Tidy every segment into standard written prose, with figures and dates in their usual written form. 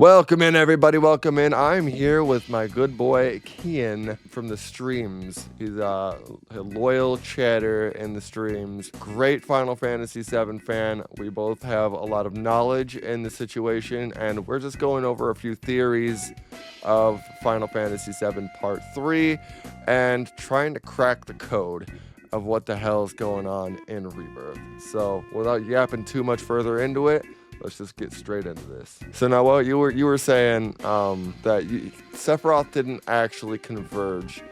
Welcome in, everybody. Welcome in. I'm here with my good boy Keyan from the streams. He's a loyal chatter in the streams. Great Final Fantasy VII fan. We both have a lot of knowledge in the situation, and we're just going over a few theories of Final Fantasy VII Part 3 and trying to crack the code of what the hell is going on in Rebirth. So, without yapping too much further into it, let's just get straight into this. So now, what you were saying that Sephiroth didn't actually converge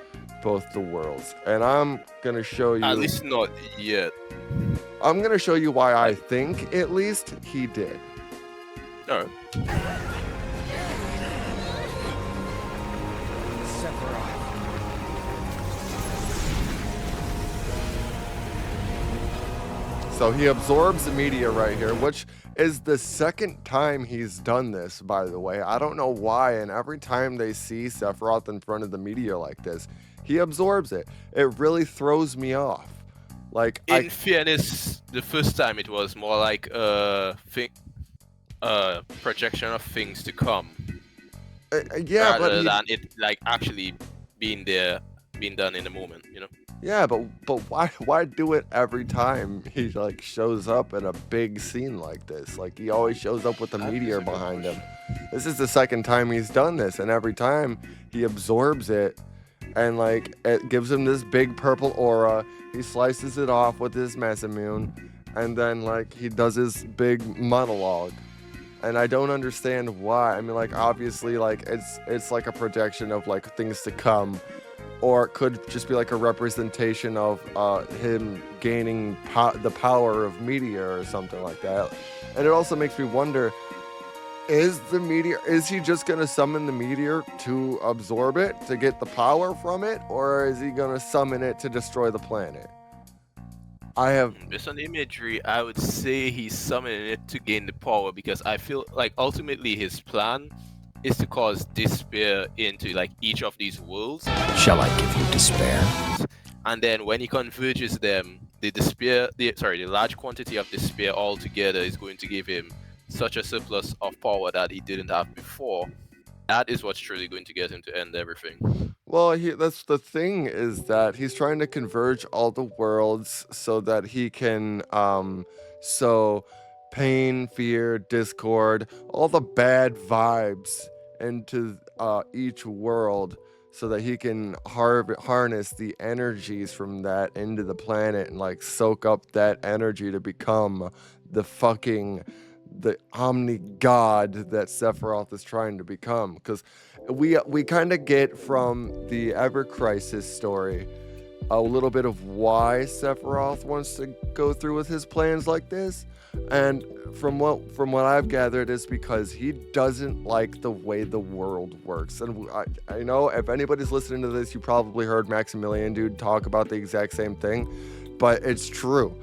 both the worlds, and I'm gonna show you. At least not yet. I'm gonna show you why I think at least he did. No. So he absorbs the media right here, which is the second time he's done this, by the way. I don't know why, and every time they see Sephiroth in front of the media like this, he absorbs it. It really throws me off. Like, in fairness, the first time it was more like a projection of things to come. Yeah, rather than it like actually being done in the moment, you know? Yeah, but why do it every time he like shows up in a big scene like this? Like, he always shows up with a meteor behind him. This is the second time he's done this, and every time he absorbs it, and like it gives him this big purple aura. He slices it off with his Masamune, and then like he does his big monologue. And I don't understand why. I mean, like, obviously, like it's like a projection of like things to come. Or it could just be like a representation of him gaining the power of meteor or something like that. And it also makes me wonder, is he just going to summon the meteor to absorb it, to get the power from it? Or is he going to summon it to destroy the planet? Based on the imagery, I would say he's summoning it to gain the power, because I feel like ultimately his plan is to cause despair into like each of these worlds. Shall I give you despair? And then when he converges them, the large quantity of despair altogether is going to give him such a surplus of power that he didn't have before. That is what's truly going to get him to end everything. Well, that's the thing, is that he's trying to converge all the worlds so that he can pain, fear, discord, all the bad vibes into each world, so that he can harness the energies from that into the planet and like soak up that energy to become the omni god that Sephiroth is trying to become. Because we kind of get from the Ever Crisis story a little bit of why Sephiroth wants to go through with his plans like this. And from what I've gathered, is because he doesn't like the way the world works. And I know if anybody's listening to this, you probably heard Maximilian dude talk about the exact same thing, but it's true.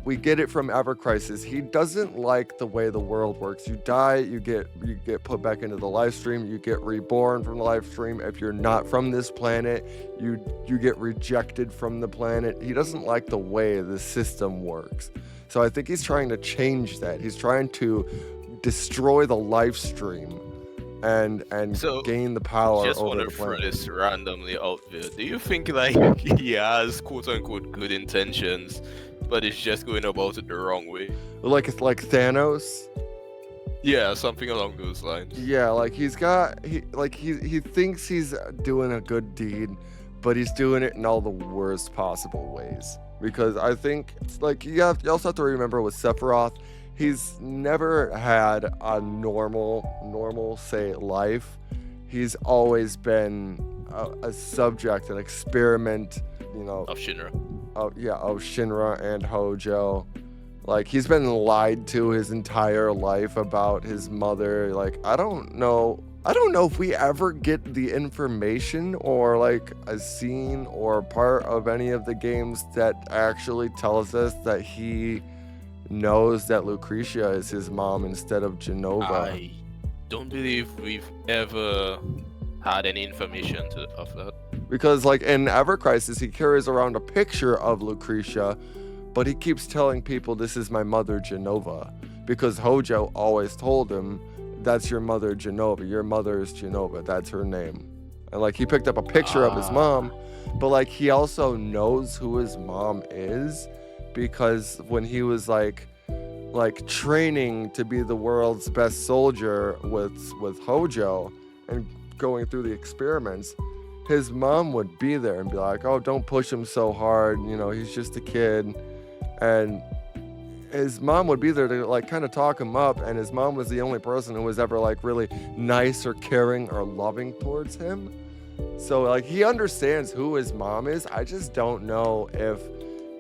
We get it from Ever Crisis. He doesn't like the way the world works. You die, you get put back into the live stream, you get reborn from the live stream. If you're not from this planet, you get rejected from the planet. He doesn't like the way the system works. So I think he's trying to change that. He's trying to destroy the live stream and gain the power just over want the to throw planet. this randomly out there. Do you think like he has quote unquote good intentions, but it's just going about it the wrong way? Like Thanos? Yeah, something along those lines. Yeah, like he thinks he's doing a good deed, but he's doing it in all the worst possible ways. Because I think it's like you also have to remember with Sephiroth, he's never had a normal say life. He's always been a subject, an experiment, you know, Of Shinra. of Shinra and Hojo. Like, he's been lied to his entire life about his mother. Like, I don't know if we ever get the information or like a scene or part of any of the games that actually tells us that he knows that Lucretia is his mom instead of Genova. I don't believe we've ever had any information of that. Because like in Ever Crisis, he carries around a picture of Lucretia, but he keeps telling people this is my mother Genova, because Hojo always told him that's your mother, Genova. Your mother is Genova. That's her name. And like he picked up a picture of his mom, but like he also knows who his mom is because when he was like training to be the world's best soldier with Hojo and going through the experiments, his mom would be there and be like, "Oh, don't push him so hard, you know, he's just a kid." And his mom would be there to like kind of talk him up, and his mom was the only person who was ever like really nice or caring or loving towards him. So like he understands who his mom is. I just don't know if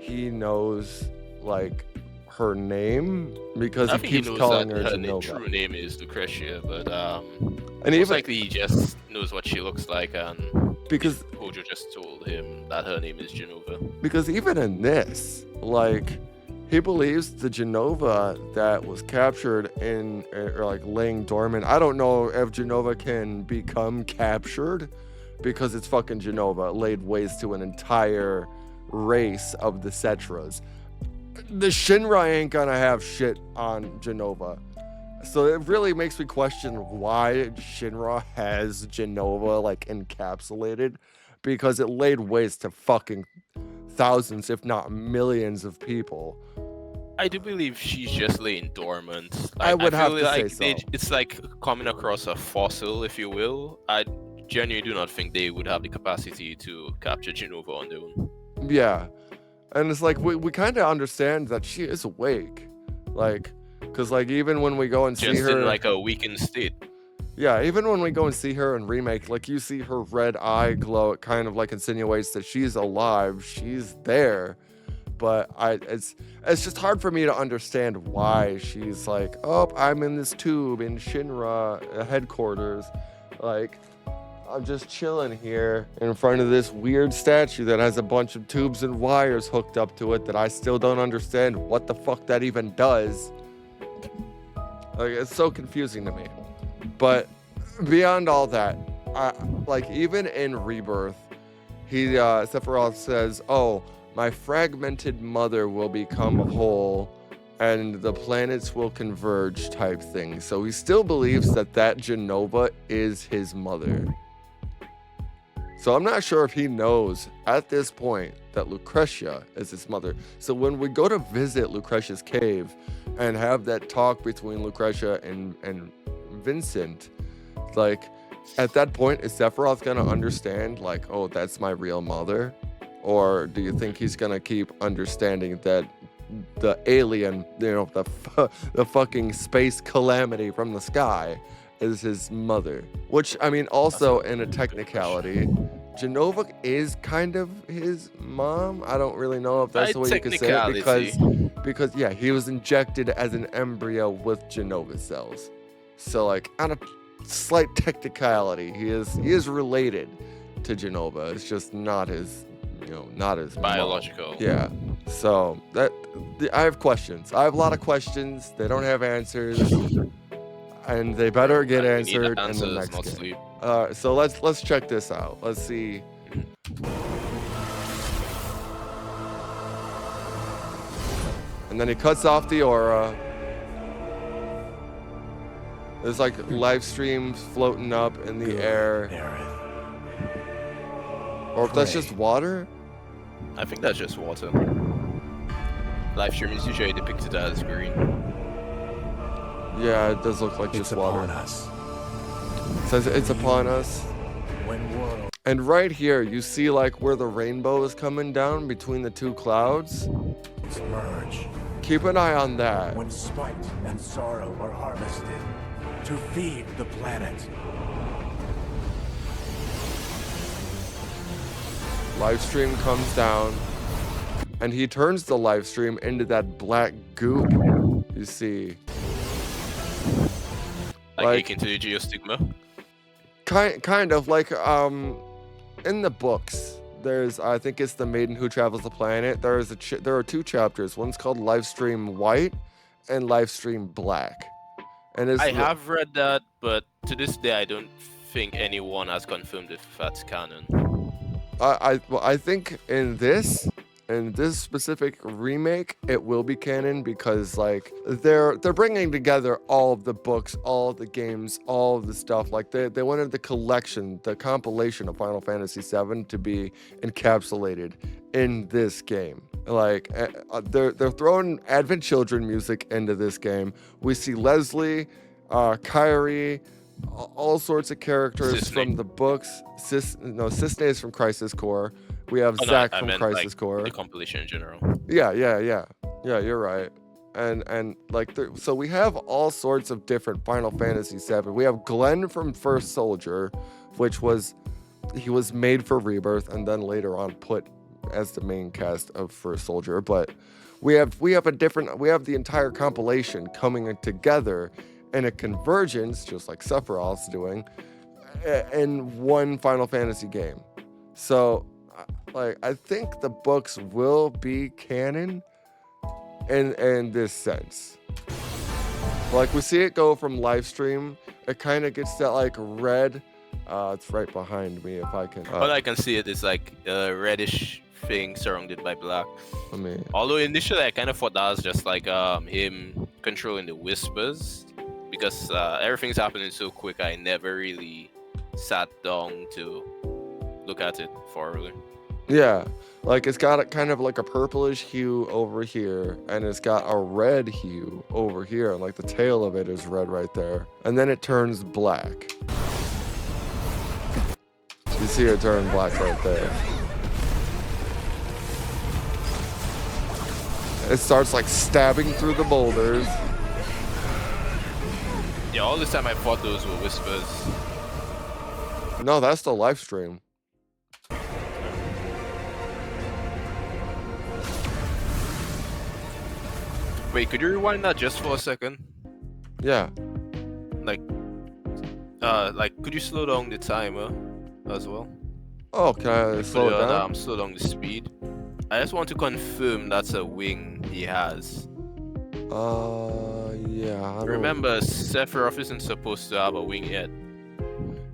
he knows like her name because I he think keeps he knows calling that her her Genova. true name is Lucretia, but And most even likely he just knows what she looks like, and because Hojo just told him that her name is Genova. because even in this, like he believes the Genova that was captured in or like laying dormant. I don't know if Genova can become captured because it's fucking Genova. It laid waste to an entire race of the Cetras. The Shinra ain't gonna have shit on Genova. So it really makes me question why Shinra has Genova like encapsulated, because it laid waste to fucking thousands, if not millions of people. I do believe she's just laying dormant. I would feel have to like say so. it's like coming across a fossil, if you will. I genuinely do not think they would have the capacity to capture Genova on their own. Yeah. And it's like we kind of understand that she is awake. Like, because like even when we go and see Just her in like a weakened state. Yeah, even when we go and see her in Remake, like you see her red eye glow, it kind of like insinuates that she's alive, she's there. But it's just hard for me to understand why she's like, "Oh, I'm in this tube in Shinra headquarters. Like, I'm just chilling here in front of this weird statue that has a bunch of tubes and wires hooked up to it that I still don't understand what the fuck that even does." Like, it's so confusing to me. But beyond all that, like even in Rebirth, Sephiroth says, "Oh, my fragmented mother will become whole and the planets will converge," type thing. So he still believes that Genova is his mother. So I'm not sure if he knows at this point that Lucretia is his mother. So when we go to visit Lucretia's cave and have that talk between Lucretia and Vincent, like at that point, is Sephiroth gonna understand like, "Oh, that's my real mother"? Or do you think he's gonna keep understanding that the alien, you know, the fucking space calamity from the sky is his mother? Which, I mean, also in a technicality, Genova is kind of his mom. I don't really know if that's the way you could say it, because yeah, he was injected as an embryo with Genova cells. So like on a slight technicality, he is related to Genova. It's just not his, you know, not his Biological. mom. Yeah. So I have questions. I have a lot of questions. They don't have answers, and they better get We need answered in the answers, next not game. sleep. So let's check this out. Let's see. And then he cuts off the aura. There's like live streams floating up in the air. Or if that's just water. I think that's just water. Live stream is usually depicted as green. Yeah, it does look like It's just water. upon us. It says it's upon us. When world And right here, you see like where the rainbow is coming down between the two clouds. merge, Keep an eye on that. when spite and sorrow are harvested to feed the planet. Live stream comes down, and he turns the live stream into that black goop. You see, Like akin to the geostigma. kind of like in the books. There's, I think it's the Maiden Who Travels the Planet. There are two chapters. One's called Livestream White and Livestream Black. And it's I have read that, but to this day, I don't think anyone has confirmed if that's canon. I think in this, in this specific remake, it will be canon because like they're bringing together all of the books, all of the games, all of the stuff. Like they wanted the collection, the compilation of Final Fantasy VII to be encapsulated in this game. Like they're throwing Advent Children music into this game. We see Leslie, Kyrie, all sorts of characters Cisne. from the books. Cisne is from Crisis Core. We have Oh, no, Zack I from meant, Crisis like, Core. the compilation in general. Yeah, you're right. And like so we have all sorts of different Final Fantasy VII. We have Glenn from First Soldier, which he was made for Rebirth and then later on put as the main cast of First Soldier. But we have the entire compilation coming together in a convergence, just like Sephiroth's doing, in one Final Fantasy game. So like I think the books will be canon in this sense. Like we see it go from live stream, it kind of gets that like red. It's right behind me if I can. All I can see it is like a reddish thing surrounded by black. Let me. Although initially I kind of thought that was just like him controlling the whispers, because everything's happening so quick. I never really sat down to look at it thoroughly. Yeah, like it's got a kind of like a purplish hue over here, and it's got a red hue over here, and like the tail of it is red right there, and then it turns black. You see it turn black right there. It starts like stabbing through the boulders. Yeah, all this time I thought those were whispers. No, that's the live stream. Wait, could you rewind that just for a second? Yeah. Like, could you slow down the timer as well? Oh, can I slow it down? Slow down the speed. I just want to confirm that's a wing he has. Yeah. I don't... Remember, Sephiroth isn't supposed to have a wing yet.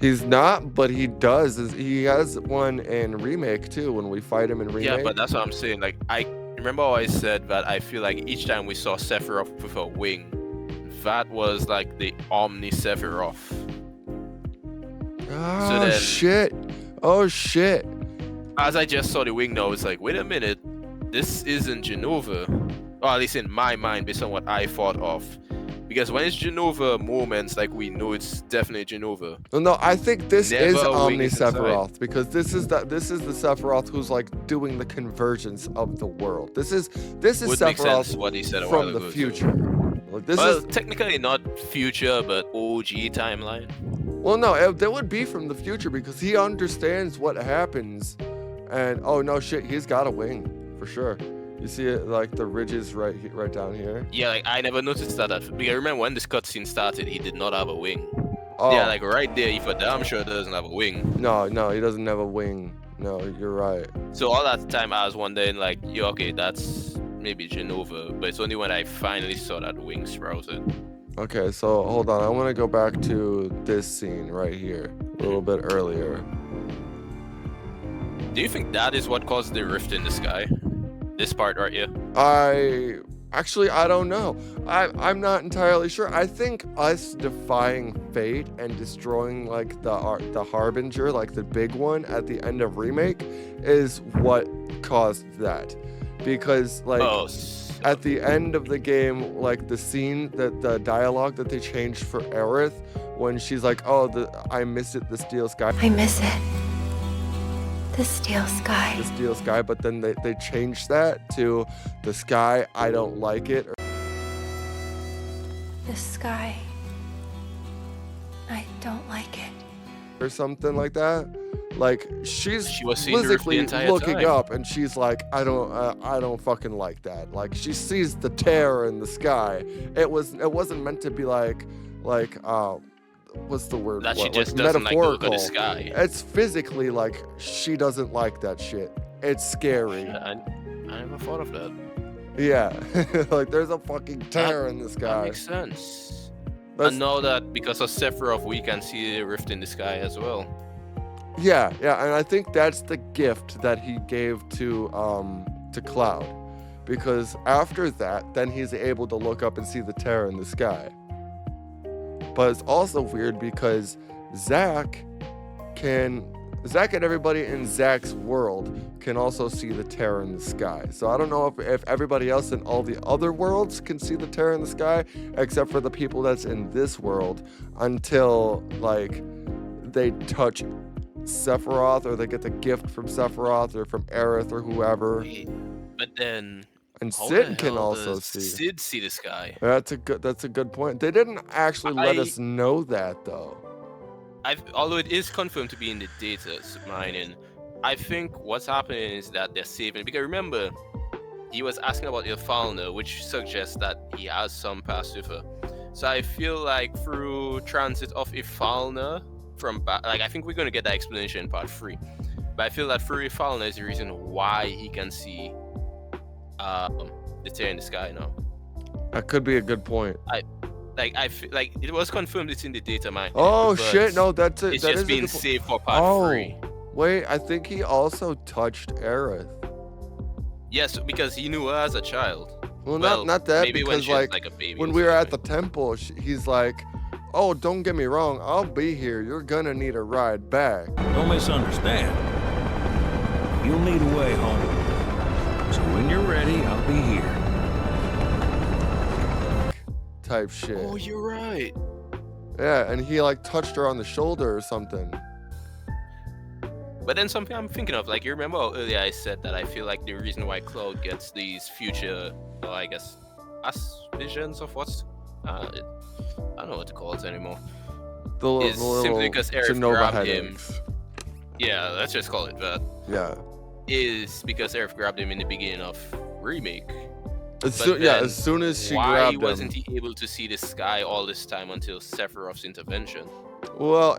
He's not, but he does. He has one in Remake too, when we fight him in Remake. Yeah, but that's what I'm saying. Like, I remember how I said that I feel like each time we saw Sephiroth with a wing, that was like the Omni Sephiroth. Oh, So then- shit. Oh, shit. As I just saw the wing now, it's like, wait a minute, this isn't Genova. Or at least in my mind, based on what I thought of. Because when it's Genova moments, like, we know it's definitely Genova. No, I think this Never is a wing Omni is inside. Sephiroth, because this is the Sephiroth who's like doing the convergence of the world. This is Would make sense Sephiroth what he said a while from the ago, too. future. Like, this Well, is technically not future, but OG timeline. well, no, that would be from the future because he understands what happens, and oh no, shit, he's got a wing for sure. You see it like the ridges right down here. Yeah, like, I never noticed that. Because I remember when this cutscene started, he did not have a wing. Oh Yeah, like right there, he for damn sure doesn't have a wing. no, he doesn't have a wing. No, you're right. So all that time I was wondering, like, yeah, okay, that's maybe Genova, but it's only when I finally saw that wing sprouted. Okay, so hold on. I want to go back to this scene right here, a little bit earlier. Do you think that is what caused the rift in the sky? This part right here? I don't know. I'm not entirely sure. I think us defying fate and destroying like the Harbinger, like the big one at the end of Remake, is what caused that. Because like at the end of the game, like the scene that the dialogue that they changed for Aerith, when she's like, "Oh, I miss it, the steel sky." I miss it. The steel sky. The steel sky, but then they changed that to the sky, I don't like it. The sky. I don't like it. Or something like that. Like she was seeing the rift the physically entire looking time. up, and she's like, I don't fucking like that. Like she sees the tear in the sky. It wasn't meant to be like what's the word? That she What, just like doesn't like the look metaphorical. of the sky. It's physically like she doesn't like that shit. It's scary. I never thought of that. Yeah, like there's a fucking tear in the That sky. makes sense. That's- And now that because of Sephiroth, we can see a rift in the sky as well. Yeah, and I think that's the gift that he gave to to Cloud, because after that, then he's able to look up and see the terror in the sky. But it's also weird because Zack and everybody in Zack's world can also see the terror in the sky. So I don't know if everybody else in all the other worlds can see the terror in the sky, except for the people that's in this world, until like they touch Sephiroth, or they get the gift from Sephiroth or from Aerith or whoever. But then, And how Sid the can hell also does see. Sid see the sky? That's a good point. They didn't actually let us know that though. Although it is confirmed to be in the data mining, I think what's happening is that they're saving. Because remember, he was asking about Ilfalna, which suggests that he has some past with her. So I feel like through transit of Ilfalna from I think we're gonna get that explanation in part 3. But I feel that through Ilfalna is the reason why he can see the tear in the sky now. That could be a good point. I feel like it was confirmed it's in the data mine. Oh shit! No, that's it. It's that just is being saved for part 3. Wait, I think he also touched Aerith. Yes, because he knew her as a child. Well, not that, maybe because when like a baby when we were at the temple, he's like, "Oh, don't get me wrong, I'll be here. You're gonna need a ride back." Don't misunderstand. You'll need a way home. So when you're ready, I'll be here. Type shit. Oh, you're right. Yeah, and he like touched her on the shoulder or something. But then something I'm thinking of, like, you remember how earlier I said that I feel like the reason why Cloud gets these future, I guess, visions of what's, I don't know what to call it anymore. The little simply because Aerith Genova grabbed him. headaches. Yeah, let's just call it that. Yeah. Is because Aerith grabbed him in the beginning of Remake. As soon as she grabbed him. Why wasn't he able to see the sky all this time until Sephiroth's intervention? Well,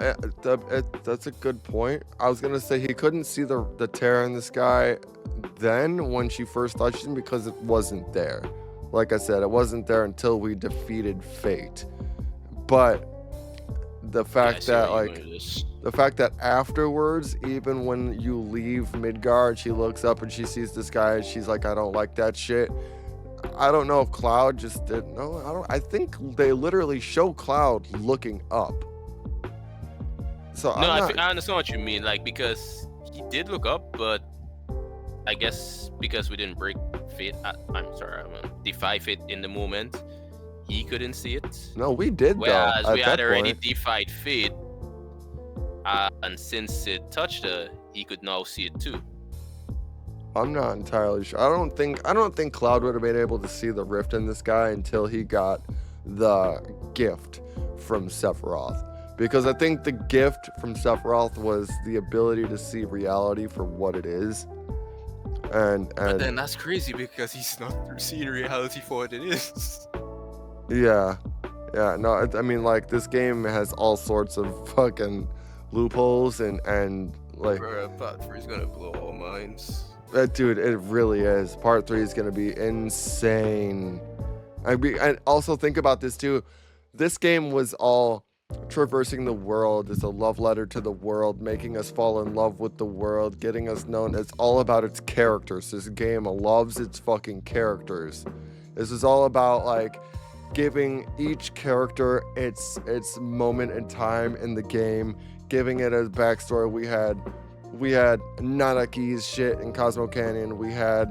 that's a good point. I was gonna say he couldn't see the terror in the sky then when she first touched him because it wasn't there. Like I said, it wasn't there until we defeated Fate. But the fact that afterwards, even when you leave Midgard, she looks up and she sees the sky and she's like, I don't like that shit. I don't know if Cloud just didn't know. I think they literally show Cloud looking up. So I understand what you mean, like, because he did look up, but I guess because we didn't break Fate, defy Fate in the moment, he couldn't see it. No, we did. Whereas though. we had already defied Fate, and since it touched her, he could now see it too. I'm not entirely sure. I don't think Cloud would have been able to see the rift in the sky until he got the gift from Sephiroth. Because I think the gift from Sephiroth was the ability to see reality for what it is. But then that's crazy because he's not seeing reality for what it is. Yeah. No, I mean, like, this game has all sorts of fucking loopholes and like. Bruh, part 3 is gonna blow all minds. Dude, it really is. Part 3 is gonna be insane. And also think about this too. This game was all traversing the world. It's a love letter to the world, making us fall in love with the world, getting us known. It's all about its characters. This game loves its fucking characters. This is all about like giving each character its moment in time in the game, giving it a backstory. We had Nanaki's shit in Cosmo Canyon. We had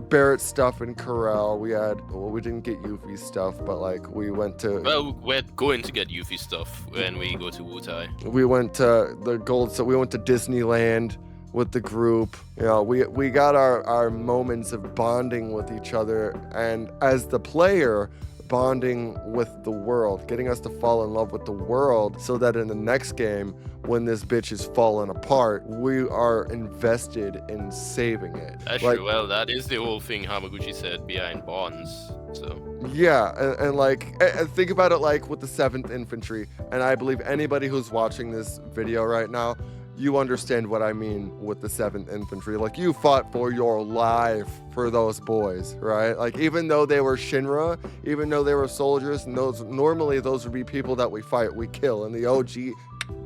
Barrett stuff in Corel. We didn't get Yuffie's stuff, but like we went to. Well, we're going to get Yuffie stuff when we go to Wutai. We went to the gold. So we went to Disneyland with the group. You know, we got our moments of bonding with each other, and as the player, bonding with the world, getting us to fall in love with the world, so that in the next game, when this bitch is falling apart, we are invested in saving it. That's like, true. Well, that is the whole thing Hamaguchi said behind Bonds. So yeah, and like think about it like with the 7th Infantry, and I believe anybody who's watching this video right now, you understand what I mean with the 7th Infantry. Like, you fought for your life for those boys, right? Like, even though they were Shinra, even though they were soldiers, and normally those would be people that we fight, we kill. In the OG,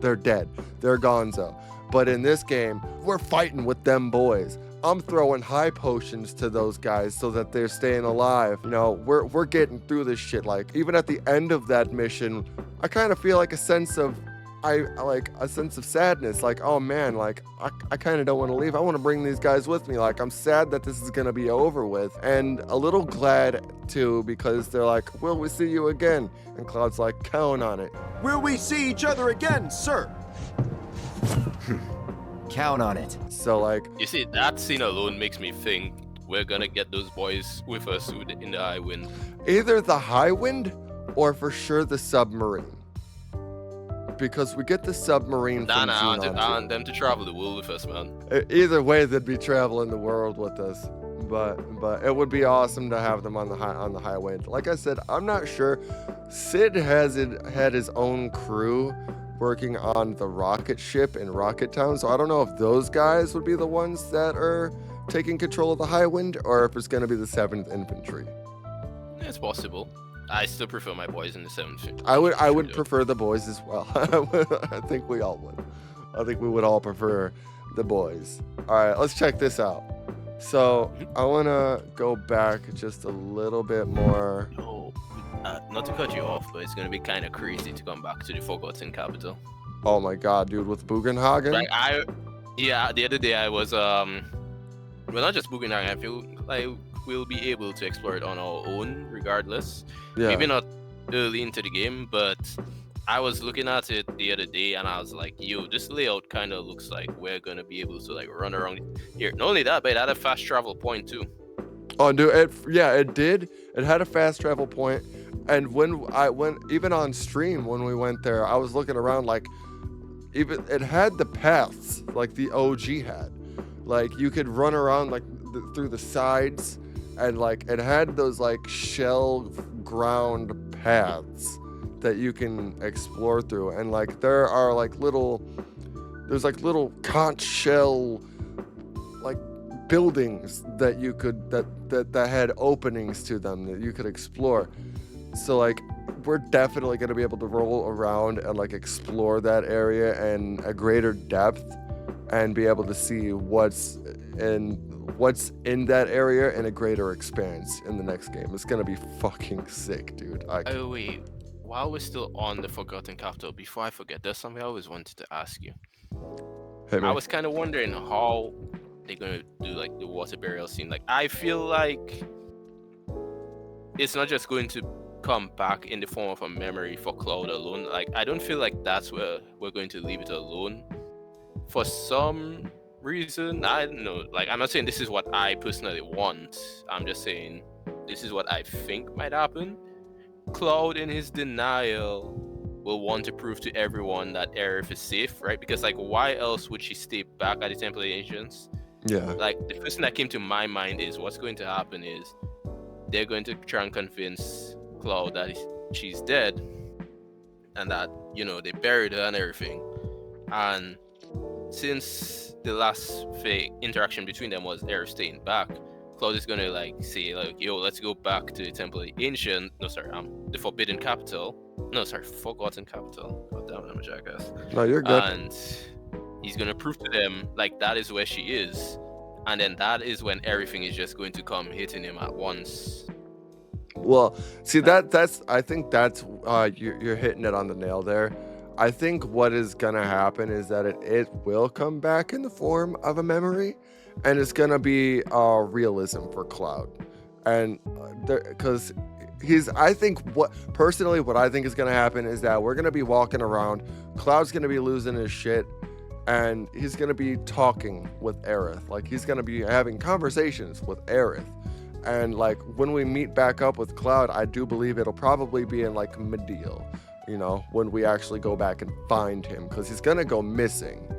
they're dead. They're gonzo. But in this game, we're fighting with them boys. I'm throwing high potions to those guys so that they're staying alive. You know, we're getting through this shit. Like, even at the end of that mission, I kind of feel like a sense of sadness. Like, oh man, like I kind of don't want to leave. I want to bring these guys with me. Like, I'm sad that this is gonna be over with, and a little glad too, because they're like, will we see you again? And Cloud's like, count on it. Will we see each other again, sir? Count on it. So like, You see, that scene alone makes me think we're gonna get those boys with us in the high wind. either the high wind or for sure the submarine, because we get the submarine from I Xenon want them to travel the world with us, man. Either way, they'd be traveling the world with us. But it would be awesome to have them on the highway. Like I said, I'm not sure. Sid had his own crew working on the rocket ship in Rocket Town, so I don't know if those guys would be the ones that are taking control of the high wind, or if it's going to be the 7th Infantry. It's possible. I still prefer my boys in the 7th. I would prefer the boys as well. I think we all would. I think we would all prefer the boys. All right, let's check this out. So I want to go back just a little bit more. Oh, not to cut you off, but it's gonna be kind of crazy to come back to the Forgotten Capital. Oh my god, dude, with Bugenhagen? Like the other day I was well, not just Bugenhagen. I feel like we'll be able to explore it on our own, regardless. Yeah. Maybe not early into the game, but I was looking at it the other day and I was like, yo, this layout kind of looks like we're gonna be able to like run around here. Not only that, but it had a fast travel point too. Oh, dude, it did. It had a fast travel point, and even on stream when we went there, I was looking around, like, even it had the paths like the OG had. Like, you could run around like through the sides, and like it had those like shell ground paths that you can explore through, and like there are like little conch shell like buildings that you could that had openings to them that you could explore. So like we're definitely going to be able to roll around and like explore that area in a greater depth and be able to see what's in that area in a greater expanse in the next game. It's going to be fucking sick, dude. Oh wait, while we're still on the Forgotten Capital, before I forget, there's something I always wanted to ask you. Hey, man. I was kind of wondering how they're gonna do like the water burial scene. Like, I feel like it's not just going to come back in the form of a memory for Cloud alone. Like, I don't feel like that's where we're going to leave it alone. For some reason, I don't know. Like, I'm not saying this is what I personally want. I'm just saying this is what I think might happen. Cloud, in his denial, will want to prove to everyone that Aerith is safe, right? Because, like, why else would she stay back at the Temple of Ancients? Yeah. Like, the first thing that came to my mind is what's going to happen is they're going to try and convince Cloud that she's dead and that, you know, they buried her and everything. And since the last interaction between them was Aerith staying back, Cloud is gonna like say like, yo, let's go back to the Temple of Ancient. No, sorry, the Forbidden Capital. No, sorry, Forgotten Capital. God damn it, I'm a jackass. No, you're good. And he's gonna prove to them like that is where she is, and then that is when everything is just going to come hitting him at once. Well, see, I think that's you're hitting it on the nail there. I think what is gonna happen is that it will come back in the form of a memory, and it's gonna be realism for Cloud, and because I think what I think is gonna happen is that we're gonna be walking around, Cloud's gonna be losing his shit, and he's gonna be talking with Aerith, like he's gonna be having conversations with Aerith. And like when we meet back up with Cloud, I do believe it'll probably be in like Medial, you know, when we actually go back and find him, because he's gonna go missing.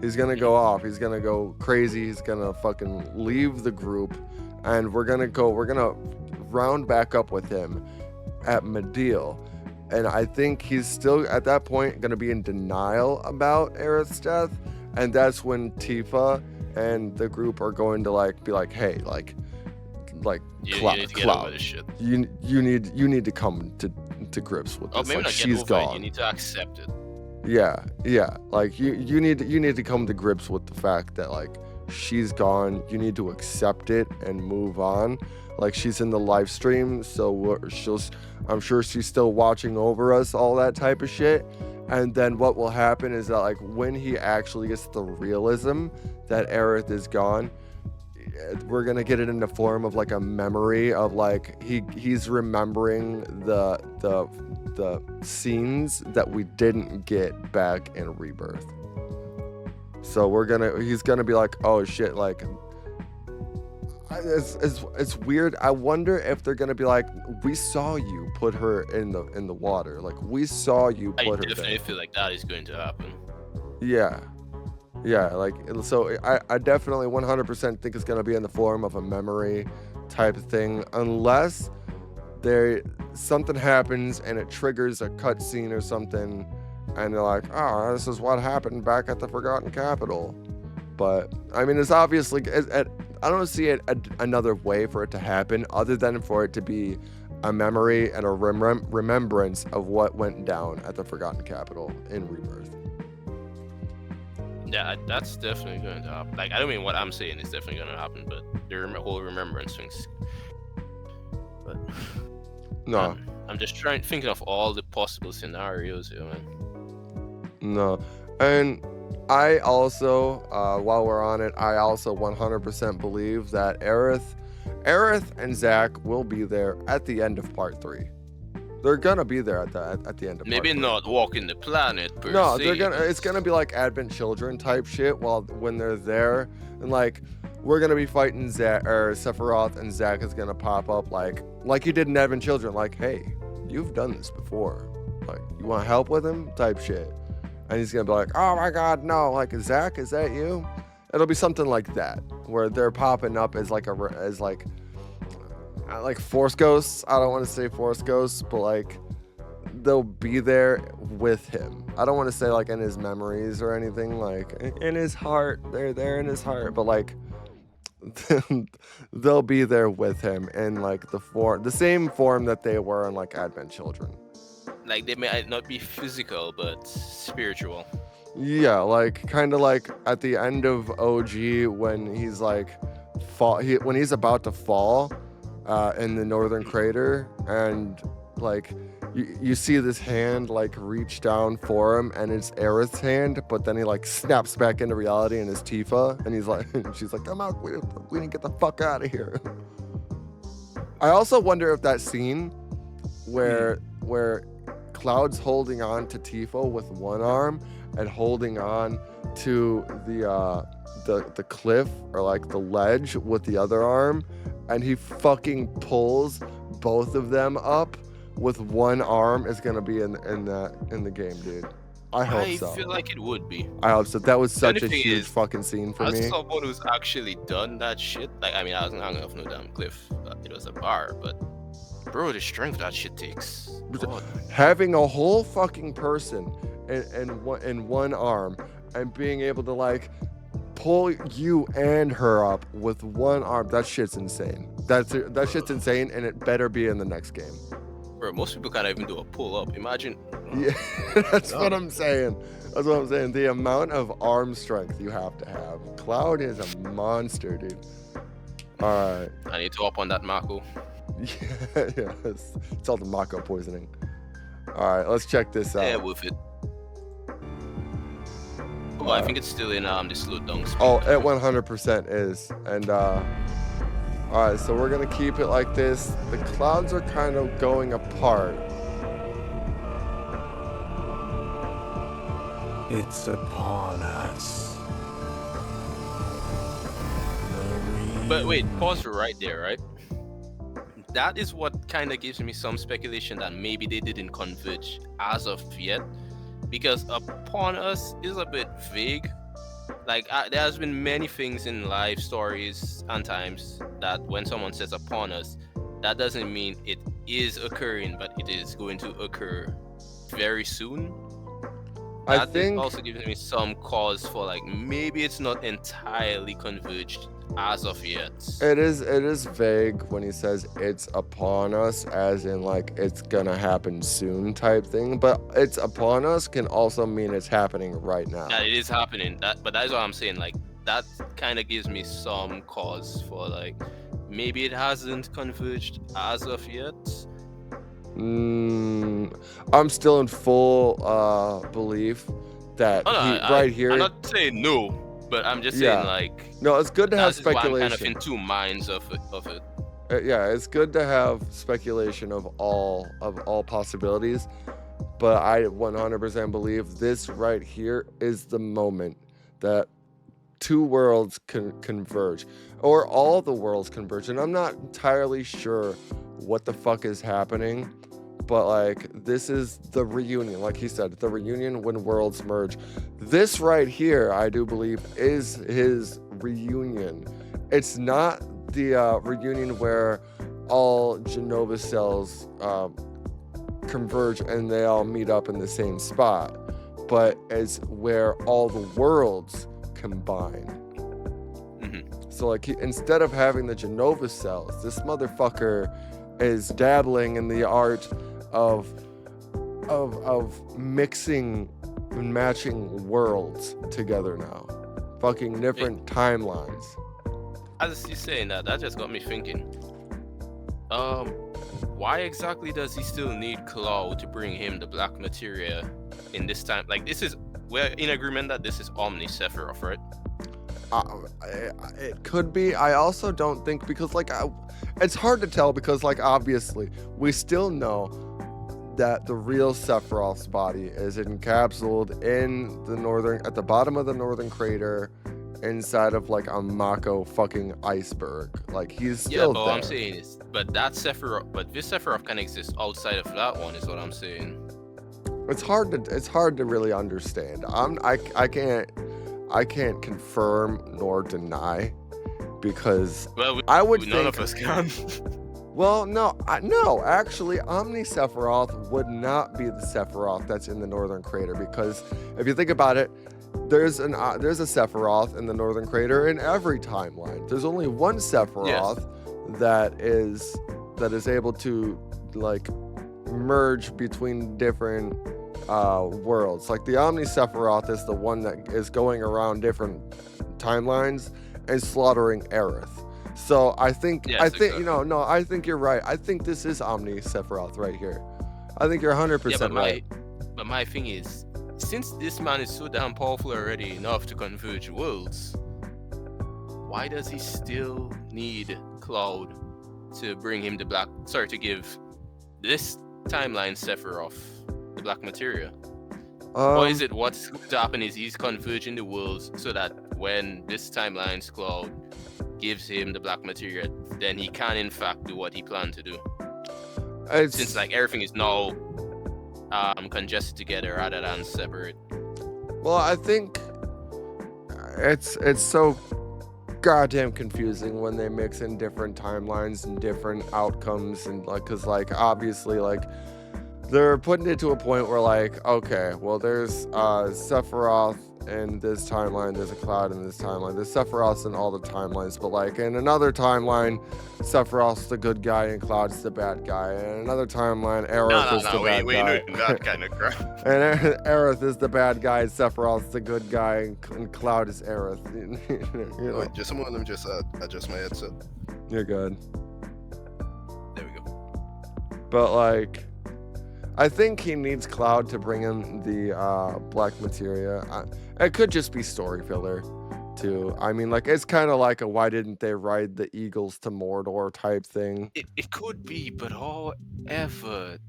He's gonna go off. He's gonna go crazy. He's gonna fucking leave the group, and we're gonna round back up with him at Medial. And I think he's still at that point gonna be in denial about Aerith's death, and that's when Tifa and the group are going to like be like, hey, like you need to get over this shit. You need to come to grips with this. Oh, maybe like, not she's get over gone. it. You need to accept it. Yeah. Like you need to come to grips with the fact that like she's gone. You need to accept it and move on. Like, she's in the live stream, so I'm sure she's still watching over us, all that type of shit. And then what will happen is that, like, when he actually gets the realism that Aerith is gone, we're gonna get it in the form of like a memory of like he's remembering the scenes that we didn't get back in Rebirth. So he's gonna be like, oh shit, like it's weird. I wonder if they're gonna be like, we saw you put her in the water, like we saw you put her there. I definitely feel like that is going to happen. Yeah, like, so I definitely 100% think it's gonna be in the form of a memory type of thing, unless something happens and it triggers a cutscene or something, and they're like, oh, this is what happened back at the Forgotten Capital. But I mean, it's obviously, I don't see another way for it to happen other than for it to be a memory and a remembrance of what went down at the Forgotten Capital in Rebirth. Yeah, that's definitely going to happen. Like, I don't mean what I'm saying is definitely going to happen, but the whole remembrance things. But no, I'm just thinking of all the possible scenarios here, man. No, and I also, while we're on it, I also 100% believe that Aerith and Zack will be there at the end of Part 3. They're gonna be there at the end of maybe Part 3. not walking the planet per No, se. it's gonna be like Advent Children type shit when they're there, and like we're gonna be fighting Sephiroth, and Zack is gonna pop up like he did in Advent Children, like, hey, you've done this before, like, you want help with him type shit. And he's gonna be like, oh my god, no, like, Zack, is that you? It'll be something like that, where they're popping up as like Force Ghosts. I don't want to say Force Ghosts, but like they'll be there with him. I don't want to say like in his memories or anything, like in his heart. They're there in his heart, but like they'll be there with him in like the same form that they were in like Advent Children. Like, they may not be physical, but spiritual. Yeah, like kind of like at the end of OG when he's like when he's about to fall in the northern crater, and like you see this hand like reach down for him, and it's Aerith's hand, but then he like snaps back into reality and it's Tifa, and he's like, she's like, come out, we need to get the fuck out of here. I also wonder if that scene where Cloud's holding on to Tifa with one arm and holding on to the cliff or like the ledge with the other arm, and he fucking pulls both of them up with one arm, is gonna be in the game, dude. I hope so. I feel like it would be. I hope so. That was such a thing huge is, fucking scene for me. As someone who's actually done that shit, like, I mean, I wasn't hanging off no damn cliff. It was a bar, but bro, the strength that shit takes. God. Having a whole fucking person in one arm and being able to like pull you and her up with one arm, that shit's insane. That shit's insane, and it better be in the next game. Bro, most people can't even do a pull up. Imagine. Yeah, that's what I'm saying. That's what I'm saying. The amount of arm strength you have to have. Cloud is a monster, dude. All right. I need to up on that Mako. Yeah, it's all the Mako poisoning. All right, let's check this out. Yeah, with it. Oh, I think it's still in the slowed down speed. Oh, it 100% is. And all right, so we're gonna keep it like this. The clouds are kind of going apart. It's upon us. But wait, pause right there, right? That is what kind of gives me some speculation that maybe they didn't converge as of yet, because upon us is a bit vague. Like, there has been many things in life stories and times that when someone says upon us, that doesn't mean it is occurring, but it is going to occur very soon. I think also gives me some cause for like maybe it's not entirely converged as of yet. it is vague when he says it's upon us, as in like it's gonna happen soon type thing, but it's upon us can also mean it's happening right now. Yeah, it is happening. But that's what I'm saying. Like, that kind of gives me some cause for like maybe it hasn't converged as of yet. I'm still in full belief that Oh, no, he right here. I'm not saying no, but I'm just saying like No, it's good to have that is why I'm speculation. kind of in two minds of it. Yeah, it's good to have speculation of all possibilities, but I 100% believe this right here is the moment that two worlds can converge, or all the worlds converge. And I'm not entirely sure what the fuck is happening, but like this is the reunion, like he said, the reunion when worlds merge. This right here, I do believe, is his reunion. It's not the reunion where all Genova cells converge and they all meet up in the same spot, but it's where all the worlds combine. So like instead of having the Genova cells, this motherfucker is dabbling in the art of mixing and matching worlds together now, fucking different timelines. As he's saying that just got me thinking. Why exactly does he still need Cloud to bring him the black materia in this time? Like we're in agreement that this is Omni Sephiroth, right? It could be. I also don't think, because like it's hard to tell, because like obviously we still know that the real Sephiroth's body is encapsulated at the bottom of the northern crater, inside of like a Mako fucking iceberg. Like he's still but there. What I'm saying is, but this Sephiroth can exist outside of that one, is what I'm saying. It's hard to really understand. I can't confirm nor deny, because I would think none of us can. Well, no, actually, Omni Sephiroth would not be the Sephiroth that's in the Northern Crater, because if you think about it, there's a Sephiroth in the Northern Crater in every timeline. There's only one Sephiroth that is able to like merge between different worlds. Like the Omni Sephiroth is the one that is going around different timelines and slaughtering Aerith. So I think exactly. I think you're right. I think this is Omni Sephiroth right here. I think you're 100% right. But my thing is, since this man is so damn powerful already enough to converge worlds, why does he still need Cloud to bring him to give this timeline Sephiroth the black materia? Or is it what's going to happen is he's converging the worlds so that when this timeline's Cloud gives him the black materia, then he can in fact do what he planned to do. Since like everything is now congested together rather than separate. Well, I think it's so goddamn confusing when they mix in different timelines and different outcomes, and like, cause like obviously like they're putting it to a point where like, okay, well there's Sephiroth in this timeline, there's a Cloud in this timeline, there's Sephiroth in all the timelines, but like in another timeline, Sephiroth's the good guy and Cloud's the bad guy, and another timeline, Aerith is the bad guy. No, that kind of crap. And Aerith is the bad guy, and Sephiroth's the good guy, and Cloud is Aerith. Wait, just a moment, let me just adjust my headset. You're good. There we go. But like, I think he needs Cloud to bring him the black materia. It could just be story filler, too. I mean, like, it's kind of like a why didn't they ride the eagles to Mordor type thing. It could be, but however,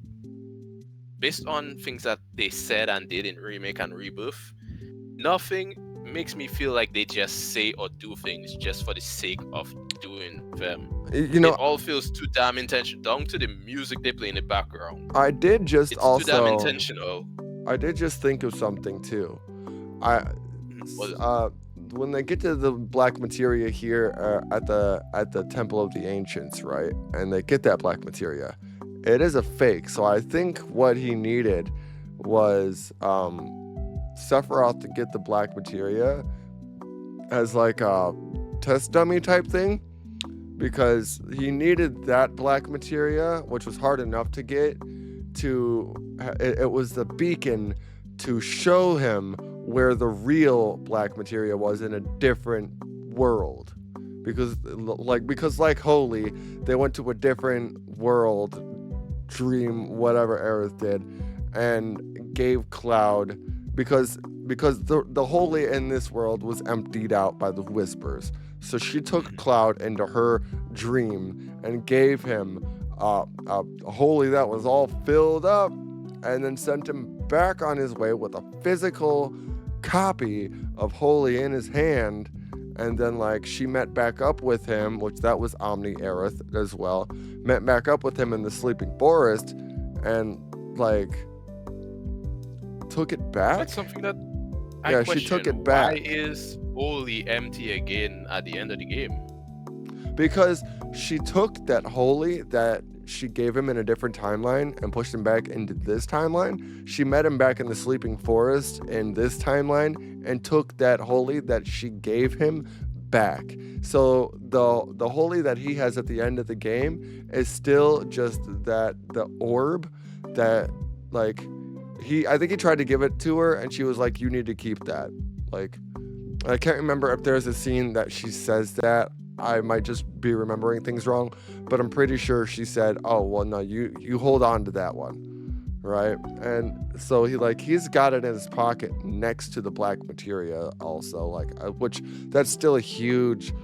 based on things that they said and did in Remake and Rebirth, nothing makes me feel like they just say or do things just for the sake of doing them. You know, it all feels too damn intentional, down to the music they play in the background. I did just it's also too damn intentional. I did just think of something too. When they get to the black materia here at the Temple of the Ancients, right, and they get that black materia, it is a fake. So I think what he needed was Sephiroth to get the black materia as like a test dummy type thing, because he needed that black materia, which was hard enough to get. It was the beacon to show him where the real black materia was, in a different world. Because like Holy, they went to a different world, dream, whatever Aerith did, and gave Cloud, because the Holy in this world was emptied out by the Whispers. So she took Cloud into her dream and gave him a Holy that was all filled up, and then sent him back on his way with a physical copy of Holy in his hand. And then like she met back up with him, which that was Omni Aerith as well, met back up with him in the Sleeping Forest, and like took it back. That's something that Yeah, she took it back. Why is Holy empty again at the end of the game? Because she took that Holy that she gave him in a different timeline and pushed him back into this timeline. She met him back in the Sleeping Forest in this timeline and took that Holy that she gave him back. So the Holy that he has at the end of the game is still just the orb that like I think he tried to give it to her, and she was like, you need to keep that. Like, I can't remember if there's a scene that she says that. I might just be remembering things wrong, but I'm pretty sure she said, oh, well, no, you hold on to that one, right? And so he's got it in his pocket next to the black materia also, like, which that's still a huge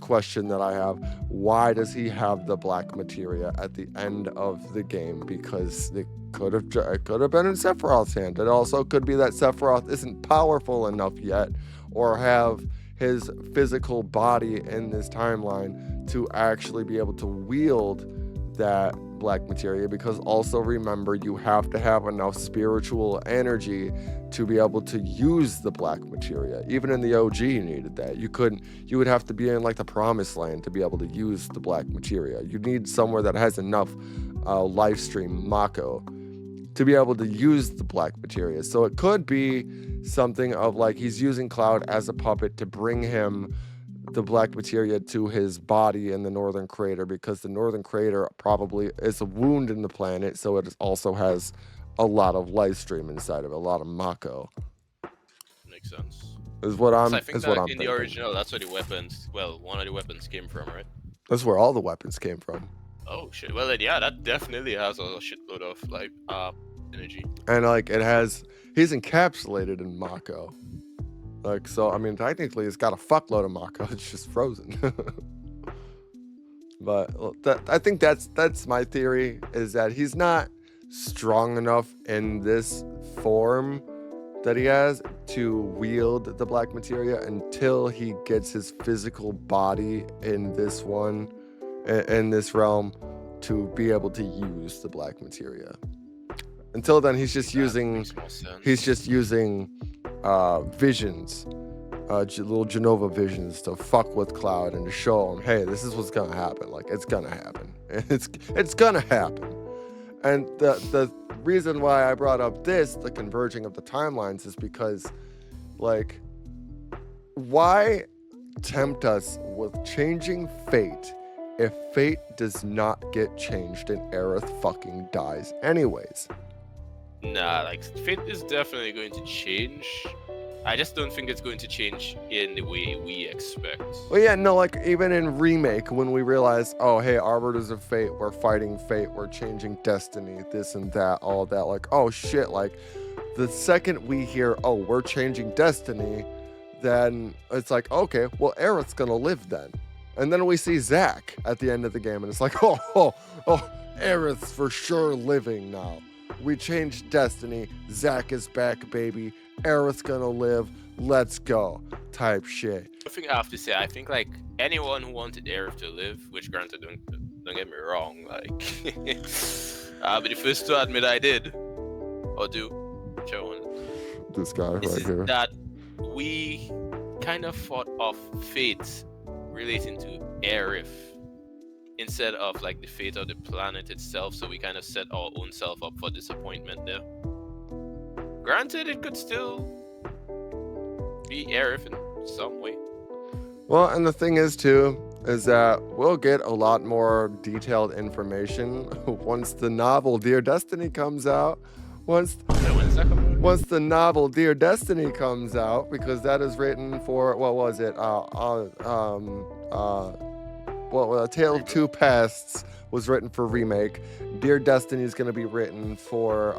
question that I have. Why does he have the black materia at the end of the game? Because it could have been in Sephiroth's hand. It also could be that Sephiroth isn't powerful enough yet, or have his physical body in this timeline to actually be able to wield that black materia. Because also remember, you have to have enough spiritual energy to be able to use the black materia. Even in the OG, you needed that. You would have to be in like the Promised Land to be able to use the black materia. You need somewhere that has enough life stream Mako to be able to use the black materia. So it could be something of like he's using Cloud as a puppet to bring him the black materia to his body in the Northern Crater, because the Northern Crater probably is a wound in the planet, so it also has a lot of life stream inside of it, a lot of Mako. Makes sense. Is what I'm. I think is that what I'm in thinking. the original, that's where the weapons. Well, one of the weapons came from, right? That's where all the weapons came from. Oh shit. Well, then, yeah, that definitely has a shitload of like energy. And like he's encapsulated in Mako. Like, so I mean, technically it's got a fuckload of Mako. It's just frozen. But I think that's my theory, is that he's not strong enough in this form that he has to wield the black materia until he gets his physical body in this realm to be able to use the black materia. Until then, he's just using visions, little Genova visions to fuck with Cloud and to show him, hey, this is what's gonna happen. Like, it's gonna happen. It's gonna happen. And the reason why I brought up the converging of the timelines, is because, like, why tempt us with changing fate if fate does not get changed and Aerith fucking dies anyways? Nah, like, fate is definitely going to change. I just don't think it's going to change in the way we expect. Well, yeah, no, like, even in Remake, when we realized, oh, hey, Arbiters of Fate, we're fighting fate, we're changing destiny, this and that, all that, like, oh, shit, like, the second we hear, oh, we're changing destiny, then it's like, okay, well, Aerith's gonna live then. And then we see Zack at the end of the game, and it's like, oh, Aerith's for sure living now. We changed destiny. Zack is back, baby. Aerith's gonna live. Let's go. Type shit. I think I have to say, I think like anyone who wanted Aerith to live, which granted, don't get me wrong, like I'll be the first to admit I did, or do, whichever one. This guy This right is here. that we kind of thought of fate relating to Aerith instead of like the fate of the planet itself, so we kind of set our own self up for disappointment there. Granted, it could still be Aerith in some way. Well, and the thing is too, is that we'll get a lot more detailed information once the novel Dear Destiny comes out. Once So when is that coming out? Once the novel Dear Destiny comes out, because that is written for, what was it? A Tale of Two Pasts was written for remake. Dear Destiny is going to be written for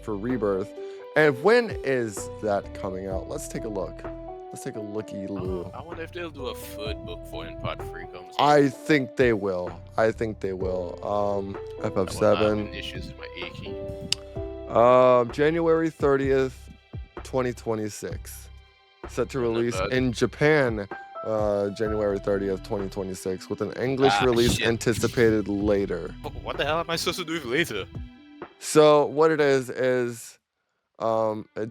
Rebirth. And when is that coming out? Let's take a look. Let's take a looky-loo. I wonder if they'll do a third book for when Part 3 comes out. I think they will. I think they will. FF7. I'm having issues with my A key. January 30th, 2026. Set to release in Japan, January 30th, 2026, with an English release anticipated later. What the hell am I supposed to do with later? So what it is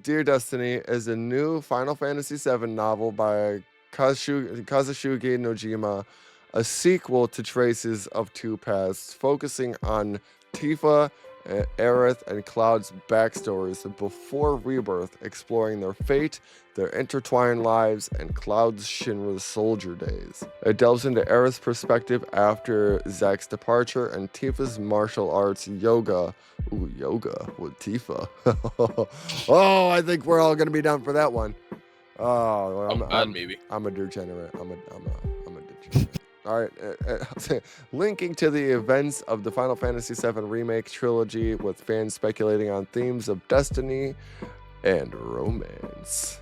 Dear Destiny is a new Final Fantasy VII novel by Kazushige Nojima, a sequel to Traces of Two Pasts, focusing on Tifa, Aerith, and Cloud's backstories before Rebirth, exploring their fate, their intertwined lives, and Cloud's Shinra soldier days. It delves into Aerith's perspective after Zack's departure and Tifa's martial arts yoga. Ooh, yoga with Tifa. Oh, I think we're all gonna be down for that one. Oh, Maybe. I'm a degenerate. I'm a degenerate. All right, linking to the events of the Final Fantasy VII Remake trilogy, with fans speculating on themes of destiny and romance.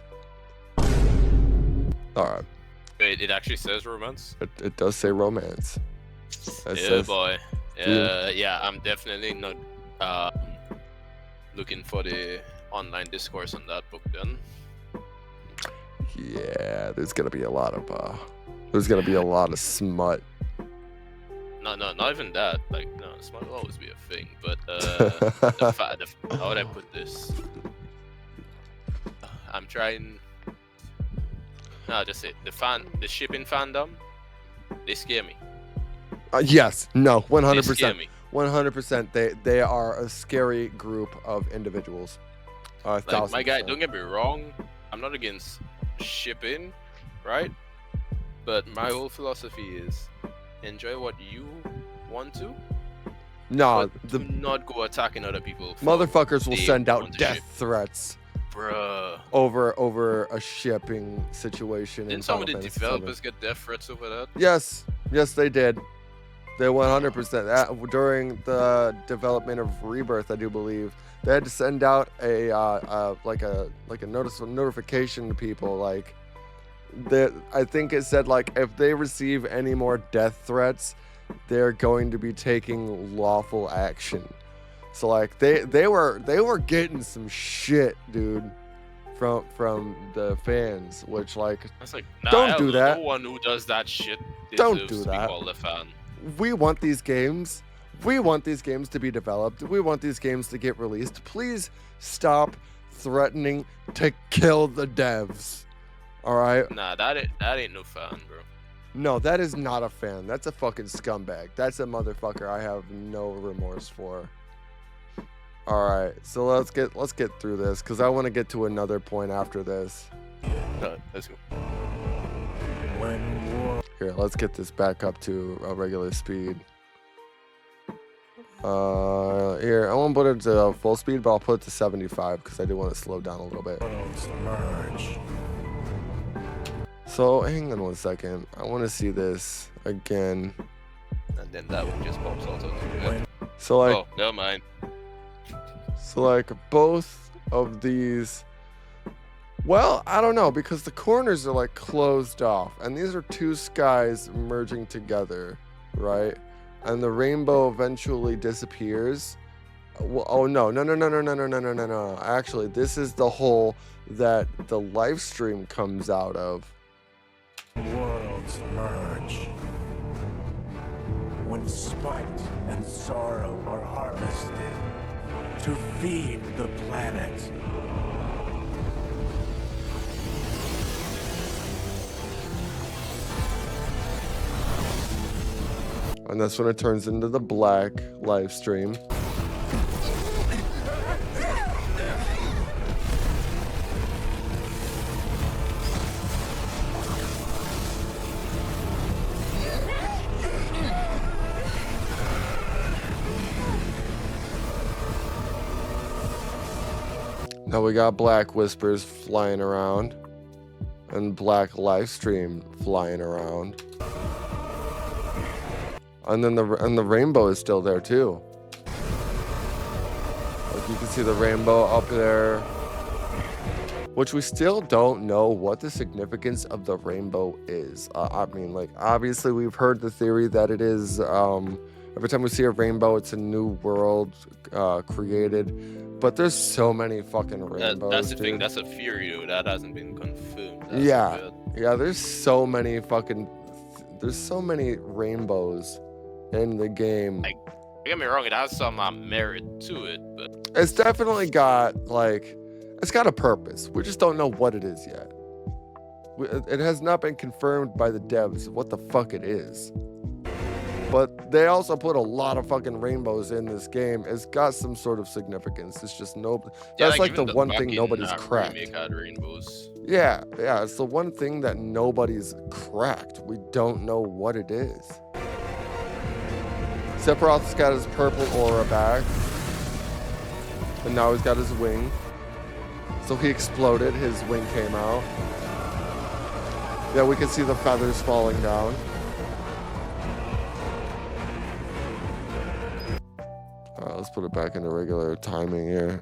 All right. Wait, it actually says romance? It does say romance. Boy. Yeah, I'm definitely not looking for the online discourse on that book then. Yeah, there's gonna be a lot of smut. No, not even that. Like, no, smut will always be a thing. But how would I put this? I'm trying. No, just it. The shipping fandom, they scare me. Yes, no, 100%. They scare me. 100%. They are a scary group of individuals. Like, my guy, don't get me wrong. I'm not against shipping, right? But my whole philosophy is enjoy what you want to. No, do not go attacking other people. Motherfuckers will send out death threats. Bruh. Over a shipping situation. Didn't some of the developers get death threats over that? Yes, they did. They 100%. During the development of Rebirth, I do believe, they had to send out a notification to people, like that. I think it said, like, if they receive any more death threats, they're going to be taking lawful action. So like they were getting some shit, dude, from the fans, which, like, that's like, don't do that. No one who does that shit don't do to that. Be called a fan. We want these games. We want these games to be developed. We want these games to get released. Please stop threatening to kill the devs. All right? Nah, that ain't no fan, bro. No, that is not a fan. That's a fucking scumbag. That's a motherfucker I have no remorse for. All right, so let's get through this, because I want to get to another point after this. Let's go. Here, let's get this back up to a regular speed. Here, I won't put it to full speed, but I'll put it to 75 because I do want to slow down a little bit. So, hang on one second. I want to see this again. And then that one just pops out of the head. So, like, oh, never mind. So, like, both of these, well, I don't know, because the corners are, like, closed off, and these are two skies merging together, right? And the rainbow eventually disappears. Well, oh, no. Actually, this is the hole that the live stream comes out of. Worlds merge. When spite and sorrow are harvested to feed the planet. And that's when it turns into the black live stream. Now we got black whispers flying around and black live stream flying around. And then the rainbow is still there too. Like you can see the rainbow up there, which we still don't know what the significance of the rainbow is. I mean, like, obviously we've heard the theory that it is, every time we see a rainbow, it's a new world created. But there's so many fucking rainbows, That's the dude. thing. That's a theory, though. That hasn't been confirmed. That's Yeah, yeah. There's so many rainbows in the game. Don't get me wrong. It has some merit to it, but It's definitely got like, it's got a purpose. We just don't know what it is yet. It has not been confirmed by the devs what the fuck it is. But they also put a lot of fucking rainbows in this game. It's got some sort of significance. It's just that's like the one thing nobody's cracked. Remake had rainbows. Yeah, it's the one thing that nobody's cracked. We don't know what it is. Sephiroth's got his purple aura back. And now he's got his wing. So he exploded, his wing came out. Yeah, we can see the feathers falling down. Alright, let's put it back into regular timing here.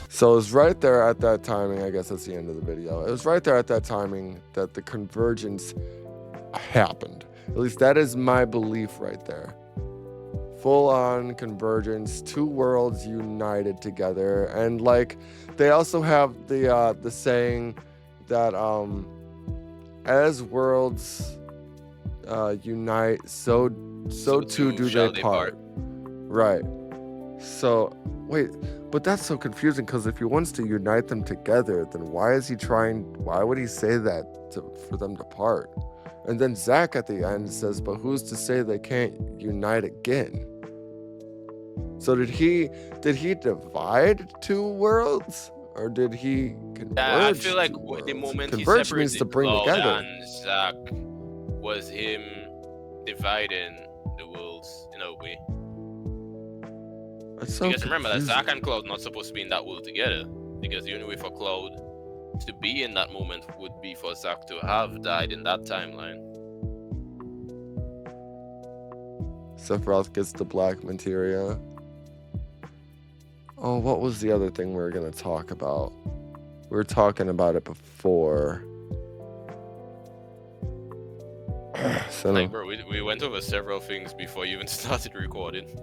So it was right there at that timing, I guess that's the end of the video. It was right there at that timing that the convergence happened. At least that is my belief right there. Full on convergence, two worlds united together. And like, they also have the saying that as worlds unite, so too do they part. Right. So, wait, but that's so confusing, because if he wants to unite them together, then why would he say that for them to part? And then Zack at the end says, but who's to say they can't unite again? So did he divide two worlds? Or did he converge? I feel like the worlds? moment Converge he means separated to bring Cloud together. and Zack was him dividing the worlds in a way. That's so Because remember that confusing. Zack and Cloud not supposed to be in that world together. Because the only way for Cloud to be in that moment would be for Zack to have died in that timeline. Sephiroth gets the black materia. Oh, what was the other thing we were going to talk about? We were talking about it before. Like, bro, we went over several things before you even started recording.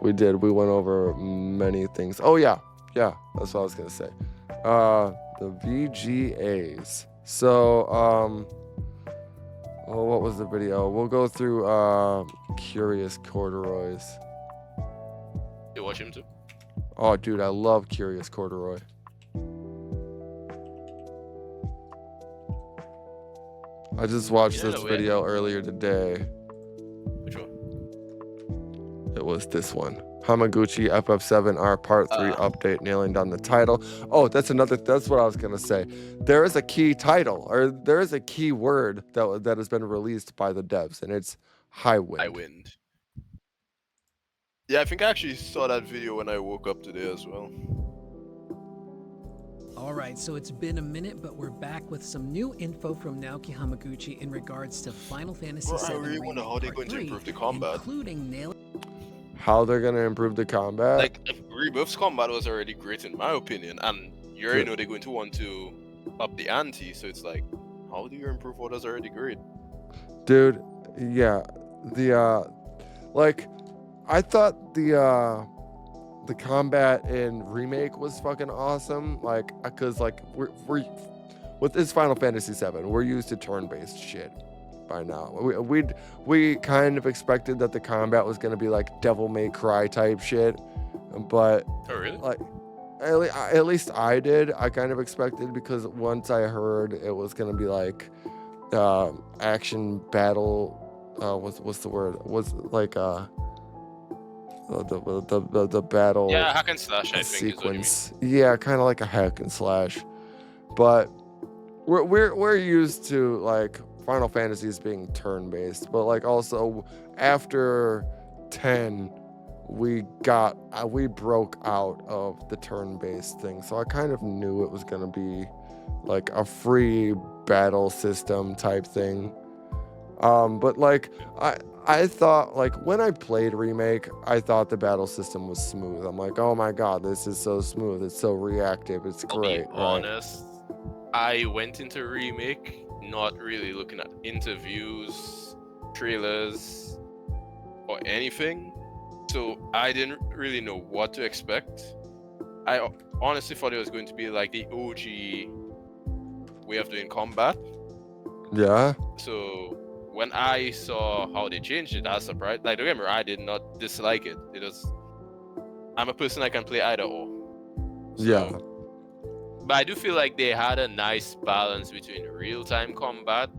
We did. We went over many things. Oh, yeah. Yeah, that's what I was going to say. The VGAs. So, well, what was the video? We'll go through Curious Corduroys. You watch him too? Oh, dude, I love Curious Corduroy. I just watched this video earlier today. Which one? It was this one. Hamaguchi FF7R Part 3 update, nailing down the title. Oh, that's what I was going to say. There is a key title, or there is a key word that has been released by the devs, and it's high wind. High wind. Yeah, I think I actually saw that video when I woke up today as well. Alright, so it's been a minute, but we're back with some new info from Naoki Hamaguchi in regards to Final Fantasy Bro, VII I really wonder how they're going to improve the combat. including nailing How they're going to improve the combat? Like, Rebirth's combat was already great in my opinion, and you already know they're going to want to up the ante, so it's like, how do you improve what was already great? Dude, yeah. Like, I thought the combat in Remake was fucking awesome. Like, because, like, we're with this Final Fantasy VII, we're used to turn-based shit by now. We kind of expected that the combat was gonna be like Devil May Cry type shit, but Oh, really? like, at least I did. I kind of expected, because once I heard it was gonna be like action battle. What's the word? Was like the battle. Yeah, hack and slash, I think. Sequence. Yeah, kind of like a hack and slash, but we're used to like Final Fantasy is being turn-based, but like also after 10, we broke out of the turn-based thing. So I kind of knew it was gonna be like a free battle system type thing. But like I thought, like when I played Remake, I thought the battle system was smooth. I'm like, oh my god, this is so smooth. It's so reactive. It's great. I'll be honest, I went into Remake not really looking at interviews, trailers, or anything. So I didn't really know what to expect. I honestly thought it was going to be like the OG way of doing combat. Yeah. So when I saw how they changed it, I was surprised. Like, don't get me wrong, I did not dislike it. I'm a person that can play either or. So, Yeah. But I do feel like they had a nice balance between real-time combat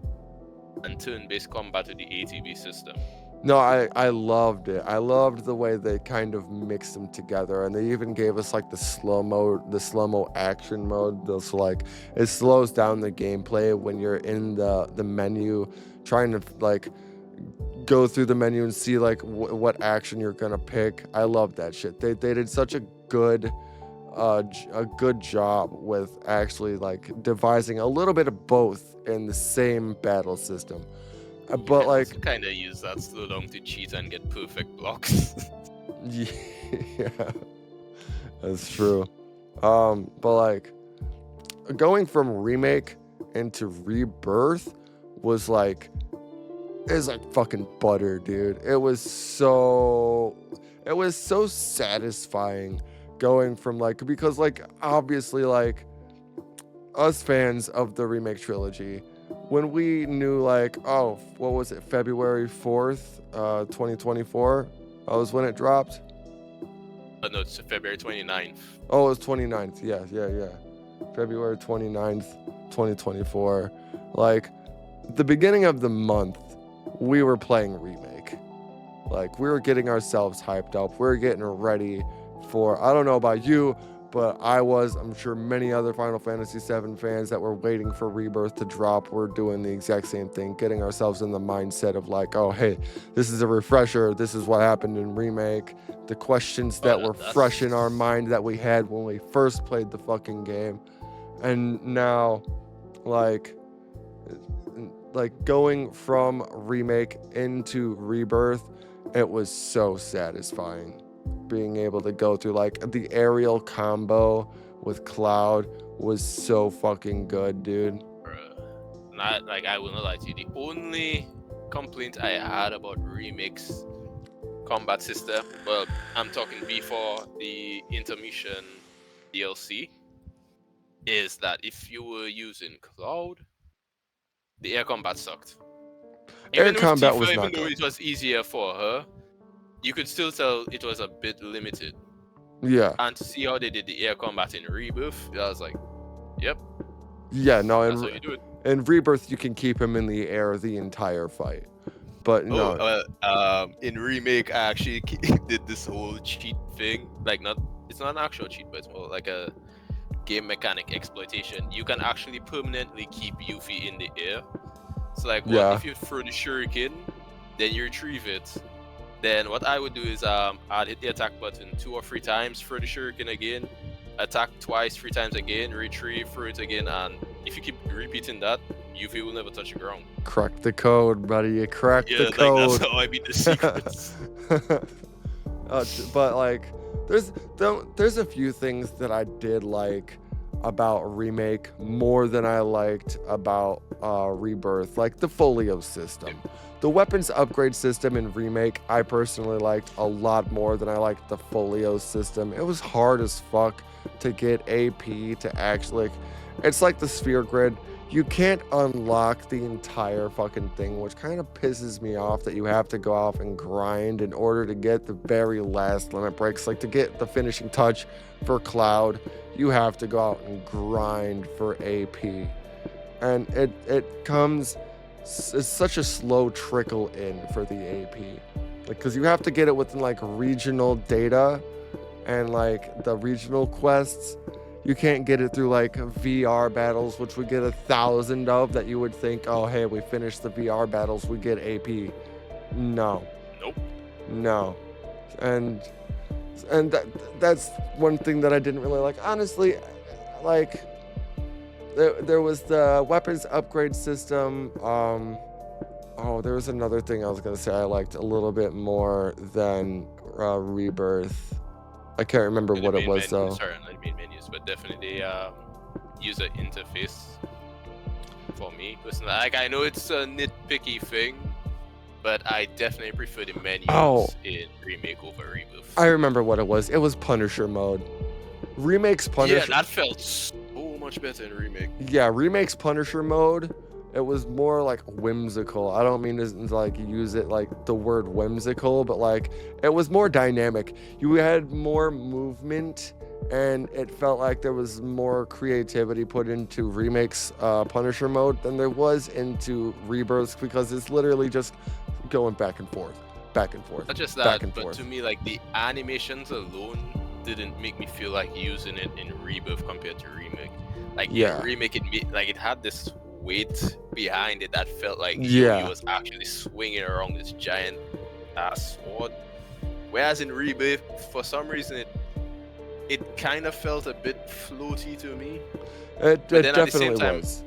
and turn-based combat with the ATB system. No, I loved it. I loved the way they kind of mixed them together, and they even gave us like the slow-mo action mode. So like it slows down the gameplay when you're in the menu, trying to like go through the menu and see like what action you're gonna pick. I love that shit. They did such a good job with actually like devising a little bit of both in the same battle system. But like kind of use that slowdown to cheat and get perfect blocks. yeah, that's true. But like going from Remake into Rebirth was like fucking butter, dude. It was so satisfying going from like, because like obviously like us fans of the Remake trilogy, when we knew like, oh, what was it, February 4th, 2024 was when it dropped. No, it's February 29th. Oh, it was 29th. Yeah. February 29th, 2024. Like the beginning of the month, we were playing Remake. Like we were getting ourselves hyped up. We were getting ready for, I don't know about you, but I'm sure many other Final Fantasy VII fans that were waiting for Rebirth to drop were doing the exact same thing, getting ourselves in the mindset of like, oh, hey, this is a refresher. This is what happened in Remake. The questions that were fresh in our mind that we had when we first played the fucking game. And now, like going from Remake into Rebirth, it was so satisfying. Being able to go through like the aerial combo with Cloud was so fucking good, dude. Not like, I will not lie to you. The only complaint I had about Remake's combat system, well, I'm talking before the intermission DLC, is that if you were using Cloud, the air combat sucked. Air Even combat Tifa, was even not though good. it was easier for her, you could still tell it was a bit limited. Yeah. And to see how they did the air combat in Rebirth, I was like, yep. Yeah, no, That's how you do it. in Rebirth you can keep him in the air the entire fight. But no. In Remake, I actually did this whole cheat thing. Like, it's not an actual cheat, but it's more like a game mechanic exploitation. You can actually permanently keep Yuffie in the air. So like, what if you throw the shuriken, then you retrieve it. Then what I would do is I'd hit the attack button 2 or 3 times, throw the shuriken again, attack twice, 3 times again, retrieve, throw it again, and if you keep repeating that, Yuffie will never touch the ground. Crack the code, buddy. You cracked the code. Like, that's how I beat the secrets. But like, there's a few things that I did like about Remake more than I liked about Rebirth, like the folio system. The weapons upgrade system in Remake, I personally liked a lot more than I liked the folio system. It was hard as fuck to get AP to actually, it's like the Ffviir grid. You can't unlock the entire fucking thing, which kind of pisses me off that you have to go off and grind in order to get the very last limit breaks. Like to get the finishing touch for Cloud, you have to go out and grind for AP. And it comes, it's such a slow trickle in for the AP. Like, cause you have to get it within like regional data and like the regional quests. You can't get it through like VR battles, which we get 1,000 of, that you would think, oh hey, we finished the VR battles, we get AP. No. Nope. No. And that's one thing that I didn't really like. Honestly, like there was the weapons upgrade system. Oh, there was another thing I was gonna say I liked a little bit more than Rebirth. I can't remember what it was though. Sorry, not main menus, but definitely user interface for me. Listen, like I know it's a nitpicky thing, but I definitely prefer the menus in Remake over Rebirth. I remember what it was. It was Punisher mode. Remake's Punisher. Yeah, that felt so much better in Remake. Yeah, Remake's Punisher mode. It was more like whimsical. I don't mean to like use it like the word whimsical, but like it was more dynamic. You had more movement, and it felt like there was more creativity put into Remake's Punisher mode than there was into Rebirth, because it's literally just going back and forth, back and forth. Not just back that, and but forth. to me, like the animations alone didn't make me feel like using it in Rebirth compared to Remake. Like Yeah. in Remake, it had this weight behind it that felt like Yeah. he was actually swinging around this giant ass sword. Whereas in Rebirth, for some reason, it kind of felt a bit floaty to me. It then at the definitely same time- was.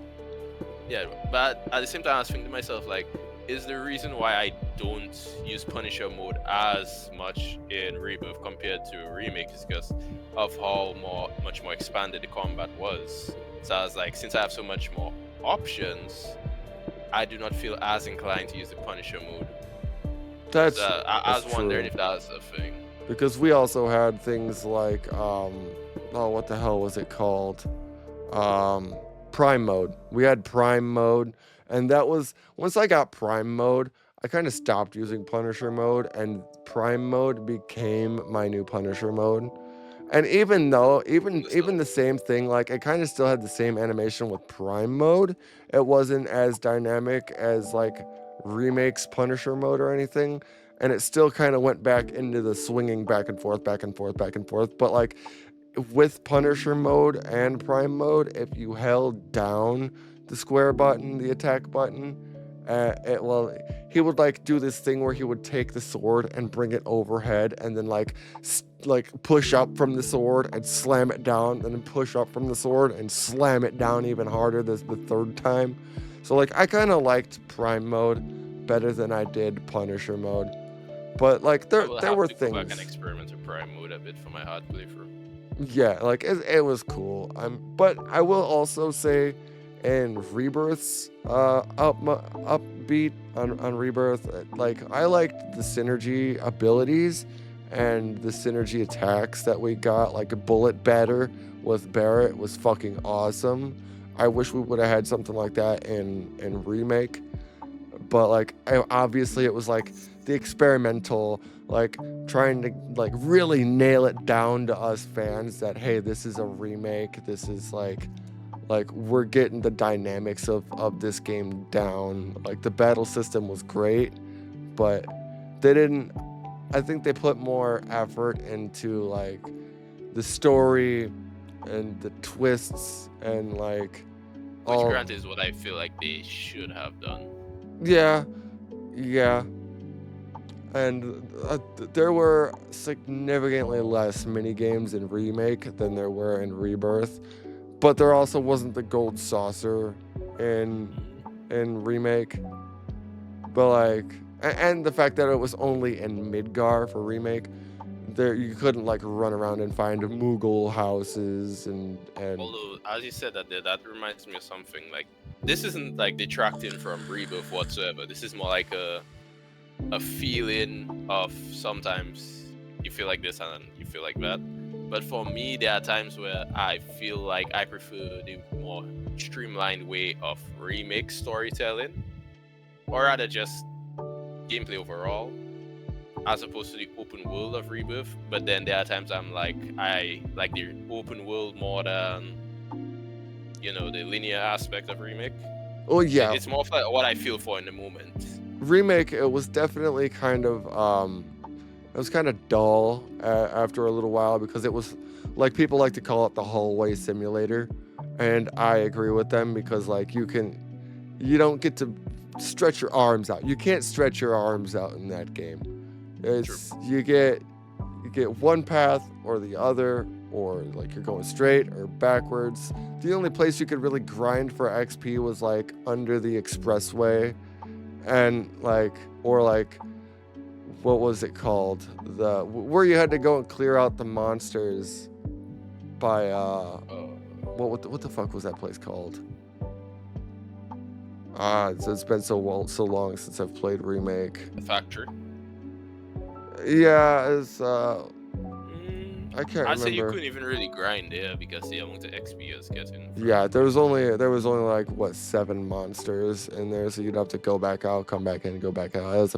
Yeah, but at the same time, I was thinking to myself, like, is the reason why I don't use Punisher mode as much in Rebirth compared to Remake is because of how much more expanded the combat was. So I was like, since I have so much more options, I do not feel as inclined to use the Punisher mode. That's I was that's wondering true. if that was a thing. Because we also had things like oh, what the hell was it called? Prime mode. We had Prime mode, and that was once I got Prime mode, I kind of stopped using Punisher mode, and Prime mode became my new Punisher mode. And even though even the same thing, like it kind of still had the same animation with Prime mode, it wasn't as dynamic as like Remake's Punisher mode or anything, and it still kind of went back into the swinging back and forth, back and forth, back and forth. But like with Punisher mode and Prime mode, if you held down the square button, the attack button, he would like do this thing where he would take the sword and bring it overhead, and then like push up from the sword and slam it down, and then push up from the sword and slam it down even harder the third time. So like I kind of liked Prime mode better than I did Punisher mode, but like there were Go back and things. experiment with Prime mode a bit for my hard playthrough. Yeah, like it was cool. But I will also say, in Rebirth's upbeat on Rebirth, like I liked the synergy abilities and the synergy attacks that we got. Like a bullet batter with Barrett was fucking awesome. I wish we would have had something like that in Remake. But like obviously it was like the experimental, like trying to like really nail it down to us fans that hey, this is a remake. This is like we're getting the dynamics of this game down. Like the battle system was great, but I think they put more effort into like the story and the twists and like Which granted is what I feel like they should have done. Yeah. And there were significantly less mini games in Remake than there were in Rebirth, but there also wasn't the gold saucer in Remake. But like, and the fact that it was only in Midgar for Remake, there you couldn't like run around and find Moogle houses and Although, as you said that reminds me of something. Like, this isn't like detracting from Rebirth whatsoever. This is more like a feeling of sometimes you feel like this and you feel like that. But for me, there are times where I feel like I prefer the more streamlined way of remake storytelling, or rather just gameplay overall, as opposed to the open world of Rebirth. But then there are times I like the open world more than the linear aspect of Remake. oh yeah, It's more of like what I feel for in the moment. Remake, it was definitely kind of It was kind of dull after a little while because it was like people like to call it the hallway simulator, and I agree with them because like you don't get to stretch your arms out. You can't stretch your arms out in that game. It's you get one path or the other, or like you're going straight or backwards. The only place you could really grind for XP was like under the expressway, and like what was it called? Where you had to go and clear out the monsters by what the fuck was that place called? It's been so long since I've played Remake. The factory. Yeah, it's I can't I'd say you remember. couldn't even really grind there because the amount of XP you was getting. Yeah, there was only like what 7 monsters in there, so you'd have to go back out, come back in, go back out.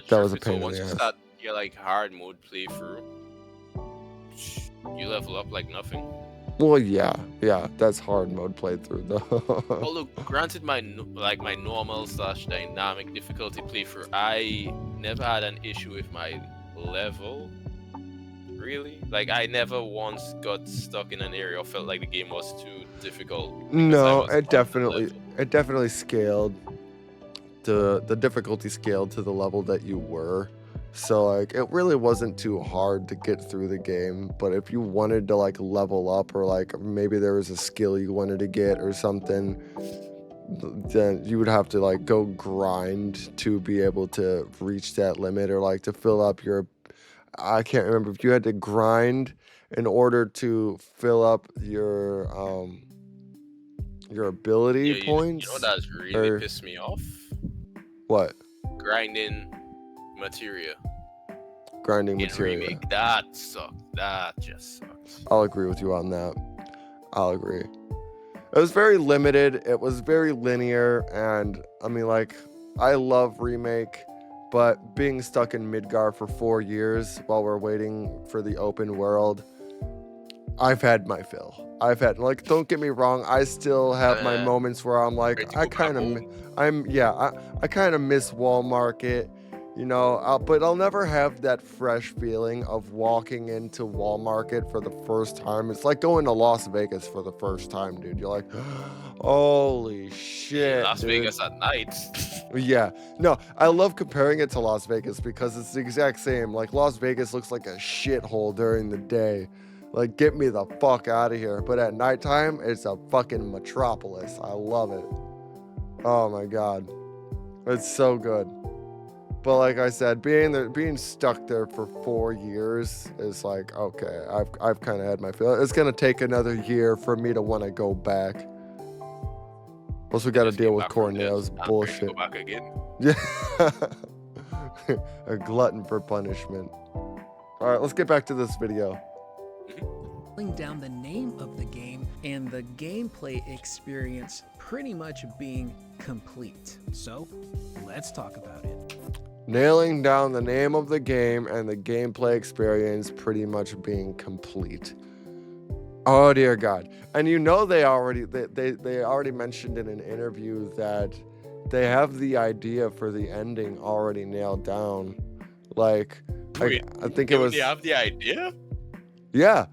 That was a pain in Once the you ass. start your like hard mode playthrough, you level up like nothing. Well, yeah, that's hard mode playthrough though. Although granted, my normal / dynamic difficulty playthrough, I never had an issue with my level. Really, like I never once got stuck in an area or felt like the game was too difficult. because I No, was on it the definitely scaled. The difficulty scaled to the level that you were. So like it really wasn't too hard to get through the game, but if you wanted to like level up, or like maybe there was a skill you wanted to get or something, then you would have to like go grind to be able to reach that limit, or like to fill up your, I can't remember if you had to grind in order to fill up your ability Yeah, points. You know that's really or- pissed me off? What? Grinding materia Grinding in material. remake. That sucked. That just sucks. I'll agree with you on that. I'll agree. It was very limited. It was very linear. And I mean, like, I love Remake, but being stuck in Midgar for 4 years while we're waiting for the open world, I've had my fill. Like, don't get me wrong, I still have my moments where I'm like, I kind of miss Wall Market. You know, but I'll never have that fresh feeling of walking into Wall Market for the first time. It's like going to Las Vegas for the first time, dude. You're like, holy shit, Las dude. Vegas at night. Yeah, no, I love comparing it to Las Vegas because it's the exact same. Like, Las Vegas looks like a shithole during the day. Like, get me the fuck out of here. But at nighttime, it's a fucking metropolis. I love it. Oh my god, it's so good. But like I said, being stuck there for 4 years is like, okay, I've kind of had my fill. It's gonna take another year for me to want to go back. Plus, we got to Just deal came with back from Corneo's this. I'm ready to bullshit. Go back again. Yeah, a glutton for punishment. All right, let's get back to this video. Down the name of the game and the gameplay experience pretty much being complete. So, let's talk about it. Nailing down the name of the game and the gameplay experience pretty much being complete. Oh dear God. And you know they already mentioned in an interview that they have the idea for the ending already nailed down. Like, Wait, I think they it was already have the idea? Yeah.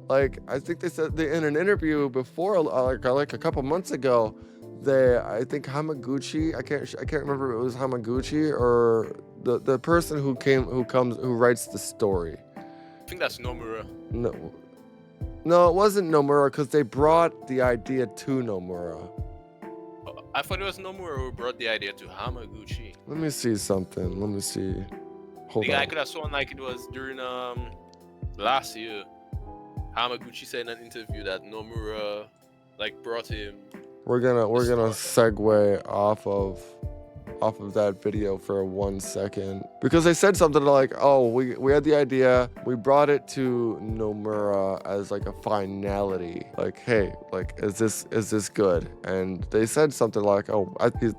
Like, I think they said in an interview before, like a couple months ago, I think Hamaguchi, I can't remember if it was Hamaguchi or the person who writes the story. I think that's Nomura. No, it wasn't Nomura because they brought the idea to Nomura. I thought it was Nomura who brought the idea to Hamaguchi. Let me see something. Let me see. Hold I on. could have sworn like it was during last year. Hamaguchi said in an interview that Nomura like brought him. We're gonna segue off of that video for 1 second because they said something like, oh, we had the idea, we brought it to Nomura as like a finality, like, hey, like, is this good? And they said something like,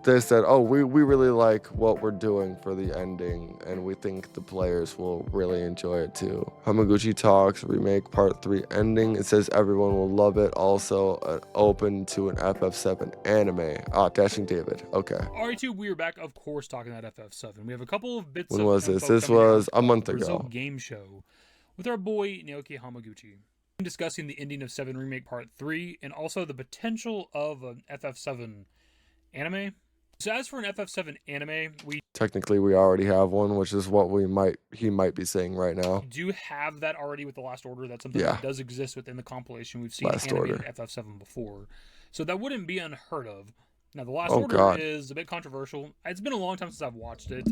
they said, we really like what we're doing for the ending and we think the players will really enjoy it too. Hamaguchi Talks Remake Part 3 ending, it says everyone will love it, also open to an FF7 anime. Dashing David, okay. R2 Weird are back, of course, talking about FF7. We have a couple of bits When of was this? info This coming out was a of month the Brazil ago. Game Show with our boy Naoki Hamaguchi. Discussing the ending of 7 Remake Part 3 and also the potential of an FF7 anime. So as for an FF7 anime, we Technically, we already have one, which is what he might be saying right now. do have that already with The Last Order. That's something Yeah. that does exist within the compilation. We've seen Last animated Order. FF7 before. So that wouldn't be unheard of. Now, The Last Oh, Order God. is a bit controversial. It's been a long time since I've watched it,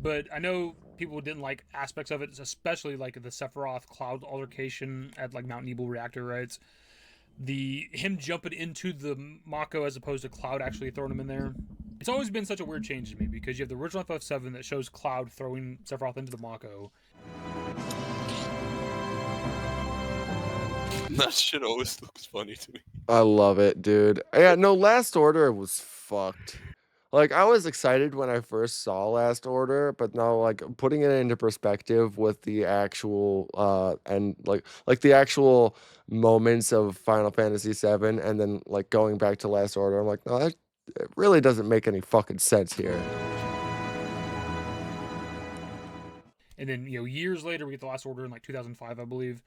but I know people didn't like aspects of it, especially like the Sephiroth cloud altercation at like Mount Nebel reactor, right? Him jumping into the Mako as opposed to Cloud actually throwing him in there. It's always been such a weird change to me because you have the original FF7 that shows Cloud throwing Sephiroth into the Mako. That shit always looks funny to me. I love it, dude. Yeah, no, Last Order was fucked. Like, I was excited when I first saw Last Order, but now, like, putting it into perspective with the actual, and, like the actual moments of Final Fantasy VII, and then, like, going back to Last Order, I'm like, no, it really doesn't make any fucking sense here. And then, years later, we get The Last Order in, like, 2005, I believe.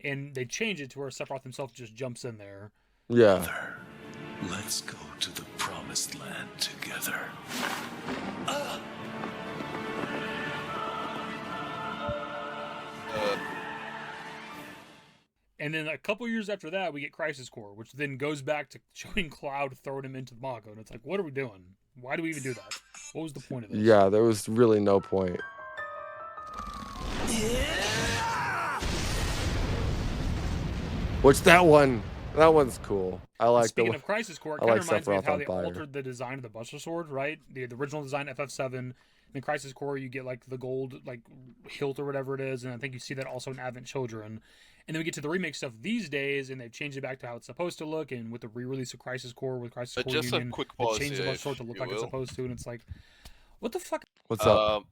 And they change it to where Sephiroth himself just jumps in there. Yeah. Let's go to the promised land together. And then a couple years after that, we get Crisis Core, which then goes back to showing Cloud throwing him into the Mako. And it's like, what are we doing? Why do we even do that? What was the point of this? Yeah, there was really no point. Which that one's cool. I like Speaking of Crisis Core, it I kind of like reminds me of Sephiroth how on they fire. altered the design of the Buster Sword, right? The original design FF7, then Crisis Core, you get like the gold like hilt or whatever it is, and I think you see that also in Advent Children. And then we get to the remake stuff these days, and they've changed it back to how it's supposed to look. And with the re-release of Crisis Core, with Crisis Core Just Union, a quick they pause changed the here, Buster Sword to if look you like it's will. supposed to, and it's like, what the fuck? What's up?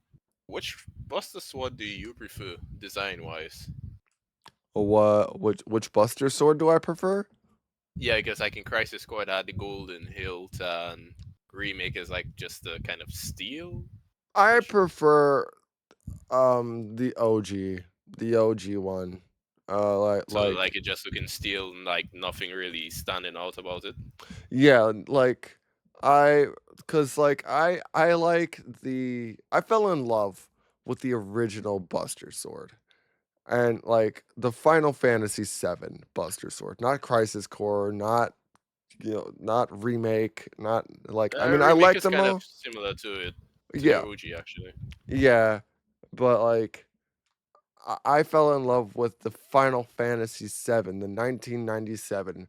Which Buster Sword do you prefer, design-wise? Which Buster Sword do I prefer? Yeah, because like in Crisis Core, it had the golden hilt, and remake is like just the kind of steel. I prefer the OG one. Like it just looking steel, and like nothing really standing out about it. Yeah, like I fell in love with the original Buster Sword. And like the Final Fantasy VII Buster Sword, not Crisis Core, not remake, not like I mean I Remake like is them kind all. of similar to it, to Yeah, the OG actually. yeah, but like I fell in love with the Final Fantasy VII, the 1997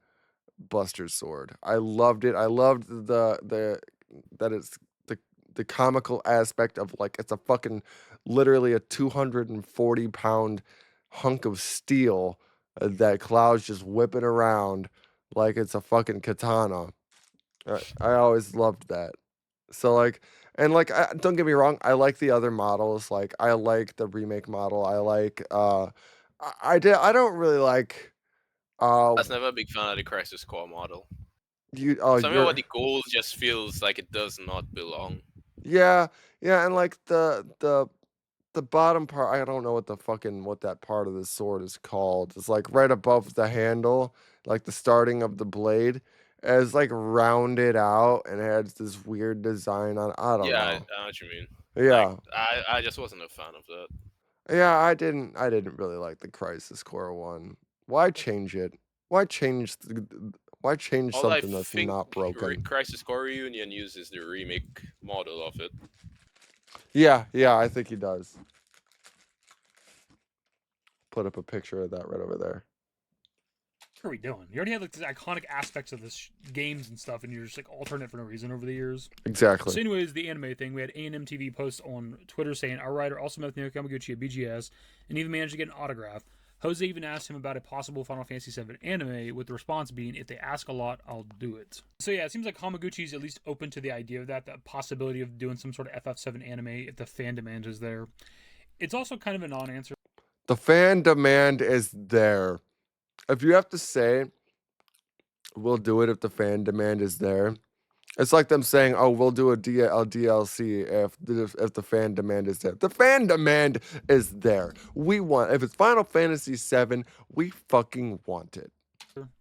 Buster Sword. I loved it. I loved the that it's the comical aspect of like it's a fucking literally a 240-pound hunk of steel that Cloud's just whipping around like it's a fucking katana. I always loved that. So like and like don't get me wrong, I like the other models. Like I like the remake model. I like I don't really like I was never a big fan of the Crisis Core model. Something about the gold just feels like it does not belong. Yeah, and like the bottom part, I don't know what that part of the sword is called. It's like right above the handle, like the starting of the blade. It's like rounded out and it has this weird design on. I don't Yeah, I know. know what you mean. Yeah, Like, I just wasn't a fan of that. yeah. I didn't really like the Crisis Core one. Why change it? Why change All I something that's think not broken? Crisis Core Reunion uses the remake model of it. Yeah, I think he does. Put up a picture of that right over there. What are we doing? You already have like these iconic aspects of this games and stuff, and you're just like altering it for no reason over the years. Exactly. So, anyways, the anime thing, we had A&M TV post on Twitter saying our writer also met with Naoki Yamaguchi at BGS and even managed to get an autograph. Jose even asked him about a possible Final Fantasy VII anime, with the response being, "If they ask a lot, I'll do it." So yeah, it seems like Hamaguchi's at least open to the idea of that, the possibility of doing some sort of FF7 anime if the fan demand is there. It's also kind of a non-answer. The fan demand is there. If you have to say, we'll do it if the fan demand is there, It's like them saying, "Oh, we'll do a DLC if the fan demand is there." The fan demand is there. We want if it's Final Fantasy VII, we fucking want it.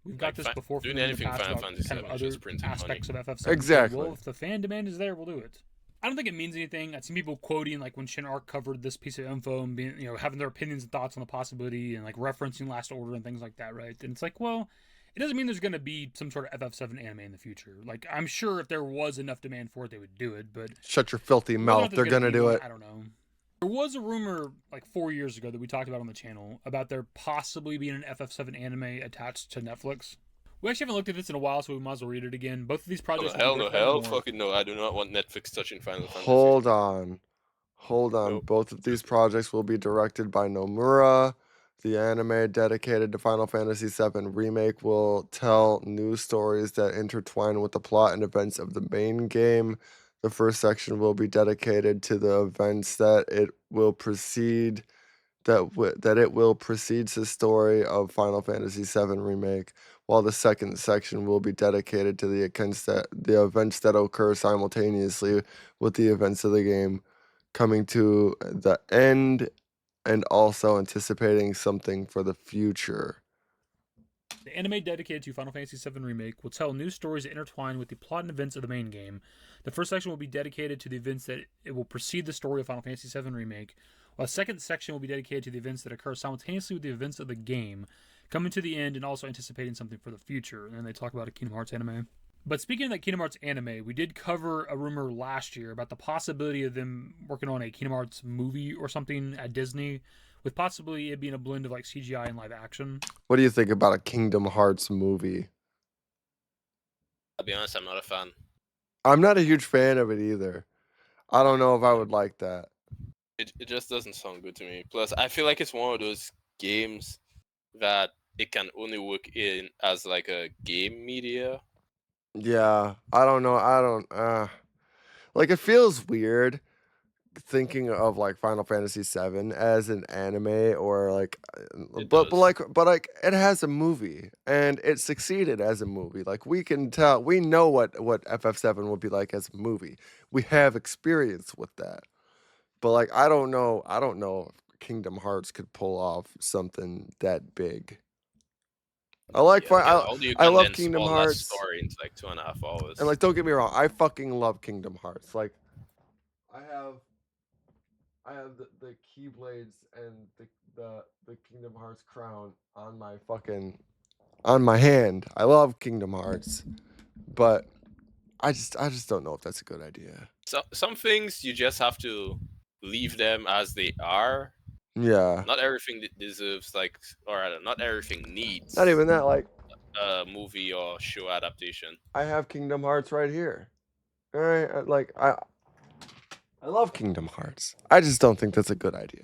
We've got Like, this before from doing them in the anything past Final about Fantasy kind of VII is other just printing aspects money. of FF7. Exactly. So, well, if the fan demand is there, we'll do it. I don't think it means anything. I've seen people quoting like when Shin Arc covered this piece of info and being, having their opinions and thoughts on the possibility and like referencing Last Order and things like that, right? And it's like, well, it doesn't mean there's going to be some sort of FF7 anime in the future. Like, I'm sure if there was enough demand for it, they would do it. But Shut your filthy whether or not mouth. there's They're gonna be do one, it. I don't know. There was a rumor like 4 years ago that we talked about on the channel about there possibly being an FF7 anime attached to Netflix. We actually haven't looked at this in a while, so we might as well read it again. Both of these projects. Fucking no! I do not want Netflix touching Final Fantasy. Hold on. Nope. Both of these projects will be directed by Nomura. The anime dedicated to Final Fantasy VII Remake will tell new stories that intertwine with the plot and events of the main game. The first section will be dedicated to the events that it will precede that it will precedes the story of Final Fantasy VII Remake, while the second section will be dedicated to the events that occur simultaneously with the events of the game, coming to the end and also anticipating something for the future. The anime dedicated to Final Fantasy VII Remake will tell new stories that intertwine with the plot and events of the main game. The first section will be dedicated to the events that it will precede the story of Final Fantasy VII Remake, while the second section will be dedicated to the events that occur simultaneously with the events of the game, coming to the end and also anticipating something for the future. And then they talk about a Kingdom Hearts anime. But speaking of that Kingdom Hearts anime, we did cover a rumor last year about the possibility of them working on a Kingdom Hearts movie or something at Disney, with possibly it being a blend of like CGI and live action. What do you think about a Kingdom Hearts movie? I'll be honest, I'm not a fan. I'm not a huge fan of it either. I don't know if I would like that. It just doesn't sound good to me. Plus, I feel like it's one of those games that it can only work in as like a game media. Yeah, I don't know. Like it feels weird thinking of like Final Fantasy VII as an anime or like but like it has a movie and it succeeded as a movie. Like we can tell, we know what FF7 would be like as a movie. We have experience with that. But like I don't know if Kingdom Hearts could pull off something that big. I like How do you I love condense Kingdom all that Hearts. story into like 2.5 hours? And like don't get me wrong, I fucking love Kingdom Hearts. Like I have the Keyblades and the Kingdom Hearts crown on my hand. I love Kingdom Hearts, but I just don't know if that's a good idea. So some things you just have to leave them as they are. Yeah. Not everything deserves like, or rather, not everything needs. Not even that. Like a movie or show adaptation. I have Kingdom Hearts right here. All right, I love Kingdom Hearts. I just don't think that's a good idea.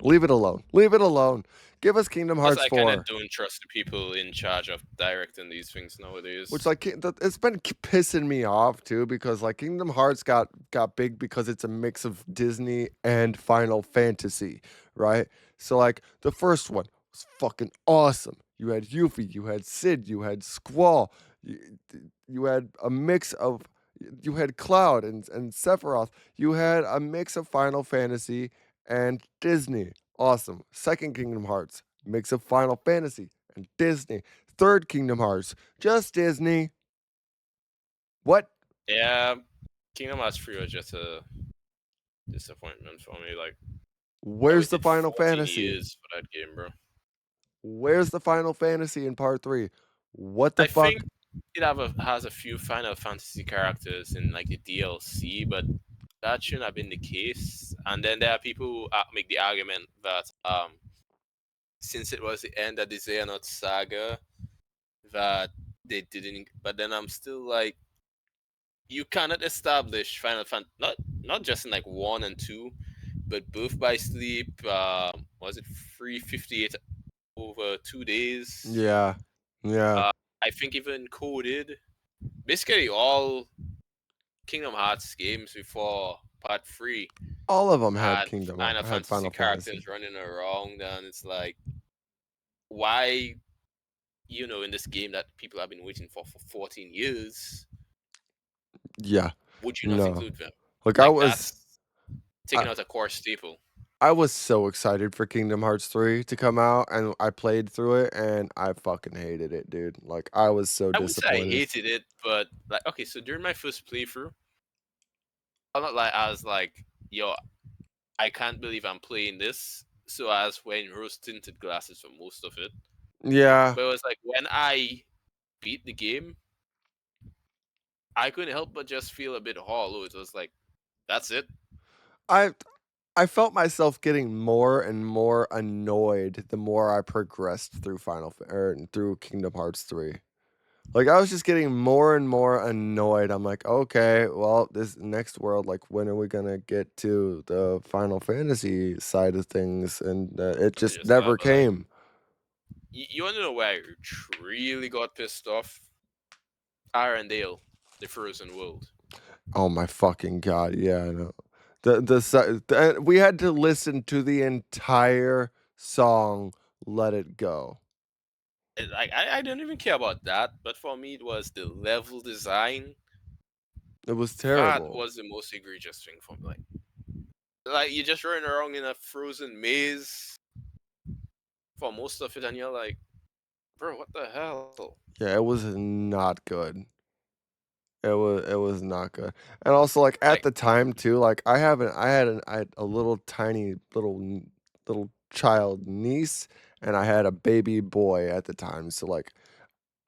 Leave it alone. Leave it alone. Give us Kingdom Hearts 4. I kind of don't trust the people in charge of directing these things nowadays. Which like it's been pissing me off too, because like Kingdom Hearts got big because it's a mix of Disney and Final Fantasy, right? So like the first one was fucking awesome. You had Yuffie, you had Sid, you had Squall, you had a mix of. You had Cloud and Sephiroth. You had a mix of Final Fantasy and Disney. Awesome. Second Kingdom Hearts, mix of Final Fantasy and Disney. Third Kingdom Hearts, just Disney. What? Yeah, Kingdom Hearts 3 was just a disappointment for me. Like, where's the Final Fantasy? Years for that game, bro. Where's the Final Fantasy in Part 3? What the fuck? I think it has a few Final Fantasy characters in like the DLC, but that shouldn't have been the case. And then there are people who make the argument that since it was the end of the Xehanort saga, that they didn't. But then I'm still like, you cannot establish Final Fantasy not just in like 1 and 2, but both by sleep. Was it 358 over 2 days? Yeah. I think even coded. Basically, all Kingdom Hearts games before Part 3. All of them had Final Fantasy characters running around, and it's like, why, in this game that people have been waiting for 14 years, Yeah. Would you not No. include them? Like Like that's I, taking out a core staple. I was so excited for Kingdom Hearts 3 to come out, and I played through it, and I fucking hated it, dude. Like, I was so I wouldn't say I disappointed. hated it, but like, okay, so during my first playthrough, I'm not like I was like, yo, I can't believe I'm playing this. So I was wearing rose tinted glasses for most of it. Yeah. But it was like when I beat the game, I couldn't help but just feel a bit hollow. It was like, that's it. I felt myself getting more and more annoyed the more I progressed through through Kingdom Hearts 3. Like, I was just getting more and more annoyed. I'm like, okay, well, this next world, like, when are we gonna get to the Final Fantasy side of things? And it just never But, like, came. you want to know where I really got pissed off? Arendelle, the frozen world. Oh my fucking god! Yeah, I know. We had to listen to the entire song "Let It Go." Like I don't even care about that, but for me it was the level design. It was That terrible. was the most egregious thing for me. Like you're just running around in a frozen maze for most of it, and you're like, bro, what the hell? Yeah, it was not good. It was not good. And also, like, at the time too, like, I had a little tiny little child niece, and I had a baby boy at the time. So, like,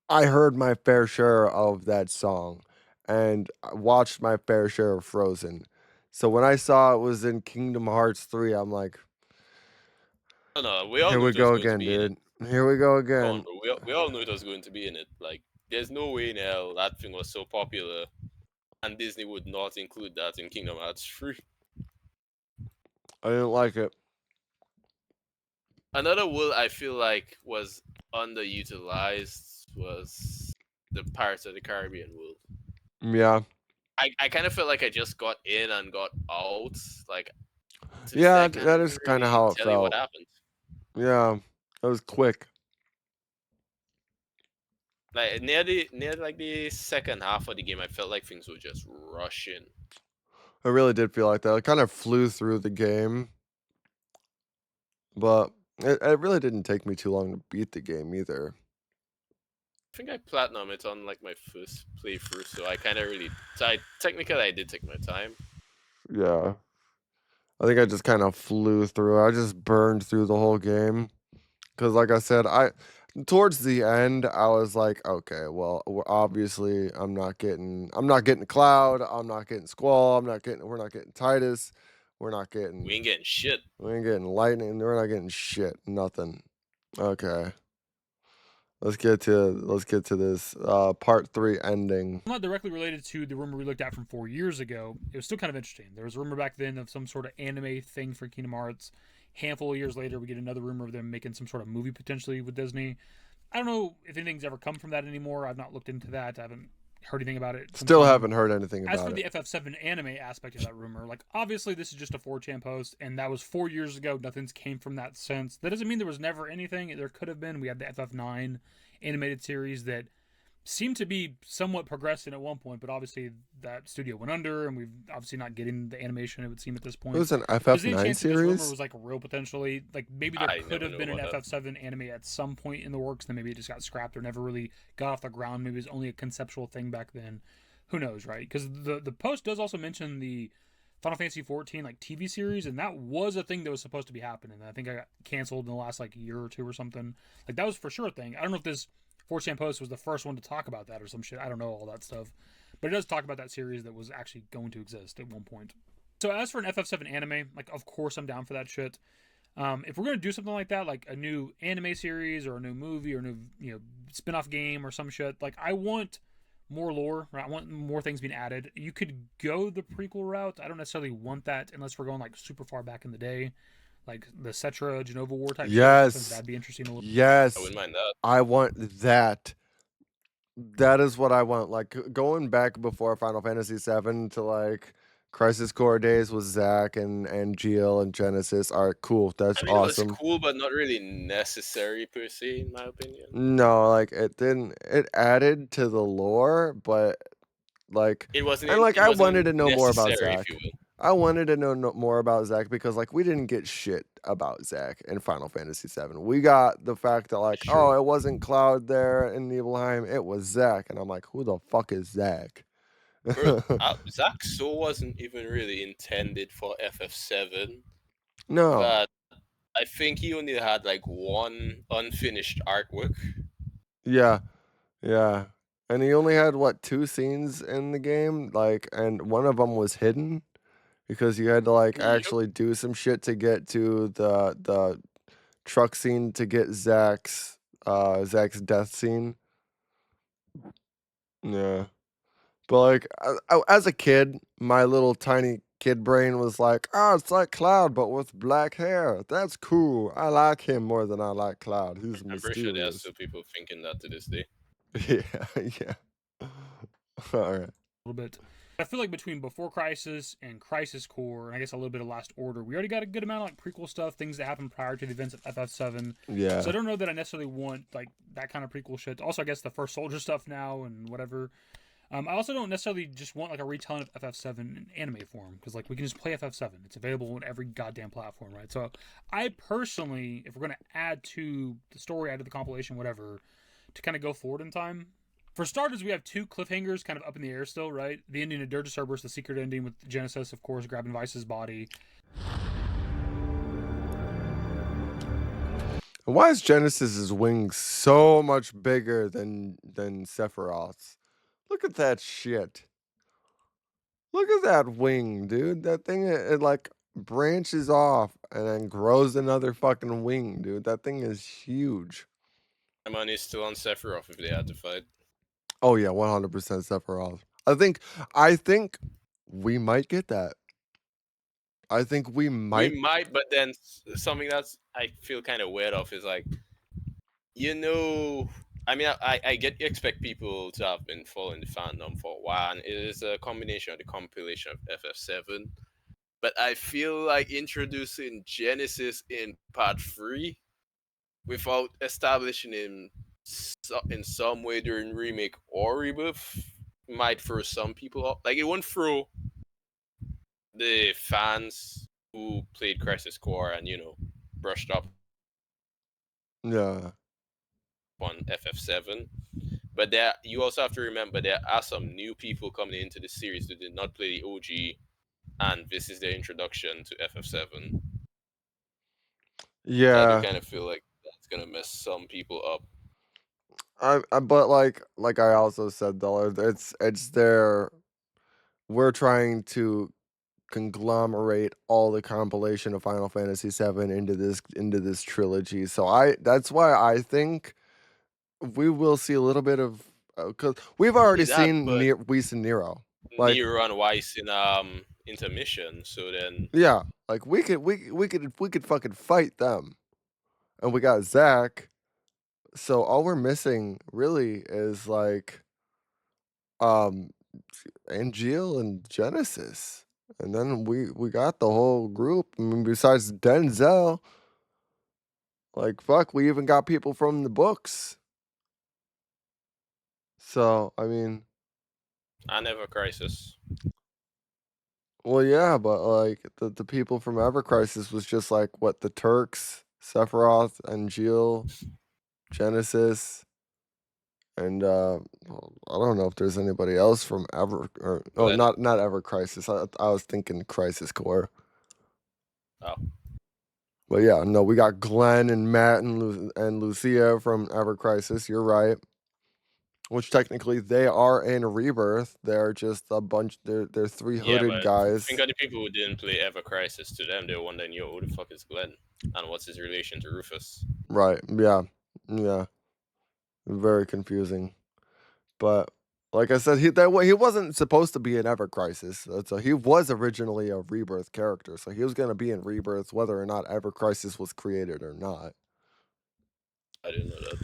I heard my fair share of that song, and I watched my fair share of Frozen. So when I saw it was in Kingdom Hearts 3, I'm like, No, we all here knew we it was go going to again, be in it. dude. Here we go Come on, again. bro. We all knew it was going to be in it. Like, there's no way in hell that thing was so popular, and Disney would not include that in Kingdom Hearts 3. I didn't like it. Another world I feel like was underutilized was the Pirates of the Caribbean world. Yeah. I kind of felt like I just got in and got out. Like, to this day, Yeah, I can't that even is kind of really how it tell you what felt. happened. Yeah. It was quick. Like near like the second half of the game, I felt like things were just rushing. I really did feel like that. I kind of flew through the game, but it really didn't take me too long to beat the game either. I think I platinum it on like my first playthrough, so I kind of really. Technically I did take my time. Yeah. I think I just kind of flew through. I just burned through the whole game. Cause like I said, towards the end, I was like, okay, well, obviously I'm not getting Cloud, I'm not getting Squall, we're not getting Titus, We ain't getting shit. we ain't getting Lightning, we're not getting shit, nothing. Okay. Let's get to this part 3 ending. Not directly related to the rumor we looked at from 4 years ago. It was still kind of interesting. There was a rumor back then of some sort of anime thing for Kingdom Hearts. Handful of years later, we get another rumor of them making some sort of movie potentially with Disney. I don't know if anything's ever come from that anymore. I've not looked into that. I haven't heard anything about it. Still haven't heard anything about it. As for the FF7 anime aspect of that rumor, like, obviously this is just a 4chan post, and that was 4 years ago. Nothing's came from that since. That doesn't mean there was never anything. There could have been. We had the FF9 animated series that seemed to be somewhat progressing at one point, but obviously that studio went under, and we've obviously not getting the animation, it would seem, at this point. It was an Is there any FF9 chance that this series? rumor was like real potentially? Like, maybe there I could never have know been an about that. FF7 anime at some point in the works, then maybe it just got scrapped or never really got off the ground. Maybe it was only a conceptual thing back then. Who knows, right? Because the post does also mention the Final Fantasy 14 like TV series, and that was a thing that was supposed to be happening. I think I got canceled in the last like year or two or something. Like, that was for sure a thing. I don't know if this 4chan post was the first one to talk about that or some shit. I don't know all that stuff. But it does talk about that series that was actually going to exist at one point. So as for an FF7 anime, like, of course I'm down for that shit. If we're going to do something like that, like a new anime series or a new movie or a new, spin-off game or some shit, like, I want more lore, right? I want more things being added. You could go the prequel route. I don't necessarily want that unless we're going like super far back in the day, like the Cetra Genova War type Yes. shit. That'd be interesting. Yes. I wouldn't mind that. I want that. That is what I want. Like, going back before Final Fantasy VII to like Crisis Core days with Zack and Jill and Genesis. All right, cool. That's I mean, awesome. it was cool, but not really necessary per se, in my opinion. No, like, it didn't. It added to the lore, but Like, It wasn't. and like It I wasn't wanted to know more about necessary, if Zack. you will. I wanted to know more about Zack because like we didn't get shit about Zack in Final Fantasy VII. We got the fact that like, True. oh, it wasn't Cloud there in Nibelheim, it was Zack, and I'm like, who the fuck is Zack? Bro, Zack So wasn't even really intended for FF7. No. But I think he only had like one unfinished artwork. Yeah. Yeah. And he only had what 2 scenes in the game, like, and one of them was hidden because you had to like Yep. actually do some shit to get to the truck scene to get Zack's death scene. Yeah. But like as a kid, my little tiny kid brain was like, "Oh, it's like Cloud but with black hair. That's cool. I like him more than I like Cloud. He's I'm pretty sure there are mysterious." still people thinking that to this day. Yeah, yeah. All right. A little bit. I feel like between Before Crisis and Crisis Core, and I guess a little bit of Last Order, we already got a good amount of like prequel stuff, things that happened prior to the events of FF7. Yeah. So I don't know that I necessarily want like that kind of prequel shit. Also, I guess the First Soldier stuff now and whatever. I also don't necessarily just want like a retelling of FF7 in anime form because like we can just play FF7. It's available on every goddamn platform, right? So I personally, if we're gonna add to the story, add to the compilation, whatever, to kind of go forward in time. For starters, we have 2 cliffhangers kind of up in the air still, right? The ending of Dirge of Cerberus, the secret ending with Genesis, of course, grabbing Vice's body. Why is Genesis's wings so much bigger than Sephiroth's? Look at that shit. Look at that wing, dude. That thing it like branches off and then grows another fucking wing, dude. That thing is huge. My money's still on Sephiroth if they had to fight. Oh yeah, 100% Sephiroth. I think we might get that. I think we might. We might, but then something that's I feel kind of weird of is like, I mean, I get you expect people to have been following the fandom for a while, and it is a combination of the compilation of FF7. But I feel like introducing Genesis in Part 3 without establishing him in some way during remake or rebirth might throw some people off. Like it won't throw the fans who played Crisis Core and brushed up Yeah. on FF7. But you also have to remember there are some new people coming into the series who did not play the OG, and this is their introduction to FF7. Yeah. So I do kind of feel like that's gonna mess some people up. But like I also said though, it's their we're trying to conglomerate all the compilation of Final Fantasy VII into this trilogy. So that's why I think we will see a little bit of because we've already that, seen but Whis and Nero. Like Nero and Weiss in intermission. So then yeah, like we could fucking fight them, and we got Zack. So all we're missing really is like Angeal and Genesis. And then we got the whole group. I mean, besides Denzel, like fuck, we even got people from the books. So I mean, I never Crisis. well, yeah, but like the people from Ever Crisis was just like what the Turks, Sephiroth, Angeal, Genesis, and well, I don't know if there's anybody else from Ever or oh, Glenn. not Ever Crisis. I was thinking Crisis Core. Oh. But yeah, no, we got Glenn and Matt and Lucia from Ever Crisis. You're right. Which technically they are in Rebirth. They're just a bunch. They're 3 hooded but guys. think of the people who didn't play Ever Crisis. To them, they were wondering, who the fuck is Glenn? And what's his relation to Rufus? Right. Yeah. Yeah. Very confusing. But like I said, he wasn't supposed to be in Ever Crisis. So he was originally a Rebirth character. So he was gonna be in Rebirth whether or not Ever Crisis was created or not. I didn't know that.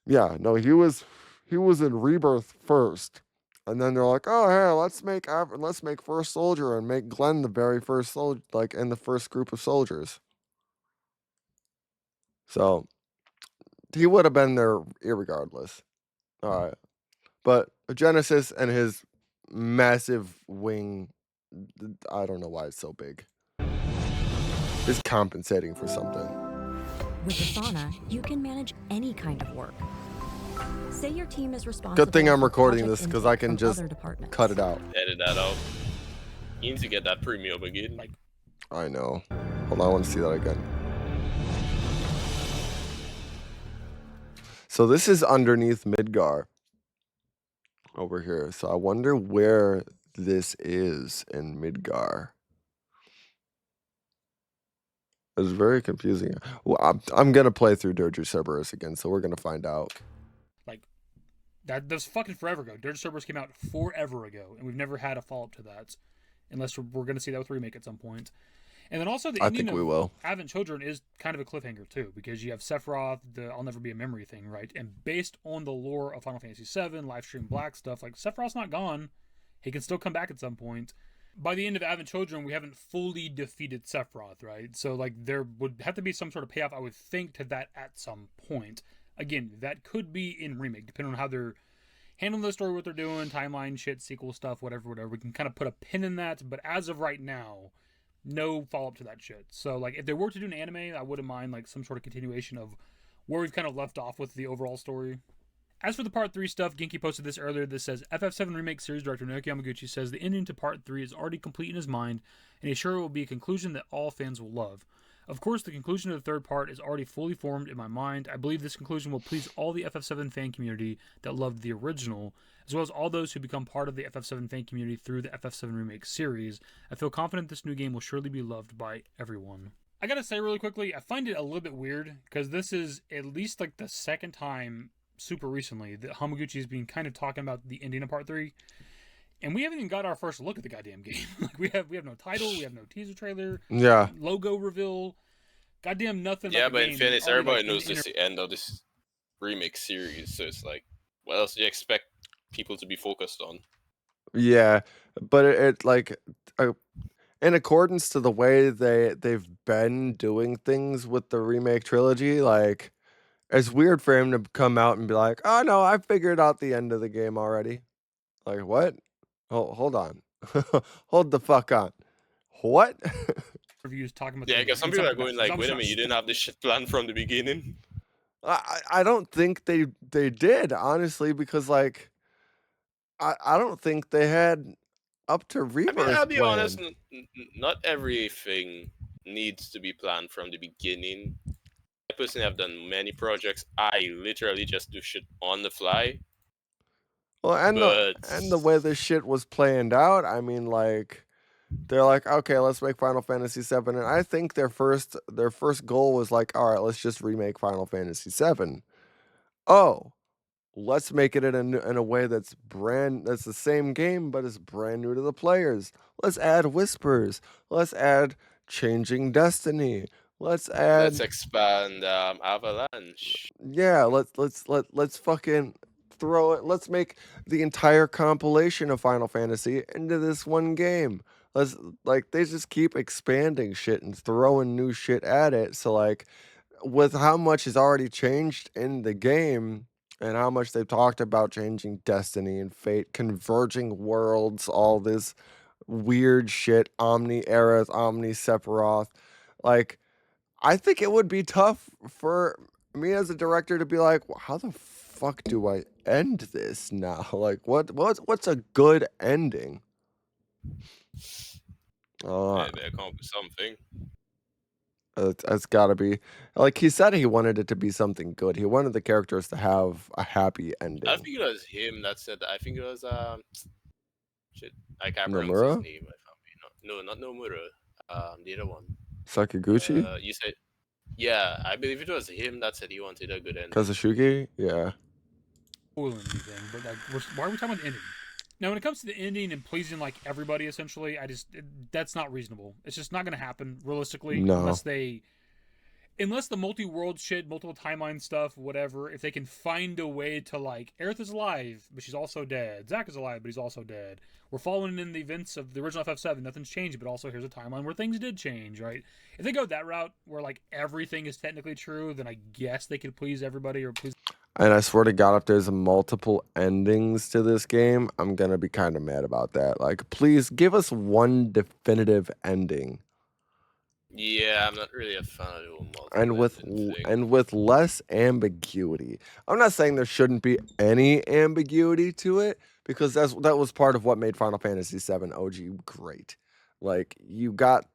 Yeah, no, he was in Rebirth first, and then they're like, oh hey, let's make First Soldier and make Glenn the very first soldier, like in the first group of soldiers. So he would have been there irregardless. All right, but Genesis and his massive wing. I don't know why it's so big. It's compensating for something. With Asana, you can manage any kind of work. Say your team is responsible. Good thing I'm for recording project this because input I can from just other departments. cut it out. Edit that out. You need to get that premium again. Like, I know. Hold on, I want to see that again. So this is underneath Midgar over here. So I wonder where this is in Midgar. It's very confusing. Well, I'm gonna play through Dirge Cerberus again, so we're gonna find out. like that's fucking forever ago. Dirge Cerberus came out forever ago, and we've never had a follow up to that, unless we're gonna see that with remake at some point. And then also the I ending think we of will. Advent Children is kind of a cliffhanger too, because you have Sephiroth, the I'll Never Be a Memory thing, right? And based on the lore of Final Fantasy VII, Livestream Black stuff, like Sephiroth's not gone. He can still come back at some point. By the end of Advent Children, we haven't fully defeated Sephiroth, right? So like there would have to be some sort of payoff, I would think, to that at some point. Again, that could be in remake, depending on how they're handling the story, what they're doing, timeline shit, sequel stuff, whatever. We can kind of put a pin in that, but as of right now, no follow-up to that shit. So, like, if they were to do an anime, I wouldn't mind, like, some sort of continuation of where we've kind of left off with the overall story. As for the Part 3 stuff, Genki posted this earlier. This says, FF7 Remake Series Director Naoki Yamaguchi says the ending to Part 3 is already complete in his mind, and he's sure it will be a conclusion that all fans will love. Of course, the conclusion of the third part is already fully formed in my mind. I believe this conclusion will please all the FF7 fan community that loved the original, as well as all those who become part of the FF7 fan community through the FF7 Remake series. I feel confident this new game will surely be loved by everyone. I gotta say really quickly, I find it a little bit weird, because this is at least like the second time super recently that Hamaguchi's been kind of talking about the ending of Part 3. And we haven't even got our first look at the goddamn game. Like we have no title, we have no teaser trailer, logo reveal, goddamn nothing. Yeah, about but the in game. fairness, Already, everybody like, knows this is the end of this remake series, so it's like, what else do you expect people to be focused on? Yeah, but it like in accordance to the way they've been doing things with the remake trilogy, like it's weird for him to come out and be like, "Oh no, I figured out the end of the game already." Like what? Oh, hold on, hold the fuck on. What? Reviews talking about Yeah, the because some people are going like, wait a minute, you didn't have this shit planned from the beginning? I don't think they did, honestly, because like I don't think they had up to Rebirth. I mean, I'll be planned. honest, not everything needs to be planned from the beginning. I personally have done many projects. I literally just do shit on the fly. Well, and the way this shit was planned out, I mean, like they're like, okay, let's make Final Fantasy VII, and I think their first goal was like, all right, let's just remake Final Fantasy VII. Oh, let's make it in a way that's the same game, but it's brand new to the players. Let's add whispers. Let's add changing destiny. Let's expand Avalanche. Yeah, let's fucking throw it. Let's make the entire compilation of Final Fantasy into this one game. Let's they just keep expanding shit and throwing new shit at it. So like with how much has already changed in the game and how much they've talked about changing destiny and fate, converging worlds, all this weird shit, Omni Aerith, Omni Sephiroth, like I think it would be tough for me as a director to be like, well, how the fuck do I end this now? Like, what's a good ending? Maybe I come up with something. It's got to be like he said he wanted it to be something good. He wanted the characters to have a happy ending. I think it was him that said that. I think it was shit. I can't pronounce Nomura? his name. No, not Nomura. The other one. Sakaguchi? You said, yeah, I believe it was him that said he wanted a good ending. Kazushige? Yeah. Spoiling anything, but like, why are we talking about the ending? Now, when it comes to the ending and pleasing like everybody, essentially, that's not reasonable. It's just not going to happen realistically unless the multi-world shit, multiple timeline stuff, whatever. If they can find a way to like, Aerith is alive, but she's also dead. Zack is alive, but he's also dead. We're following in the events of the original FF7. Nothing's changed, but also here's a timeline where things did change, right? If they go that route, where like everything is technically true, then I guess they could please everybody or please. And I swear to God, if there's multiple endings to this game, I'm gonna be kind of mad about that. Like, please give us one definitive ending, Yeah, I'm not really a fan of the whole and with multi-ending thing. and with less ambiguity. I'm not saying there shouldn't be any ambiguity to it, because that was part of what made Final Fantasy VII OG great. Like, you got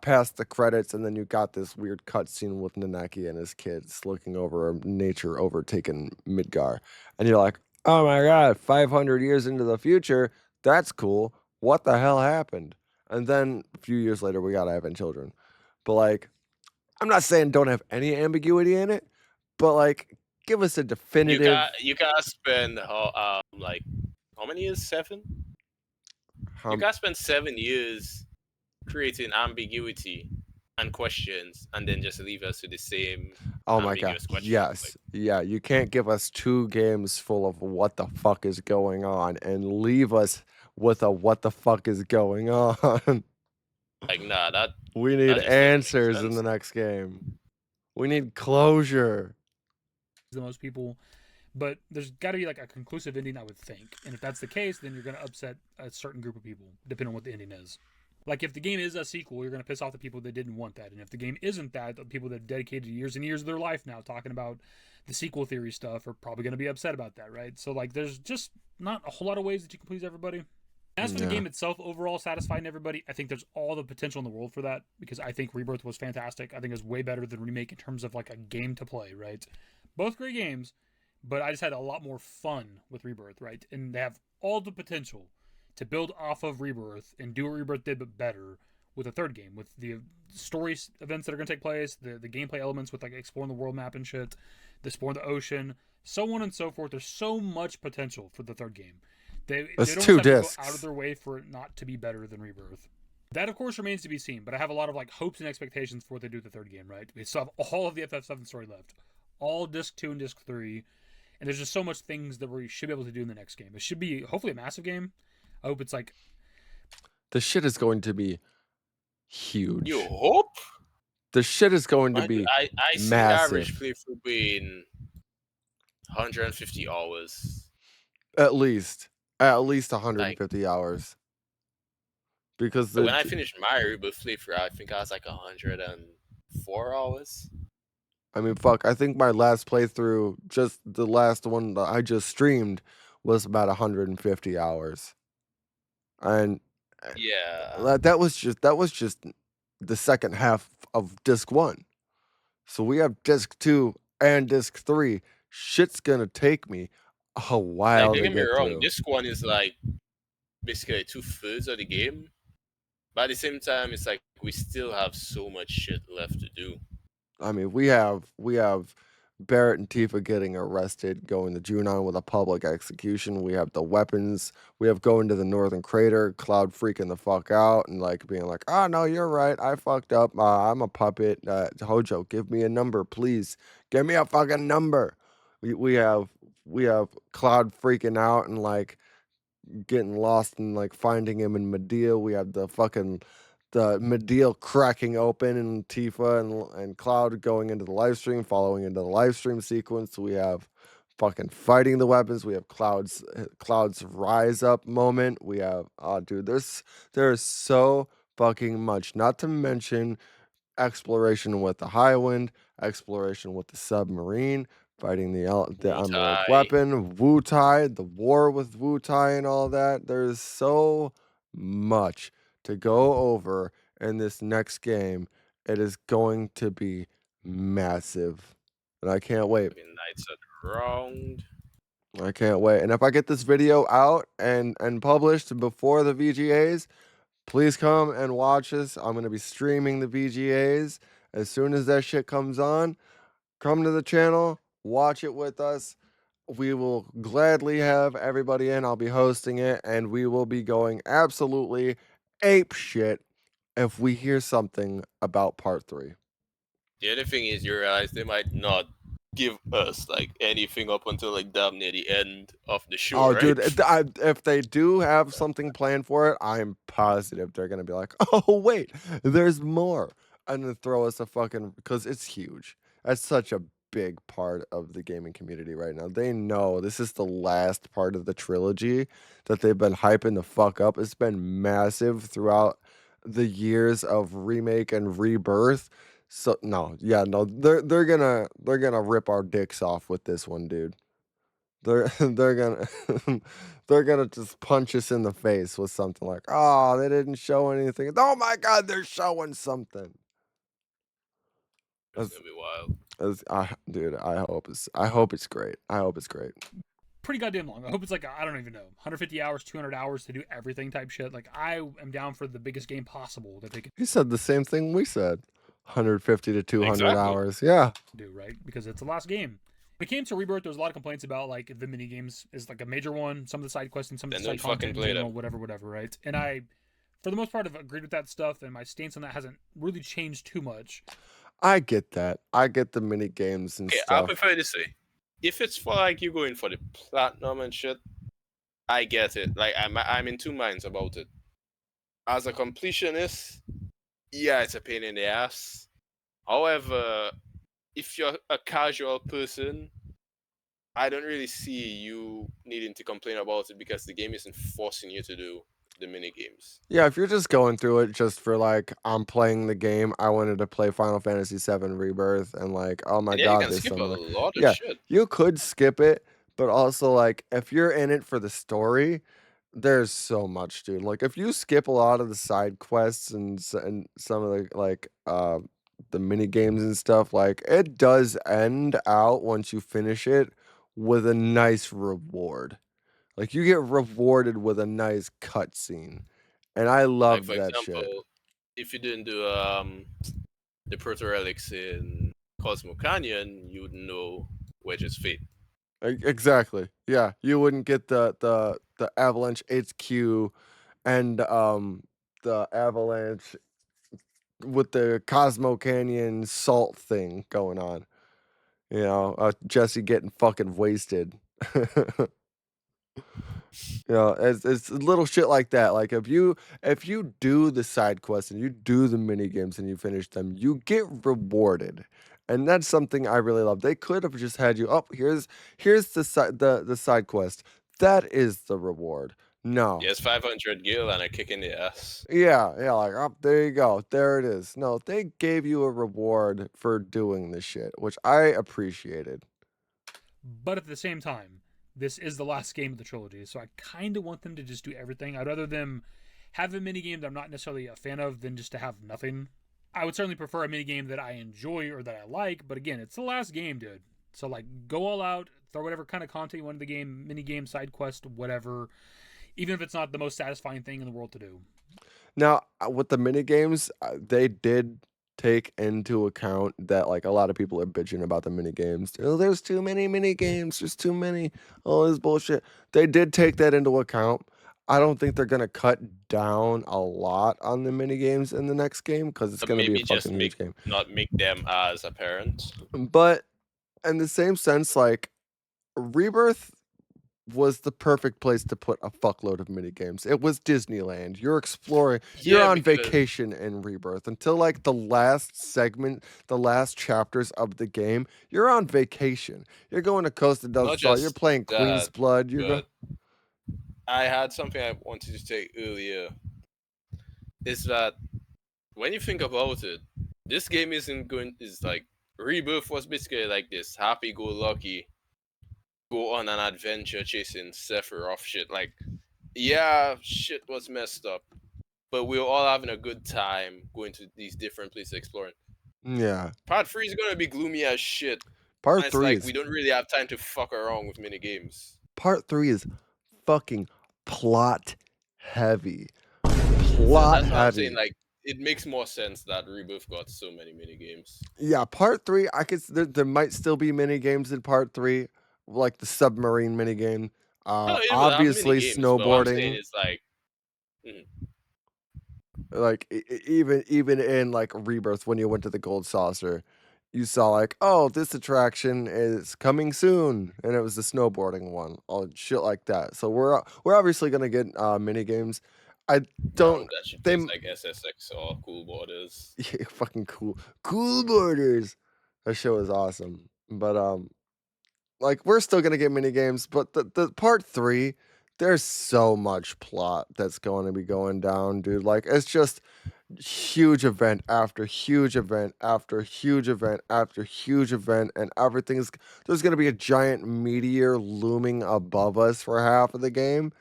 past the credits, and then you got this weird cutscene with Nanaki and his kids looking over nature overtaken Midgar, and you're like, oh my God, 500 years into the future, that's cool. What the hell happened? And then a few years later, we got Advent Children, but like, I'm not saying don't have any ambiguity in it, but like, give us a definitive. You gotta spend like how many years? 7? You gotta spend 7 years creating ambiguity and questions, and then just leave us with the same Oh my God, ambiguous questions. yes, yeah. You can't give us 2 games full of what the fuck is going on and leave us with a what the fuck is going on. Like nah, that We need that just doesn't make answers in sense. the next game. We need closure. The most people, but there's got to be like a conclusive ending, I would think. And if that's the case, then you're going to upset a certain group of people, depending on what the ending is. Like, if the game is a sequel, you're going to piss off the people that didn't want that. And if the game isn't that, the people that have dedicated years and years of their life now talking about the sequel theory stuff are probably going to be upset about that, right? So, like, there's just not a whole lot of ways that you can please everybody. As for the game itself, overall satisfying everybody, I think there's all the potential in the world for that, because I think Rebirth was fantastic. I think it was way better than Remake in terms of like a game to play, right? Both great games, but I just had a lot more fun with Rebirth, right? And they have all the potential to build off of Rebirth and do what Rebirth did, but better with a third game, with the story events that are going to take place, the gameplay elements with like exploring the world map and shit, the exploring the ocean, so on and so forth. There's so much potential for the third game. They don't have to go out of their way for it not to be better than Rebirth. That, of course, remains to be seen, but I have a lot of like hopes and expectations for what they do with the third game, right? We still have all of the FF7 story left, all Disc 2 and Disc 3, and there's just so much things that we should be able to do in the next game. It should be, hopefully, a massive game. I hope it's like... The shit is going to be huge. You hope? The shit is going to be I see the average playthrough being 150 hours. At least 150 hours. Because when I finished my Rebirth playthrough, I think I was like 104 hours. I mean, fuck, I think my last playthrough, just the last one that I just streamed, was about 150 hours. And yeah, that was just the second half of Disc 1. So we have Disc 2 and Disc 3. Shit's gonna take me a while like, to don't get me get wrong, through. Disc 1 is like basically 2/3 of the game. But at the same time, it's like we still have so much shit left to do. I mean, we have Barrett and Tifa getting arrested, going to Junon with a public execution. We have the weapons. We have going to the Northern Crater, Cloud freaking the fuck out and like being like, "Oh no, you're right. I fucked up. I'm a puppet. Hojo, give me a number, please. Give me a fucking number." We have Cloud freaking out and like getting lost and like finding him in Medea. We have the Medea cracking open and Tifa and Cloud going into the live stream, following into the live stream sequence. We have fucking fighting the weapons. We have Cloud's rise up moment. We have dude, there's so fucking much. Not to mention exploration with the Highwind, exploration with the submarine, fighting the unlocked weapon, Wu-Tai, the war with Wu-Tai and all that. There's so much to go over in this next game. It is going to be massive. And I can't wait. Knights of the Round. I can't wait. And if I get this video out and published before the VGAs, please come and watch us. I'm going to be streaming the VGAs. As soon as that shit comes on, come to the channel, watch it with us. We will gladly have everybody in. I'll be hosting it, and we will be going absolutely ape shit if we hear something about part 3. The other thing is, you realize they might not give us like anything up until like damn near the end of the show. Oh, right? dude, if they do have something planned for it, I'm positive they're gonna be like, "Oh wait, there's more," and then throw us a fucking, because it's huge. That's such a big part of the gaming community right now. They know this is the last part of the trilogy that they've been hyping the fuck up. It's been massive throughout the years of remake and rebirth. So no, yeah, no, they're gonna rip our dicks off with this one, dude. They're gonna they're gonna just punch us in the face with something like, oh, they didn't show anything. Oh my god, they're showing something. It's gonna be wild. Dude, I hope it's great. I hope it's great. Pretty goddamn long. I hope it's like, I don't even know, 150 hours, 200 hours to do everything type shit. Like, I am down for the biggest game possible that they can He said the same thing we said. 150 to 200 hours. Yeah. do, right? Because it's the last game. When it came to Rebirth, there was a lot of complaints about like the mini games is like a major one, some of the side quests and some of the side content in general, whatever, right? And I, for the most part, have agreed with that stuff, and my stance on that hasn't really changed too much. I get that. I get the mini games and stuff. I prefer to say, if it's for like you going for the platinum and shit, I get it. Like I'm in two minds about it. As a completionist, yeah, it's a pain in the ass. However, if you're a casual person, I don't really see you needing to complain about it because the game isn't forcing you to do the mini games. Yeah, if you're just going through it just for like, I'm playing the game, I wanted to play Final Fantasy VII Rebirth, and like, oh my god, you can skip a lot of shit. You could skip it, but also like, if you're in it for the story, there's so much, dude. Like, if you skip a lot of the side quests and some of the like the mini games and stuff, like, it does end out once you finish it with a nice reward. Like, you get rewarded with a nice cutscene, and I love like, for that example, shit. If you didn't do the proto relics in Cosmo Canyon, you would know Wedge's fate. Exactly. Yeah, you wouldn't get the Avalanche HQ and the Avalanche with the Cosmo Canyon salt thing going on. You know, Jesse getting fucking wasted. You know, it's little shit like that. Like, if you do the side quests and you do the mini games and you finish them, you get rewarded, and that's something I really love. They could have just had you, oh, here's the side quest. That is the reward. No. Yes, 500 gil and a kick in the ass. Yeah, like, oh, there you go. There it is. No, they gave you a reward for doing this shit, which I appreciated. But at the same time, this is the last game of the trilogy, so I kind of want them to just do everything. I'd rather them have a minigame that I'm not necessarily a fan of than just to have nothing. I would certainly prefer a minigame that I enjoy or that I like, but again, it's the last game, dude. So, like, go all out, throw whatever kind of content you want in the game, minigame, side quest, whatever, even if it's not the most satisfying thing in the world to do. Now, with the minigames, they did take into account that, like, a lot of people are bitching about the mini games. Oh, there's too many mini games. There's too many. All this bullshit. They did take that into account. I don't think they're gonna cut down a lot on the mini games in the next game because it's gonna be a fucking huge game. Not make them as apparent. But in the same sense, like, Rebirth was the perfect place to put a fuckload of mini games. It was Disneyland. You're exploring. You're on vacation in Rebirth until like the last segment, the last chapters of the game. You're on vacation. You're going to Costa del Sol. You're playing Queen's Blood. I had something I wanted to say earlier. Is that when you think about it, this game is like Rebirth was basically like this happy-go-lucky, go on an adventure chasing Sephiroth shit. Like, yeah, shit was messed up, but we were all having a good time going to these different places exploring. Yeah. Part 3 is gonna be gloomy as shit. Part 3 like, is... we don't really have time to fuck around with mini games. Part 3 is fucking plot heavy. Plot heavy. I'm saying, like, it makes more sense that Rebirth got so many mini games. Yeah, Part 3, I could. There might still be mini games in Part 3, like the submarine mini game. Obviously, snowboarding. It's like, like even in like Rebirth, when you went to the Gold Saucer, you saw like, oh, this attraction is coming soon, and it was the snowboarding one, all shit like that. So we're obviously gonna get mini games. I don't. That should be like SSX or Cool Borders. Yeah, fucking cool Borders. That show is awesome. But like we're still gonna get mini games, but the part 3, there's so much plot that's going to be going down, dude. Like it's just huge event after huge event after huge event after huge event, and there's gonna be a giant meteor looming above us for half of the game.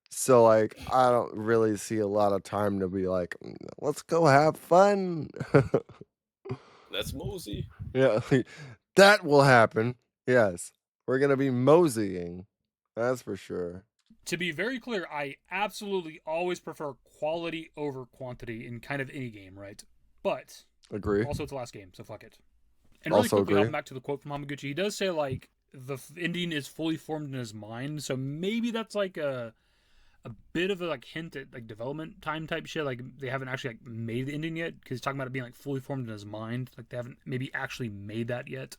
So like I don't really see a lot of time to be like, let's go have fun. Let's mosey. Yeah, that will happen. Yes, we're gonna be moseying. That's for sure. To be very clear, I absolutely always prefer quality over quantity in kind of any game, right? But Agree. also it's the last game, so fuck it. And really Also quickly, agree. hopping back to the quote from Hamaguchi, he does say like the ending is fully formed in his mind, so maybe that's like a bit of a like hint at like development time type shit. Like they haven't actually like made the ending yet, because he's talking about it being like fully formed in his mind. Like they haven't maybe actually made that yet,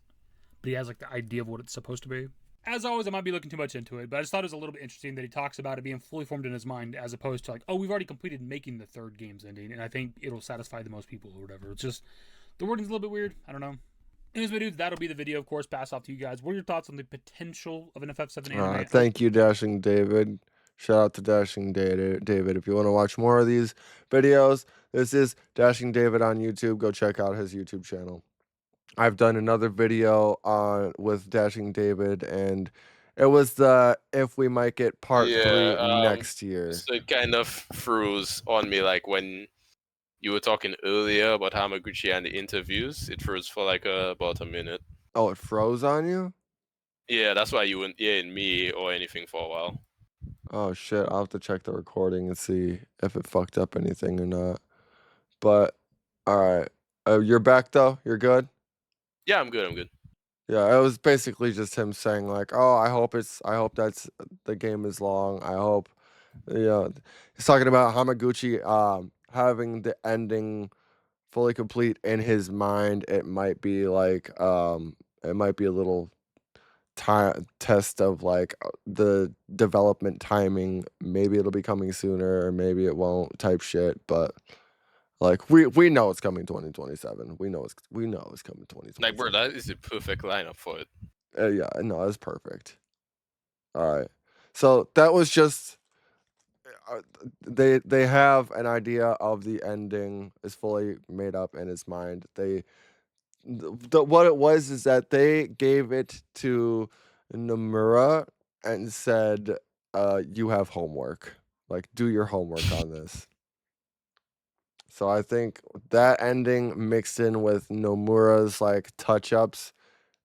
but he has like the idea of what it's supposed to be. As always, I might be looking too much into it, but I just thought it was a little bit interesting that he talks about it being fully formed in his mind, as opposed to like, oh, we've already completed making the third game's ending, and I think it'll satisfy the most people or whatever. It's just the wording's a little bit weird. I don't know. Anyways, my dudes, that'll be the video. Of course, pass off to you guys. What are your thoughts on the potential of an FF7 anime? Thank you, Dashing David. Shout out to Dashing David. If you want to watch more of these videos, this is Dashing David on YouTube. Go check out his YouTube channel. I've done another video with Dashing David, and it was the if we might get part 3 next year. So it kind of froze on me, like when you were talking earlier about Hamaguchi and the interviews. It froze for like about a minute. Oh, it froze on you? Yeah, that's why you weren't hearing me or anything for a while. Oh shit, I'll have to check the recording and see if it fucked up anything or not. But alright. You're back though? You're good? Yeah, I'm good. Yeah, it was basically just him saying like, "Oh, I hope that's the game is long. I hope." Yeah, he's talking about Hamaguchi having the ending fully complete in his mind. It might be like it might be a little test of like the development timing. Maybe it'll be coming sooner or maybe it won't type shit, but like we know it's coming 2027. We know it's coming 2027. Like, bro, that is the perfect lineup for it. Yeah, no, that's perfect. All right. So that was just they have an idea of the ending is fully made up in his mind. What it was is that they gave it to Nomura and said, you have homework. Like, do your homework on this. So I think that ending mixed in with Nomura's like touch-ups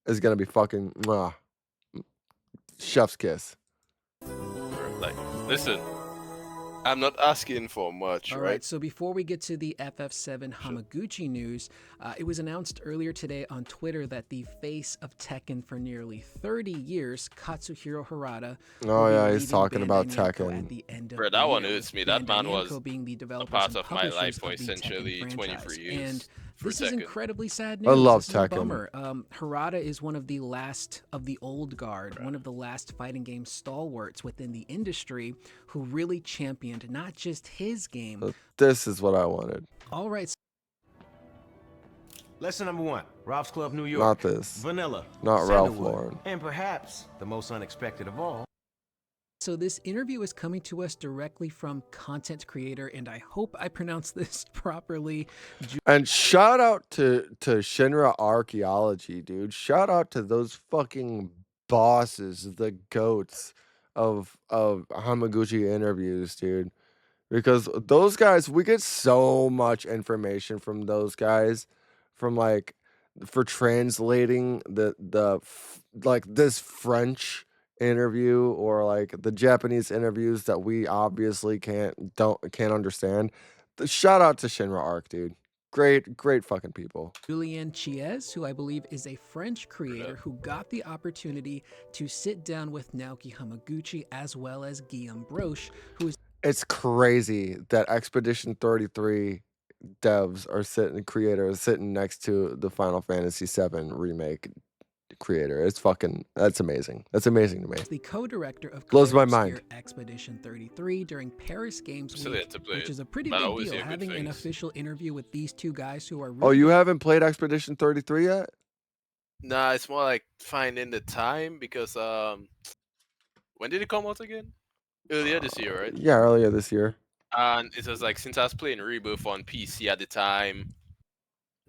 is gonna be fucking mwah. Chef's kiss. Like, listen, I'm not asking for much, All right, so before we get to the FF7 Hamaguchi news, it was announced earlier today on Twitter that the face of Tekken for nearly 30 years, Katsuhiro Harada, Oh yeah, he's talking about Tekken. at the end of Bro, the that one year. hurts me. That man was being the a developers part and of my life publishers for of the essentially Tekken 23 franchise. years. And for this is Tekken. incredibly sad news. I love This is a Tekken. bummer. Harada is one of the last of the old guard, one of the last fighting game stalwarts within the industry who really championed not just his game. This is what I wanted. All right. Lesson number 1, Ralph's Club, New York. Not this. Vanilla. Not Ralph Sandalwood, Lauren. And perhaps the most unexpected of all. So this interview is coming to us directly from content creator, and I hope I pronounced this properly. And shout out to Shinra Archaeology, dude. Shout out to those fucking bosses, the goats of Hamaguchi interviews, dude. Because those guys, we get so much information from those guys, from like for translating like this French interview or like the Japanese interviews that we obviously can't understand. Shout out to Shinra Arc, dude. Great fucking people. Julien Chiez, who I believe is a French creator who got the opportunity to sit down with Naoki Hamaguchi as well as Guillaume Broche, who is... It's crazy that Expedition 33 devs are sitting next to the Final Fantasy VII remake creator. That's amazing. That's amazing to me. the co-director of Blows my mind. Expedition 33 during Paris Games Still Week, yet to play which it, is a pretty but I big always deal. hear good Having an things. official interview with these two guys who are Oh, you haven't played Expedition 33 yet? Nah, it's more like finding the time because when did it come out again? Earlier this year, right? Yeah, earlier this year. And it was like since I was playing Rebirth on PC at the time,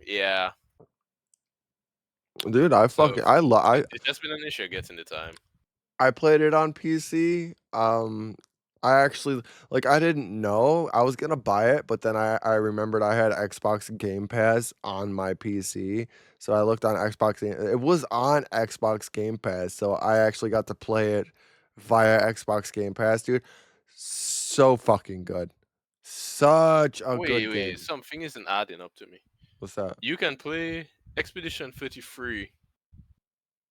yeah. Dude, I So fucking I it's just been an issue getting the time. I played it on PC. I actually like I didn't know I was gonna buy it, but then I remembered I had Xbox Game Pass on my PC, so I looked on Xbox. It was on Xbox Game Pass, so I actually got to play it via Xbox Game Pass, dude. So fucking good, such a good Wait, game. something isn't adding up to me. What's that? You can play Expedition 33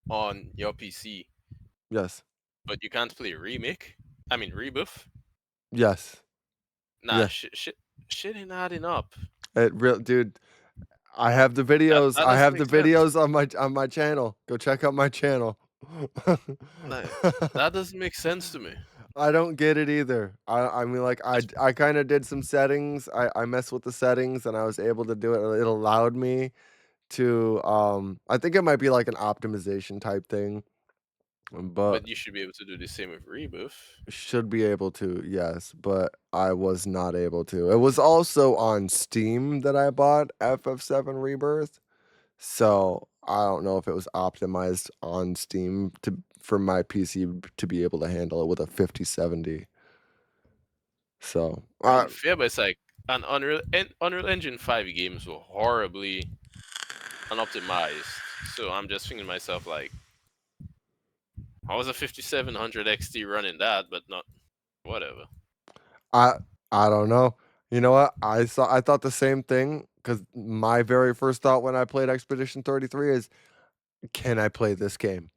on your PC, Yes, but you can't play Remake. I mean Rebirth. yes, Nah, yeah. shit ain't adding up. It real, dude. I have the That videos. that I doesn't have make the sense. videos on my channel. Go check out my channel. Like that doesn't make sense to me. I don't get it either. I mean, like I kind of did some settings. I messed with the settings and I was able to do it. It allowed me to. I think it might be like an optimization type thing, but But you should be able to do the same with Rebirth. should be able to. Yes, but I was not able to. It was also on Steam that I bought FF7 Rebirth. So I don't know if it was optimized on Steam for my PC to be able to handle it with a 5070. So I mean, fair, but it's like an Unreal Engine 5 games were horribly unoptimized. So I'm just thinking to myself like, how was a 5700 XT running that, but not whatever. I don't know. You know what? I thought the same thing because my very first thought when I played Expedition 33 is, can I play this game?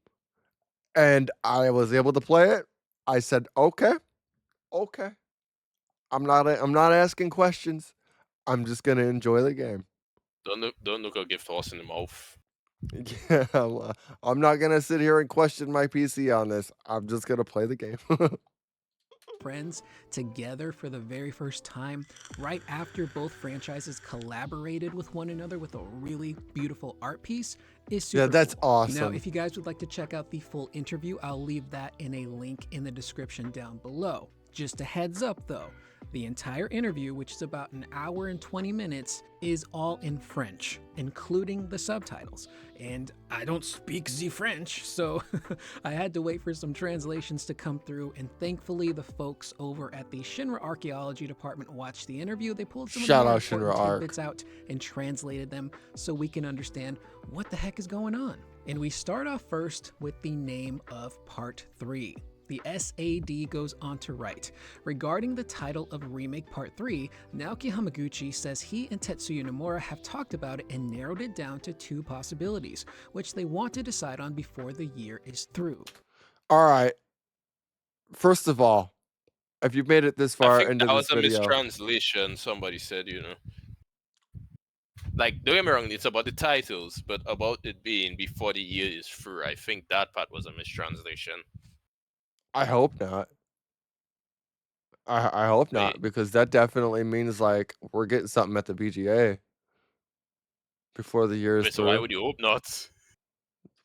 And I was able to play it. I said, okay, okay. I'm not asking questions. I'm just gonna enjoy the game. Don't look a gift horse in the mouth. Yeah, I'm not gonna sit here and question my PC on this. I'm just gonna play the game. Friends together for the very first time, right after both franchises collaborated with one another with a really beautiful art piece, is super Yeah, that's cool. Now, awesome. if you guys would like to check out the full interview, I'll leave that in a link in the description down below. Just a heads up though, the entire interview, which is about an hour and 20 minutes, is all in French, including the subtitles. And I don't speak the French, so I had to wait for some translations to come through, and thankfully the folks over at the Shinra Archaeology Department watched the interview. They pulled some Shout of out the more Shinra important Arc. tidbits out and translated them so we can understand what the heck is going on. And we start off first with the name of Part 3. The SAD goes on to write, regarding the title of Remake Part 3, Naoki Hamaguchi says he and Tetsuya Nomura have talked about it and narrowed it down to two possibilities, which they want to decide on before the year is through. All right. First of all, if you've made it this I far think into that this was a video, mistranslation. Somebody said, like, don't get me wrong, it's about the titles, but about it being before the year is through. I think that part was a mistranslation. I hope not. I hope not, because that definitely means like we're getting something at the VGA before the year is Wait, so why through. would you hope not?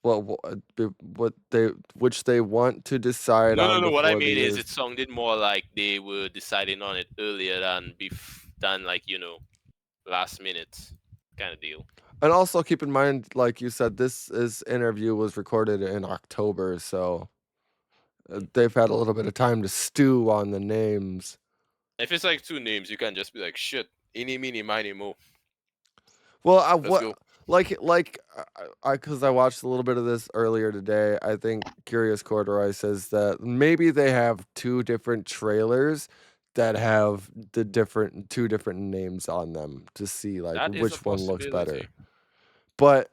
Well, which they want to decide No, on What I before the mean is, year. it sounded more like they were deciding on it earlier than like last minute kind of deal. And also keep in mind, like you said, this interview was recorded in October, so they've had a little bit of time to stew on the names. If it's like two names, you can just be like, shit, eeny, meeny, miny, mo. Well, Let's go. because I watched a little bit of this earlier today. I think Curious Corduroy says that maybe they have two different trailers that have two different names on them to see like That is a which one looks better. possibility. But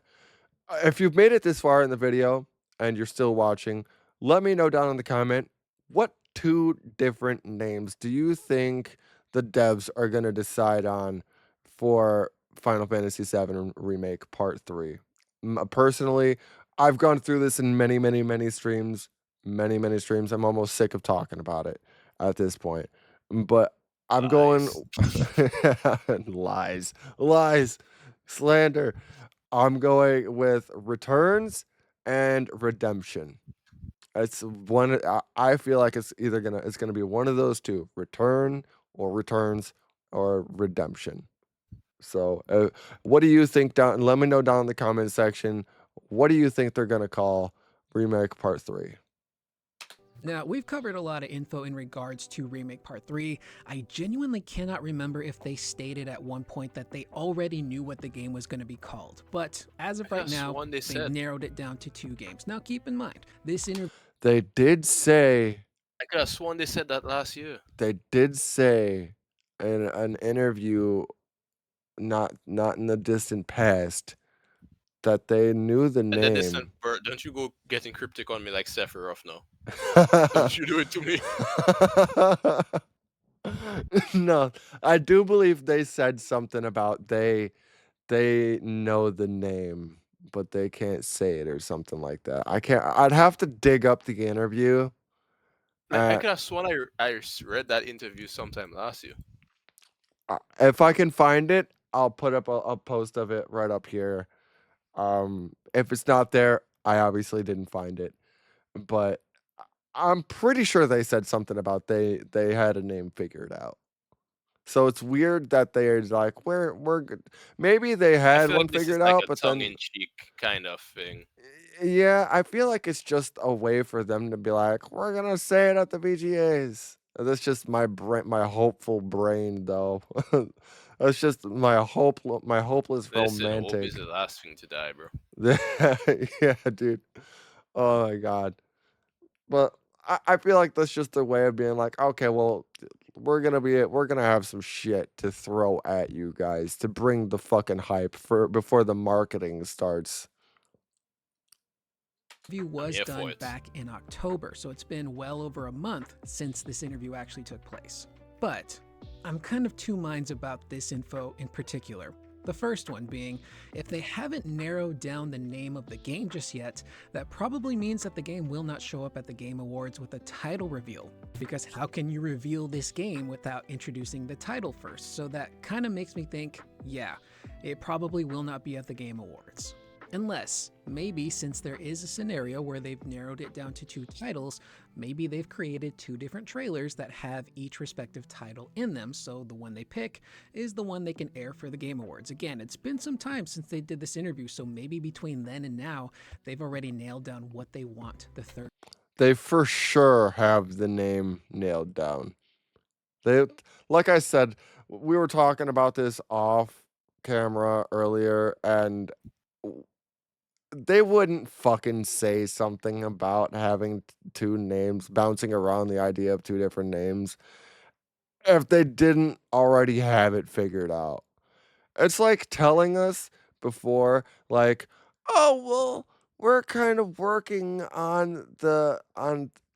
if you've made it this far in the video and you're still watching, let me know down in the comment, what two different names do you think the devs are going to decide on for Final Fantasy VII Remake Part 3? Personally, I've gone through this in many, many, many streams. Many, many streams. I'm almost sick of talking about it at this point. But I'm going... Lies. Slander. I'm going with Returns and Redemption. It's one. I feel like it's gonna be one of those two: Returns or Redemption. So, what do you think? Let me know down in the comment section. What do you think they're gonna call Remake Part 3? Now, we've covered a lot of info in regards to Remake Part 3. I genuinely cannot remember if they stated at one point that they already knew what the game was going to be called. But as of right now, they've narrowed it down to 2 games. Now, keep in mind, this interview... They did say... I could have sworn they said that last year. They did say in an interview, not in the distant past, that they knew the name. And then they said, Bert, don't you go getting cryptic on me like Sephiroth now. Don't you do it to me. No, I do believe they said something about they know the name, but they can't say it or something like that. I'd have to dig up the interview. I could have sworn I read that interview sometime last year. If I can find it, I'll put up a post of it right up here. If it's not there, I obviously didn't find it, but I'm pretty sure they said something about they had a name figured out. So it's weird that they're like, we're good. Maybe they had one figured out, but then tongue-in-cheek kind of thing. Yeah, I feel like it's just a way for them to be like, we're gonna say it at the VGAs. That's just my hopeful brain, though. That's just my hopeless Listen, romantic. hope is the last thing to die, bro. Yeah, dude. Oh my god. But I feel like that's just a way of being like, okay, well, we're gonna have some shit to throw at you guys to bring the fucking hype before the marketing starts. Interview was done back in October, so it's been well over a month since this interview actually took place. But I'm kind of 2 minds about this info in particular. The first one being, if they haven't narrowed down the name of the game just yet, that probably means that the game will not show up at the Game Awards with a title reveal. Because how can you reveal this game without introducing the title first? So that kind of makes me think, yeah, it probably will not be at the Game Awards. Unless, maybe since there is a scenario where they've narrowed it down to 2 titles, maybe they've created 2 different trailers that have each respective title in them, so the one they pick is the one they can air for the Game Awards. Again, it's been some time since they did this interview, so maybe between then and now, they've already nailed down what they want the third. They for sure have the name nailed down. Like I said, we were talking about this off camera earlier, and they wouldn't fucking say something about having 2 names, bouncing around the idea of 2 different names, if they didn't already have it figured out. It's like telling us before, like, oh, well, we're kind of working on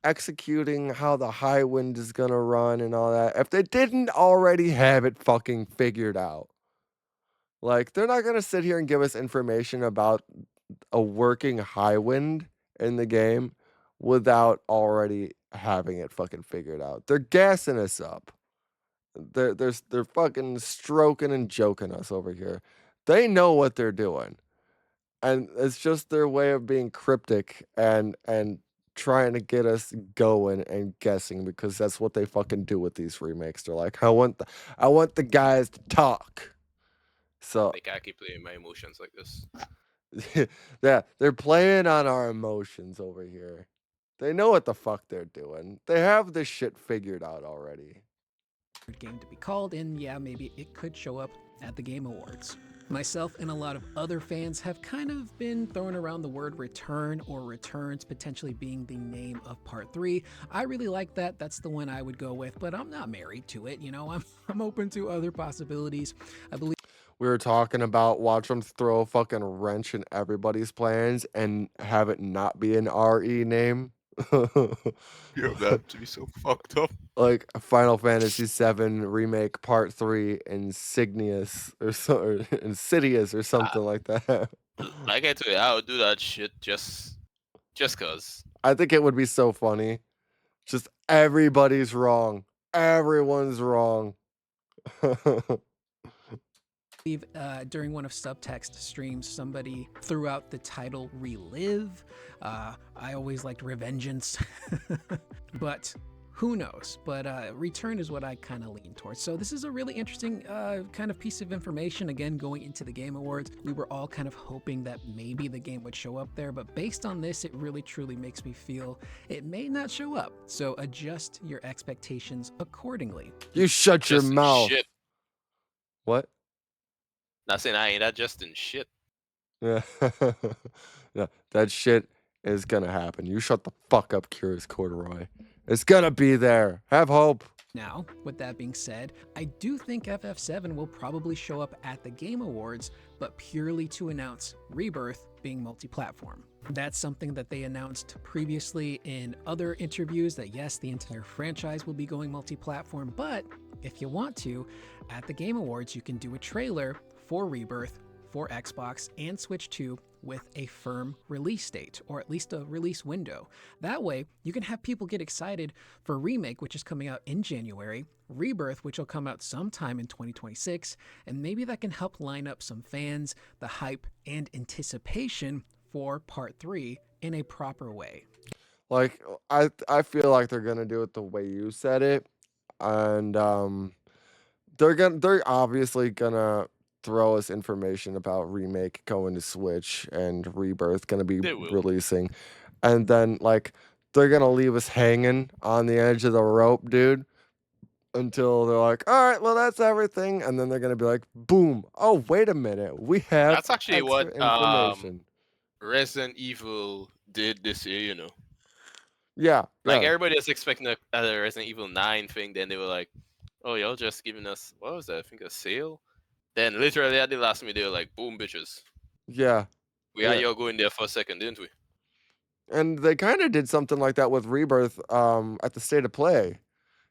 executing how the high wind is gonna run and all that. If they didn't already have it fucking figured out. Like, they're not gonna sit here and give us information about a working high wind in the game without already having it fucking figured out. They're gassing us up. They're fucking stroking and joking us over here. They know what they're doing. And it's just their way of being cryptic and trying to get us going and guessing, because that's what they fucking do with these remakes. They're like, I want the guys to talk. So Like, I keep playing my emotions like this. yeah, they're playing on our emotions over here. They know what the fuck they're doing. They have this shit figured out already. Game to be called, and yeah, maybe it could show up at the Game Awards. Myself and a lot of other fans have kind of been throwing around the word return or returns potentially being the name of Part 3. I really like that. That's the one I would go with, but I'm not married to it. You know, I'm open to other possibilities. I believe we were talking about watch them throw a fucking wrench in everybody's plans and have it not be an RE name. Yeah, that'd be so fucked up. Like Final Fantasy VII Remake Part 3 Insidious or Insidious or something like that. Like I told you, I would do that shit just cause. I think it would be so funny. Just everybody's wrong. Everyone's wrong. During one of Subtext streams, somebody threw out the title Relive. I always liked Revengeance, but who knows? But Return is what I kind of lean towards. So this is a really interesting kind of piece of information. Again, going into the Game Awards, we were all kind of hoping that maybe the game would show up there, but based on this, it really truly makes me feel it may not show up. So adjust your expectations accordingly. You shut your Justin mouth. shit. What? Not saying I ain't that Justin shit. Yeah. Yeah, that shit is gonna happen. You shut the fuck up, Curious Corduroy. It's gonna be there. Have hope. Now, with that being said, I do think FF7 will probably show up at the Game Awards, but purely to announce Rebirth being multi-platform. That's something that they announced previously in other interviews, that yes, the entire franchise will be going multi-platform, but if you want to, at the Game Awards, you can do a trailer for Rebirth for Xbox and Switch 2 with a firm release date, or at least a release window. That way, you can have people get excited for Remake, which is coming out in January, Rebirth, which will come out sometime in 2026, and maybe that can help line up some fans, the hype, and anticipation for Part 3 in a proper way. Like, I feel like they're gonna do it the way you said it, and they're obviously gonna throw us information about Remake going to Switch and Rebirth gonna be They will. releasing, and then like they're gonna leave us hanging on the edge of the rope, dude, until they're like, all right, well that's everything, and then they're gonna be like, boom, oh wait a minute, we have That's actually what extra information. Resident Evil did this year, you know. Yeah, Like yeah. everybody was expecting a Resident Evil 9 thing, then they were like, "Oh, y'all just giving us what was that? I think a sale." Then literally at the last minute, they were like, "Boom, bitches, Yeah. we had Yeah. y'all going there for a second, didn't we?" And they kind of did something like that with Rebirth at the State of Play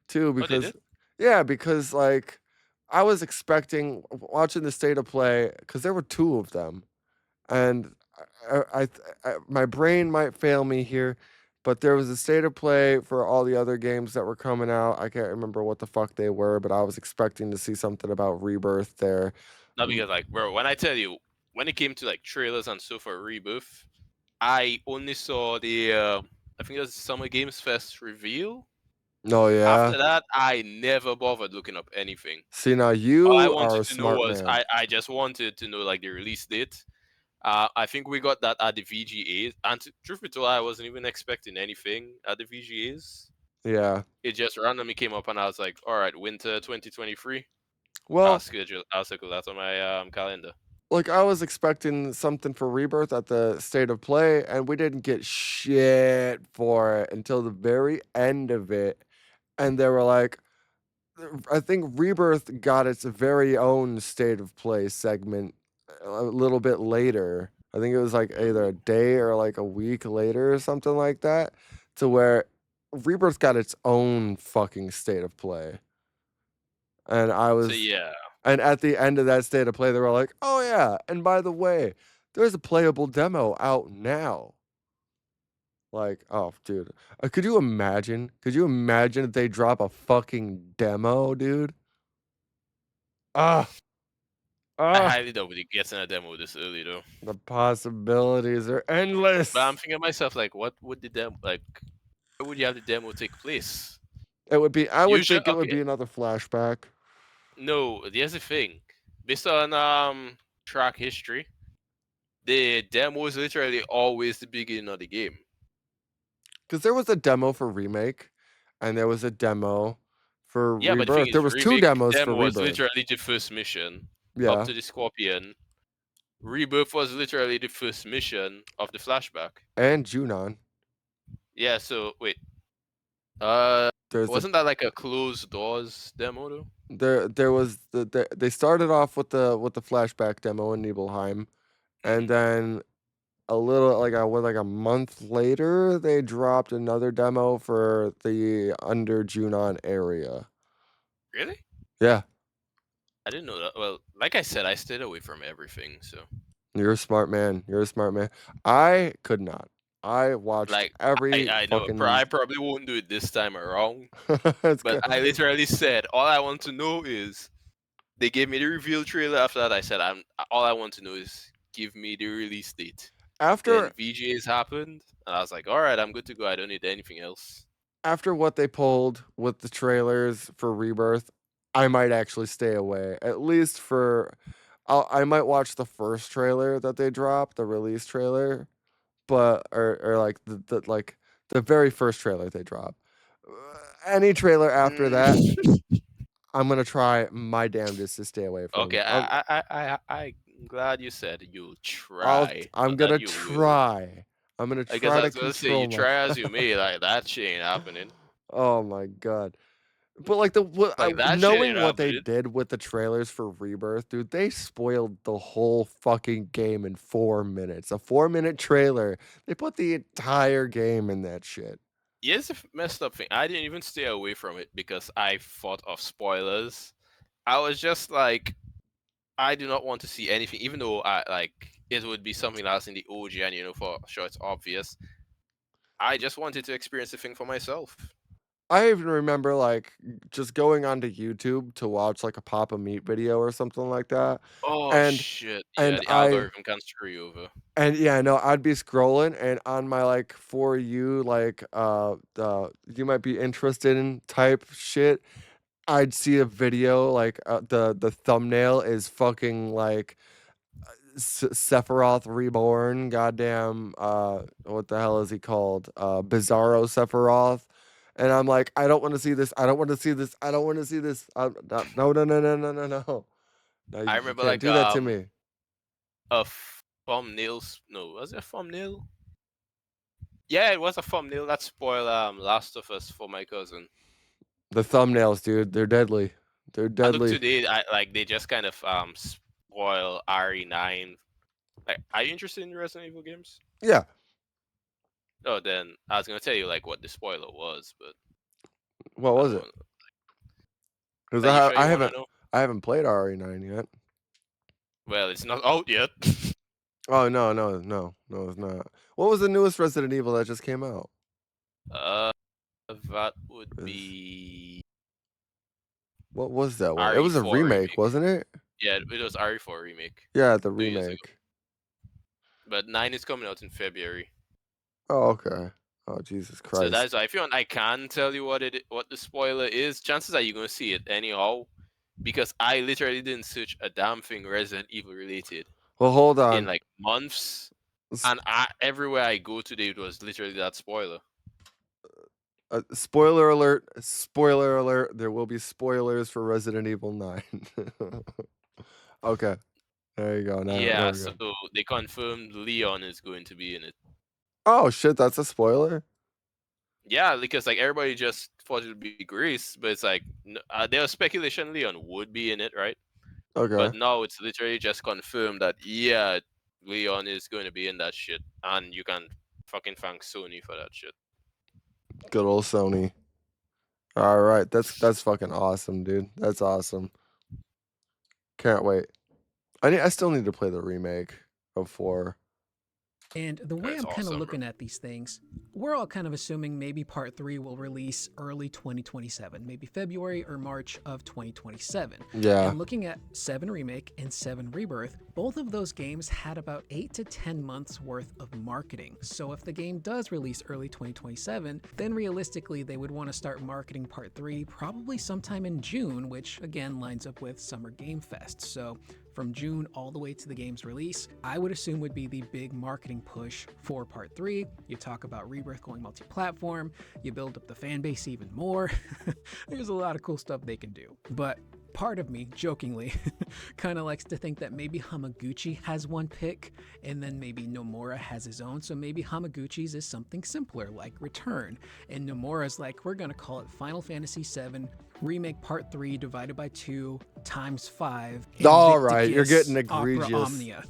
too, Oh, they because did? yeah, because like I was expecting watching the State of Play because there were two of them, and my brain might fail me here, but there was a State of Play for all the other games that were coming out. I can't remember what the fuck they were, but I was expecting to see something about Rebirth there. Not because like, bro, when I tell you, when it came to like trailers and so for Rebirth, I only saw the I think it was Summer Games Fest reveal. Oh yeah. After that, I never bothered looking up anything. See, now All I you are wanted a to know smart was man. I just wanted to know like the release date. I think we got that at the VGAs, and truth be told, I wasn't even expecting anything at the VGAs. Yeah. It just randomly came up, and I was like, "All right, winter 2023." Well, I'll schedule that on my calendar. like I was expecting something for Rebirth at the State of Play, and we didn't get shit for it until the very end of it. And they were like, I think Rebirth got its very own State of Play segment a little bit later. I think it was like either a day or like a week later or something like that, to where Rebirth got its own fucking State of Play. And I was So yeah, And at the end of that State of Play, they were like, oh yeah, and by the way, there's a playable demo out now. Like, oh, dude. Could you imagine? Could you imagine if they drop a fucking demo, dude? I Ah, highly doubt it gets in a demo this early though. the possibilities are endless. But I'm thinking to myself, like, what would the demo like? Where would you have the demo take place? It would be, I would Usually, think it would okay. be another flashback. No, here's the thing. Based on track history, the demo is literally always the beginning of the game. Because there was a demo for Remake, and there was a demo for Yeah, but the thing Rebirth. There is, was two Remake demos for demo was Rebirth. literally the first mission Yeah. up to the Scorpion. Rebirth was literally the first mission of the flashback. And Junon. Yeah, so wait. There's Wasn't that like a closed doors demo though? there was they started off with the flashback demo in Nibelheim, and then a little like a month later they dropped another demo for the under Junon area. Really? Yeah, I didn't know that. Well, like I said, I stayed away from everything, so you're a smart man. You're a smart man. I could not. I watched like every I know fucking. I probably won't do it this time around. It's But I literally said all I want to know is They gave me the reveal trailer. After that, I said, all I want to know is give me the release date. Then After VGAs happened, and I was like, all right, I'm good to go. I don't need anything else. after what they pulled with the trailers for Rebirth, I might actually stay away. At least for I might watch the first trailer that they dropped, the release trailer, but or like the very first trailer they dropped. Any trailer after that, I'm gonna try my damnedest to stay away from. Okay, I'm glad you said you'll try, I'm not that gonna you will. try. I'm gonna I guess I try to was gonna say you control my. try as you may, like that shit ain't happening. Oh my god. But like Like that shit ain't knowing what they happening. did with the trailers for Rebirth, dude, they spoiled the whole fucking game in 4 minutes. A 4-minute trailer. They put the entire game in that shit. Yeah, it's a messed up thing. I didn't even stay away from it because I thought of spoilers. I was just like, I do not want to see anything, even though I like it would be something that's in the OG and for sure it's obvious. I just wanted to experience the thing for myself. I even remember like just going onto YouTube to watch like a Papa Meat video or something like that. Oh And shit! Yeah, and the I algorithm can screw you over. and yeah, no, I'd be scrolling and on my like for you like you might be interested in type shit. I'd see a video like the thumbnail is fucking like Sephiroth Reborn, goddamn what the hell is he called? Bizarro Sephiroth. And I'm like, I don't want to see this. I don't want to see this. I don't want to see this. No, no, no, no, no, no, no, no. No, I you remember can't like do that to me. a thumbnails. No, was it a thumbnail? Yeah, it was a thumbnail that spoiled Last of Us for my cousin. The thumbnails, dude, they're deadly. They're And look, deadly. today, they just kind of spoil RE9. Like, are you interested in Resident Evil games? Yeah. Oh, then I was gonna tell you like what the spoiler was, but What was it? Because you sure you wanna know? I haven't played RE9 yet. Well, it's not out yet. Oh no, no, no, no, it's not. What was the newest Resident Evil that just came out? That would be. What was that one? It was a RE4 remake, wasn't it? Yeah, it was RE4 remake. Yeah, the 2 years ago. remake. But 9 is coming out in February. Oh, okay. Oh, Jesus Christ. So that's why if you want, I can tell you what the spoiler is. Chances are you're gonna see it anyhow, because I literally didn't search a damn thing Resident Evil related. Well, hold on. In like months, and everywhere I go today, it was literally that spoiler. Spoiler alert! Spoiler alert! There will be spoilers for Resident Evil 9. Okay, there you go. Now, Yeah, there we go. so they confirmed Leon is going to be in it. Oh shit! That's a spoiler. Yeah, because like everybody just thought it would be Greece, but it's like there was speculation Leon would be in it, right? Okay. But now it's literally just confirmed that yeah, Leon is going to be in that shit, and you can fucking thank Sony for that shit. Good old Sony. All right, that's fucking awesome, dude. That's awesome. Can't wait. I still need to play the remake of 4. And the way I'm kind of looking at these things, we're all kind of assuming maybe Part 3 will release early 2027, maybe February or March of 2027. Yeah. And looking at 7 Remake and 7 Rebirth, both of those games had about 8 to 10 months worth of marketing. So if the game does release early 2027, then realistically they would want to start marketing Part 3 probably sometime in June, which again lines up with Summer Game Fest. So from June all the way to the game's release, I would assume would be the big marketing push for Part 3. You talk about Rebirth going multi-platform, you build up the fan base even more. There's a lot of cool stuff they can do. But part of me, jokingly, kind of likes to think that maybe Hamaguchi has one pick, and then maybe Nomura has his own, so maybe Hamaguchi's is something simpler, like Return, and Nomura's like, we're gonna call it Final Fantasy VII Remake Part 3 divided by 2 times 5. All right, you're getting egregious. Opera Omnia,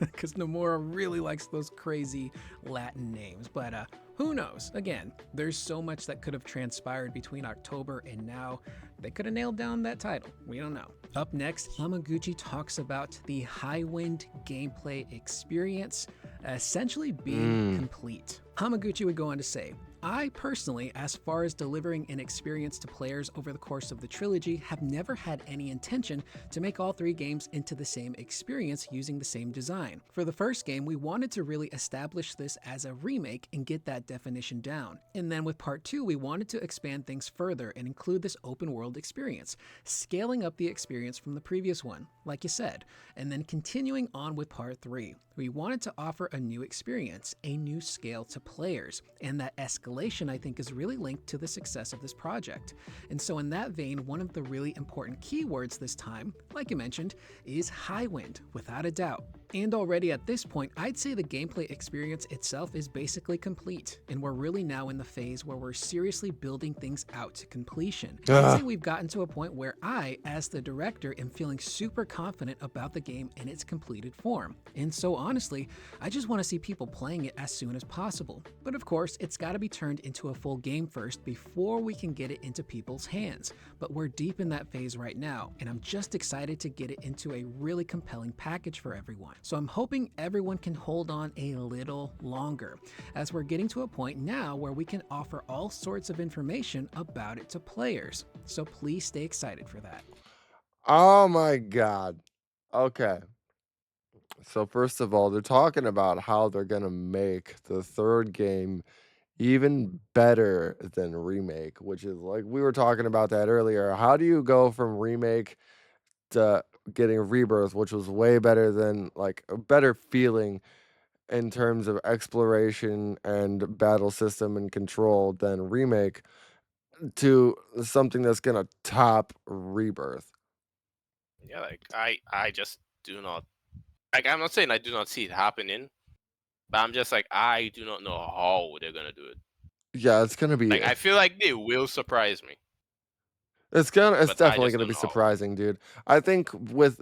because Nomura really likes those crazy Latin names, but who knows? Again, there's so much that could have transpired between October and now. They could have nailed down that title. We don't know. Up next, Hamaguchi talks about the Highwind gameplay experience essentially being complete. Hamaguchi would go on to say, I personally, as far as delivering an experience to players over the course of the trilogy, have never had any intention to make all 3 games into the same experience using the same design. For the first game, we wanted to really establish this as a remake and get that definition down. And then with part 2, we wanted to expand things further and include this open world experience, scaling up the experience from the previous one, like you said, and then continuing on with part 3. We wanted to offer a new experience, a new scale to players, and that escalation I think is really linked to the success of this project. And so in that vein, one of the really important keywords this time, like you mentioned, is high wind, without a doubt. And already at this point, I'd say the gameplay experience itself is basically complete, and we're really now in the phase where we're seriously building things out to completion. I'd say we've gotten to a point where I, as the director, am feeling super confident about the game in its completed form. And so honestly, I just want to see people playing it as soon as possible. But of course, it's got to be turned into a full game first before we can get it into people's hands. But we're deep in that phase right now, and I'm just excited to get it into a really compelling package for everyone. So I'm hoping everyone can hold on a little longer, as we're getting to a point now where we can offer all sorts of information about it to players. So please stay excited for that. Oh my god. Okay. So first of all, they're talking about how they're gonna make the 3rd game even better than remake, which is like we were talking about that earlier. How do you go from remake to getting Rebirth, which was way better than like a better feeling in terms of exploration and battle system and control than remake, to something that's gonna top Rebirth? Yeah, like I just do not like. I'm not saying I do not see it happening, but I'm just like I do not know how they're gonna do it. Yeah, it's gonna be. Like I feel like they will surprise me, It's but I definitely just gonna don't be know how. surprising, dude. I think with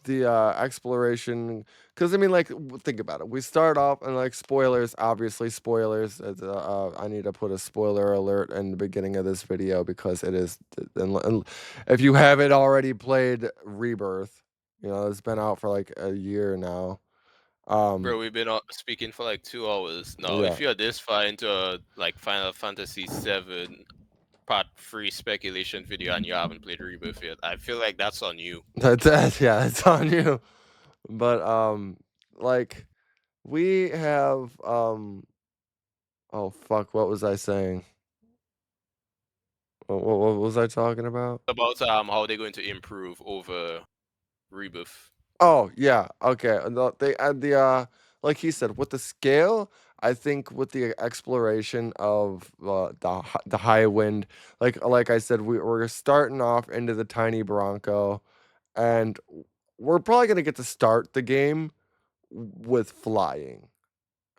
the exploration, because I mean, like, think about it. We start off and like spoilers, obviously spoilers. I need to put a spoiler alert in the beginning of this video because it is. And if you haven't already played Rebirth, you know it's been out for like a year now. Bro, we've been speaking for like 2 hours now. Yeah, If you're this far into like Final Fantasy VII Part 3 speculation video and you haven't played Rebirth yet, I feel like that's on you. yeah, it's on you. But like we have oh fuck, what was I saying? What was I talking about? About how they're going to improve over Rebirth. Oh yeah, okay. And they add the like he said with the scale. I think with the exploration of the high wind, like I said, we're starting off into the tiny Bronco, and we're probably gonna get to start the game with flying.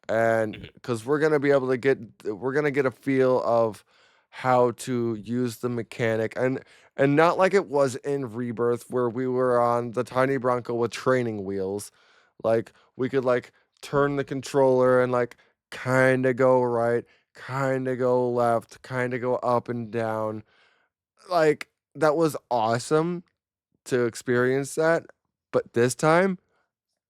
And Mhm. because we're gonna get a feel of how to use the mechanic, and not like it was in Rebirth where we were on the tiny Bronco with training wheels. Like we could like turn the controller and like kind of go right, kind of go left, kind of go up and down. Like that was awesome to experience that. But this time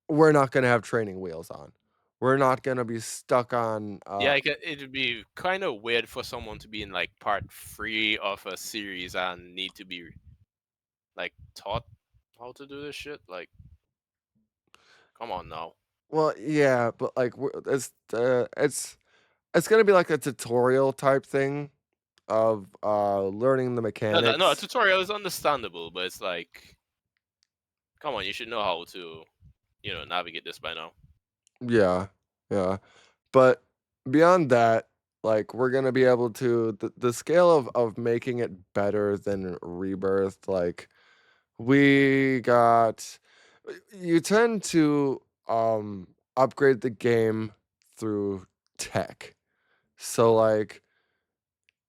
we're not gonna have training wheels on. We're not gonna be stuck on. Yeah, it would be kind of weird for someone to be in like part 3 of a series and need to be like taught how to do this shit. Like, come on now. Well, yeah, but like it's gonna be like a tutorial type thing of learning the No, a mechanics. tutorial is understandable, but it's like, come on, you should know how to, navigate this by now. Yeah, yeah. But beyond that, like we're gonna be able to the scale of making it better than Rebirth. Like we got, you tend to upgrade the game through tech. So like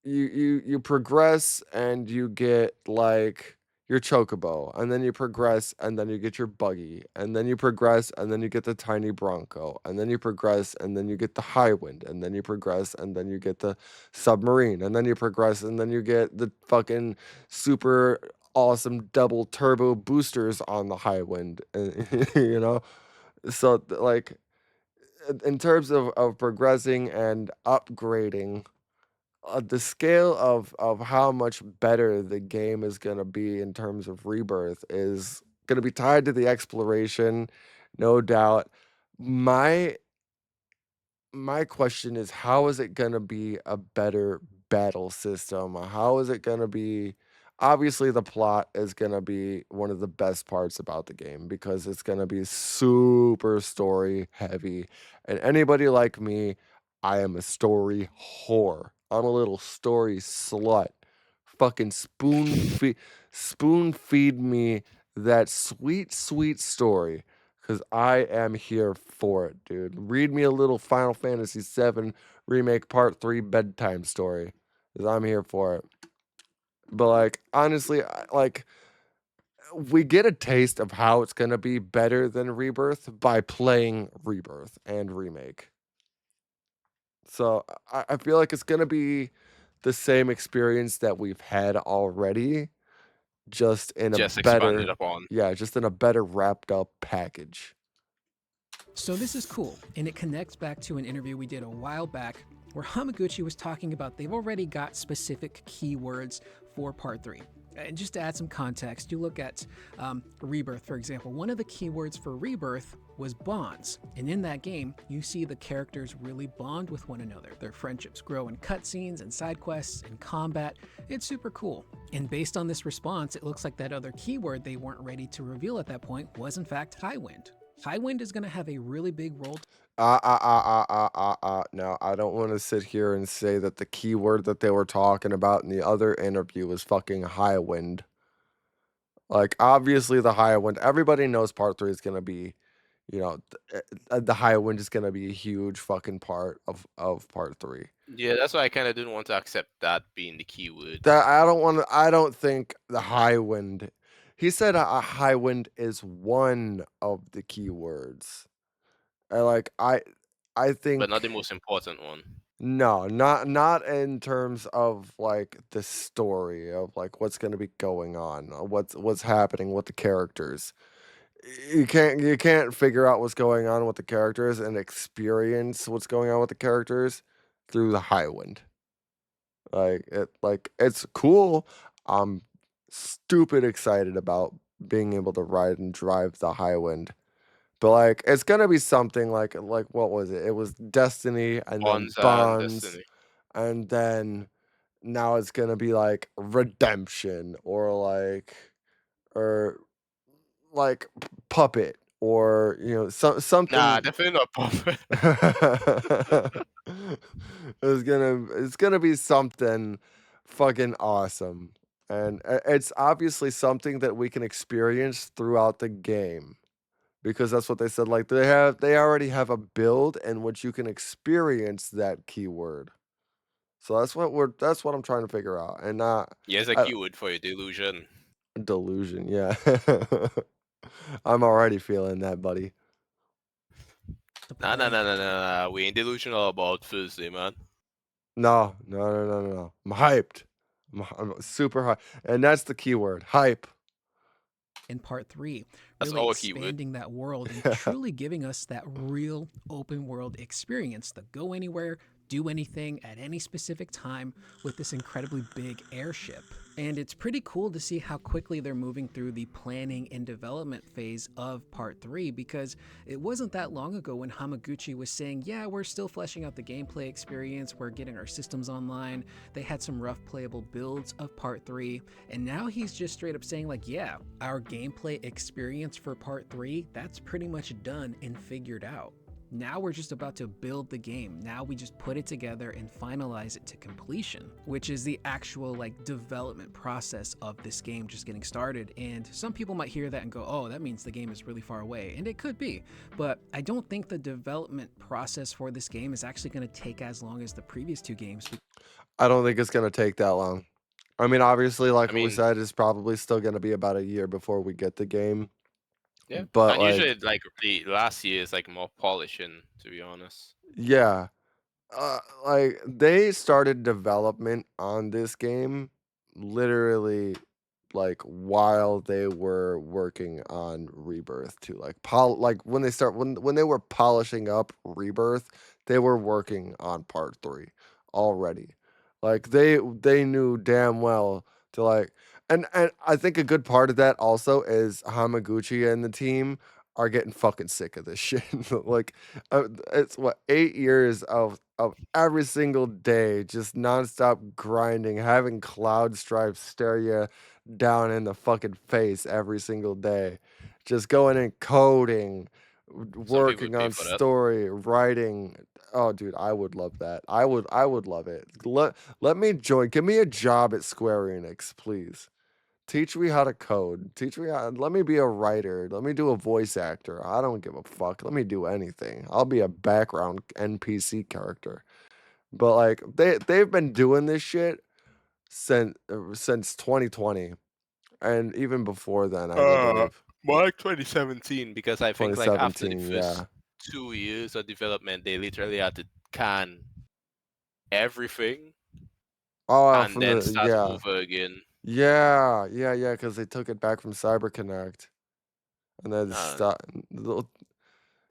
you progress and you get like your chocobo, and then you progress and then you get your buggy, and then you progress and then you get the tiny Bronco, and then you progress and then you get the high wind, and then you progress and then you get the submarine, and then you progress and then you get the fucking super awesome double turbo boosters on the high wind. You know, so like in terms of progressing and upgrading, the scale of how much better the game is gonna be in terms of Rebirth is gonna be tied to the exploration, no doubt. My my question is, how is it gonna be a better battle system? How is it gonna be? Obviously, the plot is gonna be one of the best parts about the game because it's gonna be super story heavy. And anybody like me, I am a story whore. I'm a little story slut. Fucking spoon feed me that sweet, sweet story. Cause I am here for it, dude. Read me a little Final Fantasy VII Remake Part 3 bedtime story. Cause I'm here for it. But like, honestly, we get a taste of how it's gonna be better than Rebirth by playing Rebirth and Remake. So I feel like it's gonna be the same experience that we've had already, just in a Just expanded better, upon. yeah, just in a better wrapped up package. So this is cool, and it connects back to an interview we did a while back where Hamaguchi was talking about they've already got specific keywords for Part 3. And just to add some context, you look at Rebirth, for example. One of the keywords for Rebirth was bonds. And in that game, you see the characters really bond with one another. Their friendships grow in cutscenes and side quests and combat. It's super cool. And based on this response, it looks like that other keyword they weren't ready to reveal at that point was in fact Highwind. Highwind is going to have a really big role. No, I don't want to sit here and say that the keyword that they were talking about in the other interview was fucking Highwind. Like, obviously, the Highwind, everybody knows Part 3 is going to be, the Highwind is going to be a huge fucking part of Part 3. Yeah, that's why I kind of didn't want to accept that being the keyword. That I don't think the Highwind, he said a Highwind is one of the keywords. I think, But not the most important one. no, not in terms of like the story of like what's going to be going on, what's happening with the characters. You can't figure out what's going on with the characters and experience what's going on with the characters through the Highwind. It's cool. I'm stupid excited about being able to ride and drive the Highwind. But like it's gonna be something like what was it? It was Destiny and then Bonds and Bonds, Destiny. and then now it's gonna be like Redemption or Puppet or something. Nah, definitely not Puppet. It's gonna be something fucking awesome. And it's obviously something that we can experience throughout the game. Because that's what they said. Like they already have a build in which you can experience that keyword. So that's what I'm trying to figure out. And not Here's a keyword for you, delusion. delusion, yeah. I'm already feeling that, buddy. Nah. We ain't delusional about Thursday, man. No. I'm hyped. I'm super hyped. And that's the keyword. Hype. In Part 3, That's really our keyword. expanding that world and truly giving us that real open world experience, the go anywhere, do anything at any specific time with this incredibly big airship. And it's pretty cool to see how quickly they're moving through the planning and development phase of Part 3, because it wasn't that long ago when Hamaguchi was saying, yeah, we're still fleshing out the gameplay experience, we're getting our systems online. They had some rough playable builds of Part 3, and now he's just straight up saying like, yeah, our gameplay experience for Part 3, that's pretty much done and figured out. Now we're just about to build the game. Now we just put it together and finalize it to completion, which is the actual development process of this game just getting started. And some people might hear that and go, oh, that means the game is really far away. And it could be, but I don't think the development process for this game is actually going to take as long as the previous two games. I don't think it's going to take that long. I mean, obviously, we said, it's probably still going to be about a year before we get the game. Yeah, but and usually the last year is more polishing, to be honest. Yeah, they started development on this game literally like while they were working on Rebirth too. Like when they were polishing up Rebirth, they were working on part 3 already. Like they knew damn well to like and I think a good part of that also is Hamaguchi and the team are getting fucking sick of this shit. Like it's what 8 years of every single day just nonstop grinding, having Cloud Stripe stare you down in the fucking face every single day, just going and coding, Some people working would pay on for that. story, writing. Oh, dude, I would love that. I would love it. Let me join. Give me a job at Square Enix, please. Teach me how to code. Let me be a writer. Let me do a voice actor. I don't give a fuck. Let me do anything. I'll be a background NPC character. But like they've been doing this shit since 2020, and even before then, I believe More like 2017, because I think like after the 2017. first Yeah. 2 years of development, they literally had to can everything Oh, and from then the start yeah, over again. yeah, because they took it back from CyberConnect, and then Uh, stop. right,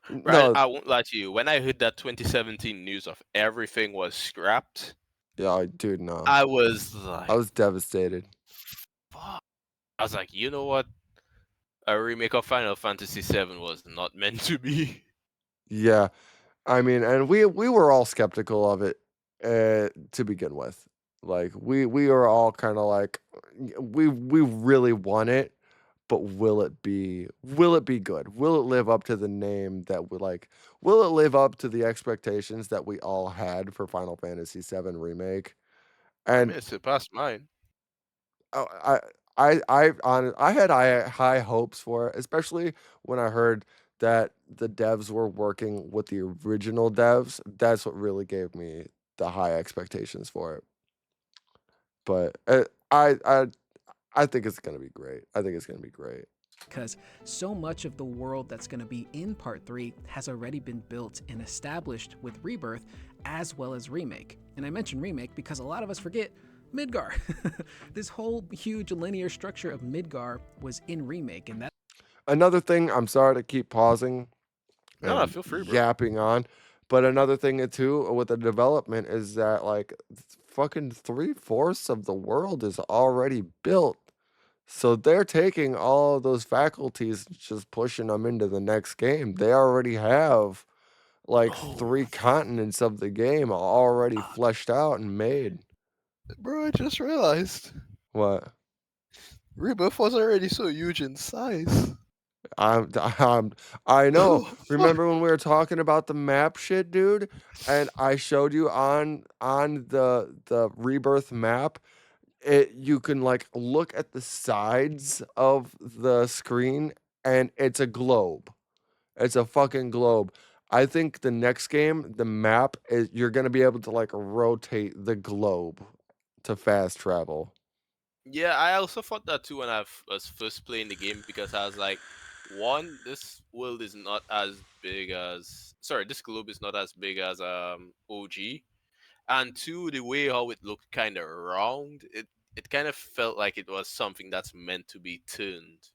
No, I won't lie to you. When I heard that 2017 news of everything was scrapped, yeah, dude, no. I was I like, was devastated. fuck. I was like, you know what? A remake of Final Fantasy VII was not meant to be. Yeah, I mean, and we were all skeptical of it to begin with. Like we are all kind of like we really want it, but will it be good? Will it live up to the name that we like? Will it live up to the expectations that we all had for Final Fantasy VII remake? I And mean, it surpassed mine. oh, I had high hopes for it, especially when I heard that the devs were working with the original devs. That's what really gave me the high expectations for it. But I think it's gonna be great. I think it's gonna be great. Because so much of the world that's going to be in Part 3 has already been built and established with Rebirth as well as Remake. And I mention Remake because a lot of us forget Midgar. This whole huge linear structure of Midgar was in Remake, and that Another thing, I'm sorry to keep pausing No, and feel free, bro. yapping on, but another thing too with the development is that like fucking 3/4 of the world is already built. So they're taking all of those faculties, and just pushing them into the next game. They already have like 3 continents of the game already fleshed out and made. Bro, I just realized What? Rebirth was already so huge in size. I know. Oh, fuck. Remember when we were talking about the map shit, dude? And I showed you on the Rebirth map, you can like look at the sides of the screen and it's a globe. It's a fucking globe. I think the next game, the map is you're gonna be able to like rotate the globe to fast travel. Yeah, I also thought that too when was first playing the game, because I was like, one, this world is not as big as, sorry, this globe is not as big as OG, and two, the way how it looked kind of round, it kind of felt like it was something that's meant to be turned.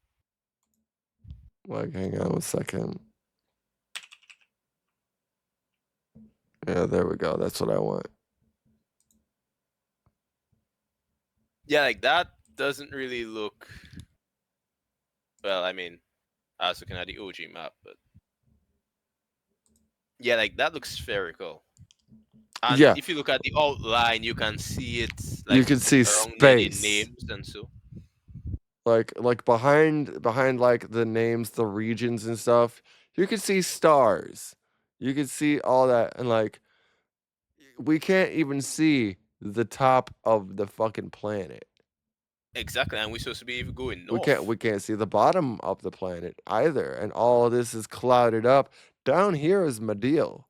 Like, hang on a second. Yeah, there we go. That's what I want. Yeah, like that doesn't really look. Well, I mean, I was looking at the OG map, but yeah, like that looks spherical. And Yeah, if you look at the outline, you can see it you like can see around near the space. names and so. Like behind like the names, the regions and stuff. You can see stars. You can see all that and like we can't even see the top of the fucking planet. Exactly, and we're supposed to be even going We can't north. we can't see the bottom of the planet either. And all of this is clouded up. Down here is Medeal.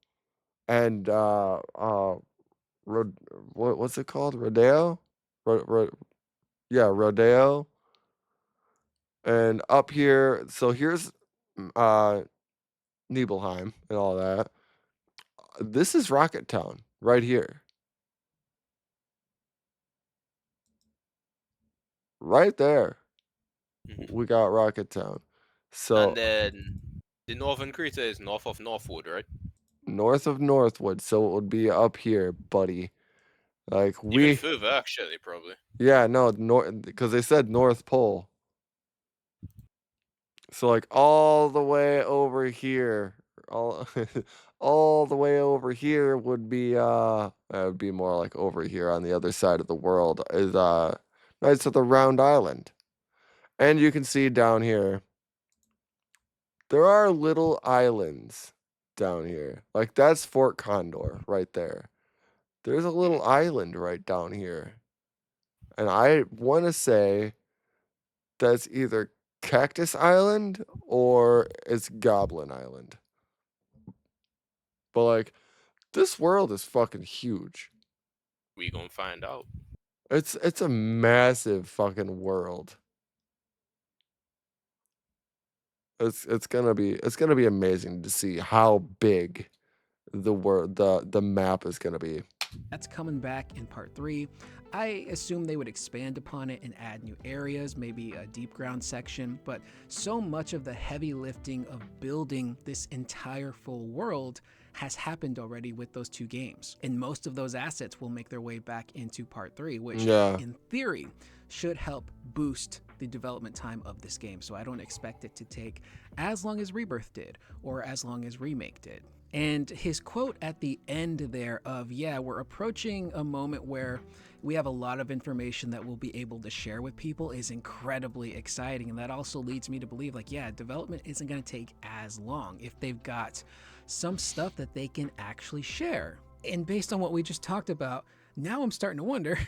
And what's it called? Rodeo? Yeah, Rodeo. And up here, so here's Nibelheim and all that. This is Rocket Town right here. Right there. We got Rocket Town. So And then the northern crater is north of Northwood, right? north of Northwood, so it would be up here, buddy. Like Even we, further, actually, probably. yeah, no, north, because they said North Pole. So like all the way over here, all all the way over here would be that would be more like over here on the other side of the world is Knights of the Round Island. And you can see down here there are little islands down here. Like that's Fort Condor right there. There's a little island right down here. And I want to say that's either Cactus Island or it's Goblin Island. But like this world is fucking huge. We gonna find out. It's a massive fucking world. It's gonna be amazing to see how big the map is gonna be. That's coming back in part 3. I assume they would expand upon it and add new areas, maybe a deep ground section, but so much of the heavy lifting of building this entire full world has happened already with those 2 games. And most of those assets will make their way back into part 3, which in theory should help boost the development time of this game. So I don't expect it to take as long as Rebirth did or as long as Remake did. And his quote at the end there of, yeah, we're approaching a moment where we have a lot of information that we'll be able to share with people is incredibly exciting. And that also leads me to believe, like, yeah, development isn't going to take as long if they've got some stuff that they can actually share. And based on what we just talked about, now I'm starting to wonder,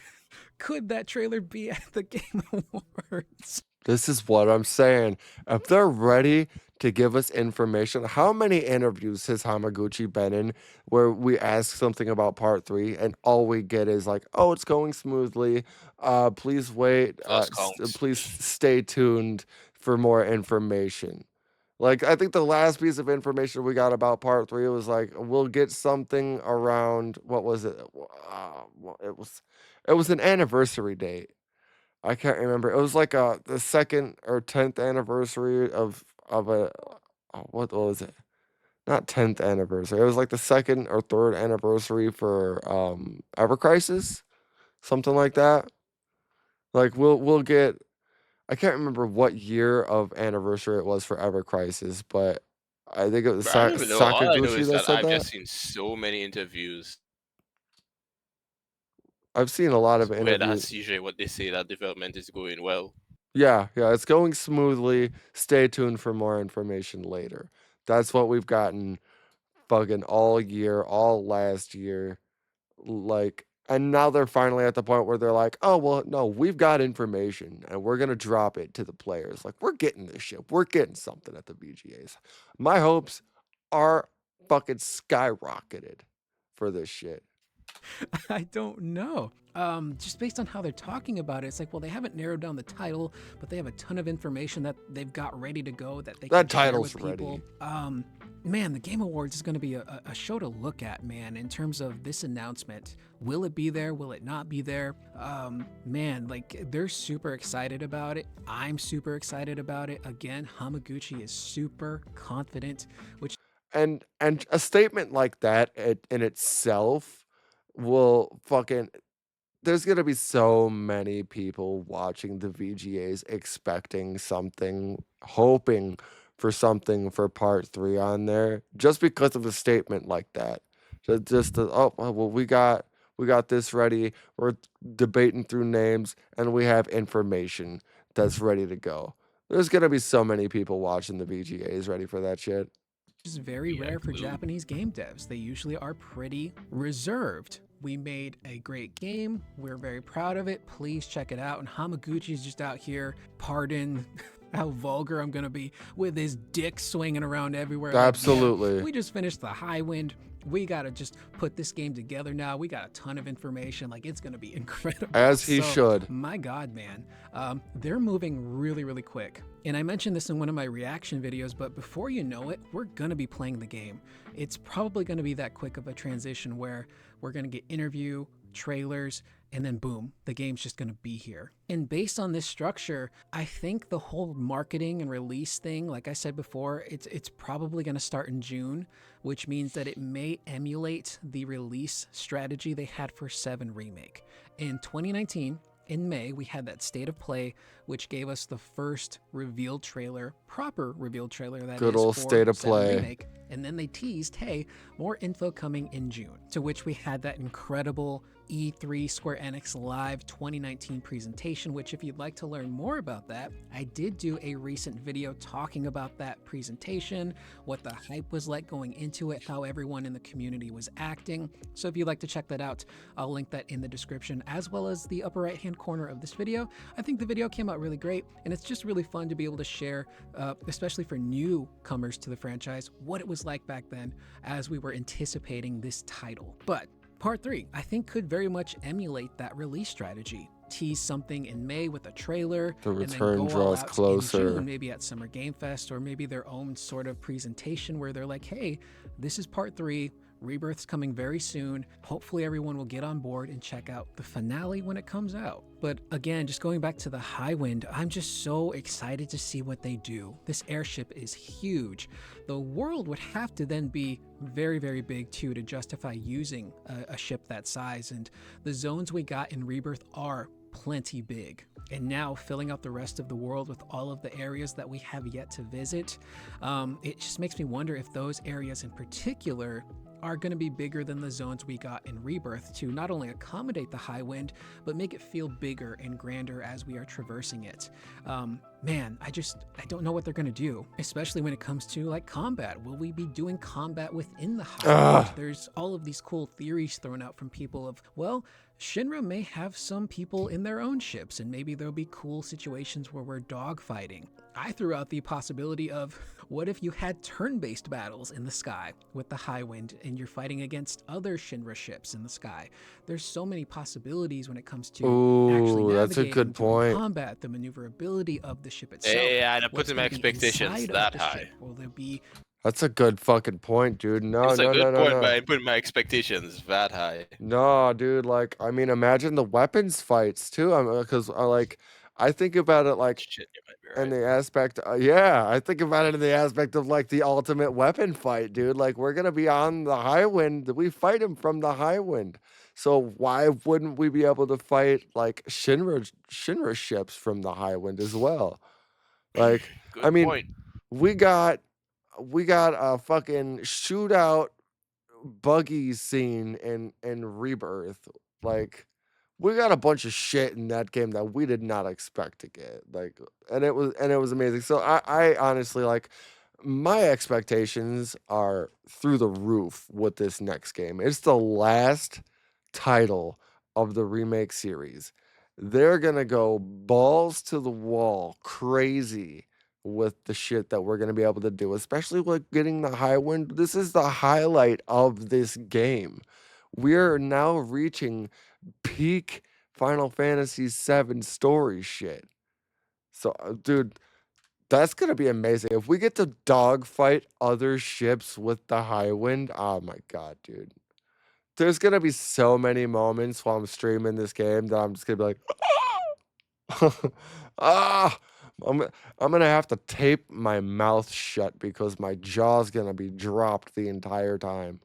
could that trailer be at the Game Awards? This is what I'm saying. If they're ready to give us information, how many interviews has Hamaguchi been in where we ask something about part 3 and all we get is like, oh, it's going smoothly. Please wait. Please stay tuned for more information. Like, I think the last piece of information we got about part 3 was like, we'll get something around, what was it? It was an anniversary date. I can't remember. It was like the 2nd or 10th anniversary of a what was it? Not 10th anniversary. It was like the 2nd or 3rd anniversary for Ever Crisis, something like that. Like we'll get. I can't remember what year of anniversary it was for Ever Crisis, but I think it was I don't even know. All I know Sakaguchi is that that said I've that. just seen so many interviews I've seen a lot of where interviews. that's usually what they say, that development is going well. Yeah, it's going smoothly. Stay tuned for more information later. That's what we've gotten fucking all year, all last year. Like, and now they're finally at the point where they're like, oh, well, no, we've got information and we're going to drop it to the players. Like, we're getting this shit. We're getting something at the VGAs. My hopes are fucking skyrocketed for this shit. I don't know. Just based on how they're talking about it, it's like, well, they haven't narrowed down the title, but they have a ton of information that they've got ready to go that they can share with people. Man, the Game Awards is going to be a show to look at, man, in terms of this announcement. Will it be there? Will it not be there? Man, like, they're super excited about it. I'm super excited about it. Again, Hamaguchi is super confident, which... And a statement like that in itself will fucking... There's going to be so many people watching the VGAs expecting something, hoping for something for part 3 on there just because of a statement like that. Oh, well, we got this ready. We're debating through names and we have information that's ready to go. There's going to be so many people watching the VGAs ready for that shit. Which is very rare for Japanese game devs. They usually are pretty reserved. We made a great game. We're very proud of it. Please check it out. And Hamaguchi's just out here, pardon how vulgar I'm gonna be, with his dick swinging around everywhere. Absolutely. Like, we just finished the High Wind. We gotta just put this game together now. We got a ton of information. Like, it's gonna be incredible. As he should. My God, man. They're moving really, really quick. And I mentioned this in one of my reaction videos, but before you know it, we're gonna be playing the game. It's probably gonna be that quick of a transition where we're gonna get interview, trailers, and then boom, the game's just going to be here. And based on this structure, I think the whole marketing and release thing, like I said before, it's probably going to start in June, which means that it may emulate the release strategy they had for 7 Remake. In 2019, in May, we had that State of Play, which gave us the first revealed trailer, proper revealed trailer, that Good is old for State of 7 Play. Remake. And then they teased, hey, more info coming in June, to which we had that incredible E3 Square Enix Live 2019 presentation, which if you'd like to learn more about that, I did do a recent video talking about that presentation, what the hype was like going into it, how everyone in the community was acting. So if you'd like to check that out, I'll link that in the description as well as the upper right hand corner of this video. I think the video came out really great, and it's just really fun to be able to share, especially for newcomers to the franchise, what it was like back then as we were anticipating this title. But Part 3, I think, could very much emulate that release strategy. Tease something in May with a trailer, The and then return go all draws out closer. in June, maybe at Summer Game Fest, or maybe their own sort of presentation where they're like, hey, this is Part 3, Rebirth's coming very soon. Hopefully everyone will get on board and check out the finale when it comes out. But again, just going back to the Highwind, I'm just so excited to see what they do. This airship is huge. The world would have to then be very, very big too to justify using a ship that size. And the zones we got in Rebirth are plenty big. And now filling out the rest of the world with all of the areas that we have yet to visit, it just makes me wonder if those areas in particular are going to be bigger than the zones we got in Rebirth to not only accommodate the Highwind, but make it feel bigger and grander as we are traversing it. Man, I don't know what they're going to do, especially when it comes to like combat. Will we be doing combat within the Highwind? There's all of these cool theories thrown out from people of, well, Shinra may have some people in their own ships, and maybe there'll be cool situations where we're dogfighting. I threw out the possibility of, what if you had turn-based battles in the sky with the Highwind and you're fighting against other Shinra ships in the sky? There's so many possibilities when it comes to actually that's a navigating good through point. combat, the maneuverability of the ship itself. Yeah, that what's puts my gonna be expectations inside of that the high. ship. Will there be That's a good fucking point, dude. No, It's a no, good no, no, point, no. but I put my expectations that high. No, dude, like, I mean, imagine the weapons fights too. Because I think about it like Shit, you might be in right. the aspect, I think about it in the aspect of like the ultimate weapon fight, dude. Like, we're gonna be on the Highwind. We fight him from the Highwind. So why wouldn't we be able to fight like Shinra ships from the Highwind as well? Like, Good I mean, point. we got a fucking shootout buggy scene in Rebirth. Like, we got a bunch of shit in that game that we did not expect to get. Like, and it was amazing. So I honestly, like, my expectations are through the roof with this next game. It's the last title of the remake series. They're gonna go balls to the wall crazy with the shit that we're gonna be able to do, especially with getting the Highwind. This is the highlight of this game. We're now reaching peak Final Fantasy VII story shit. So, dude, that's gonna be amazing. If we get to dogfight other ships with the Highwind, oh my god, dude. There's gonna be so many moments while I'm streaming this game that I'm just gonna be like, ah, I'm gonna have to tape my mouth shut because my jaw's gonna be dropped the entire time.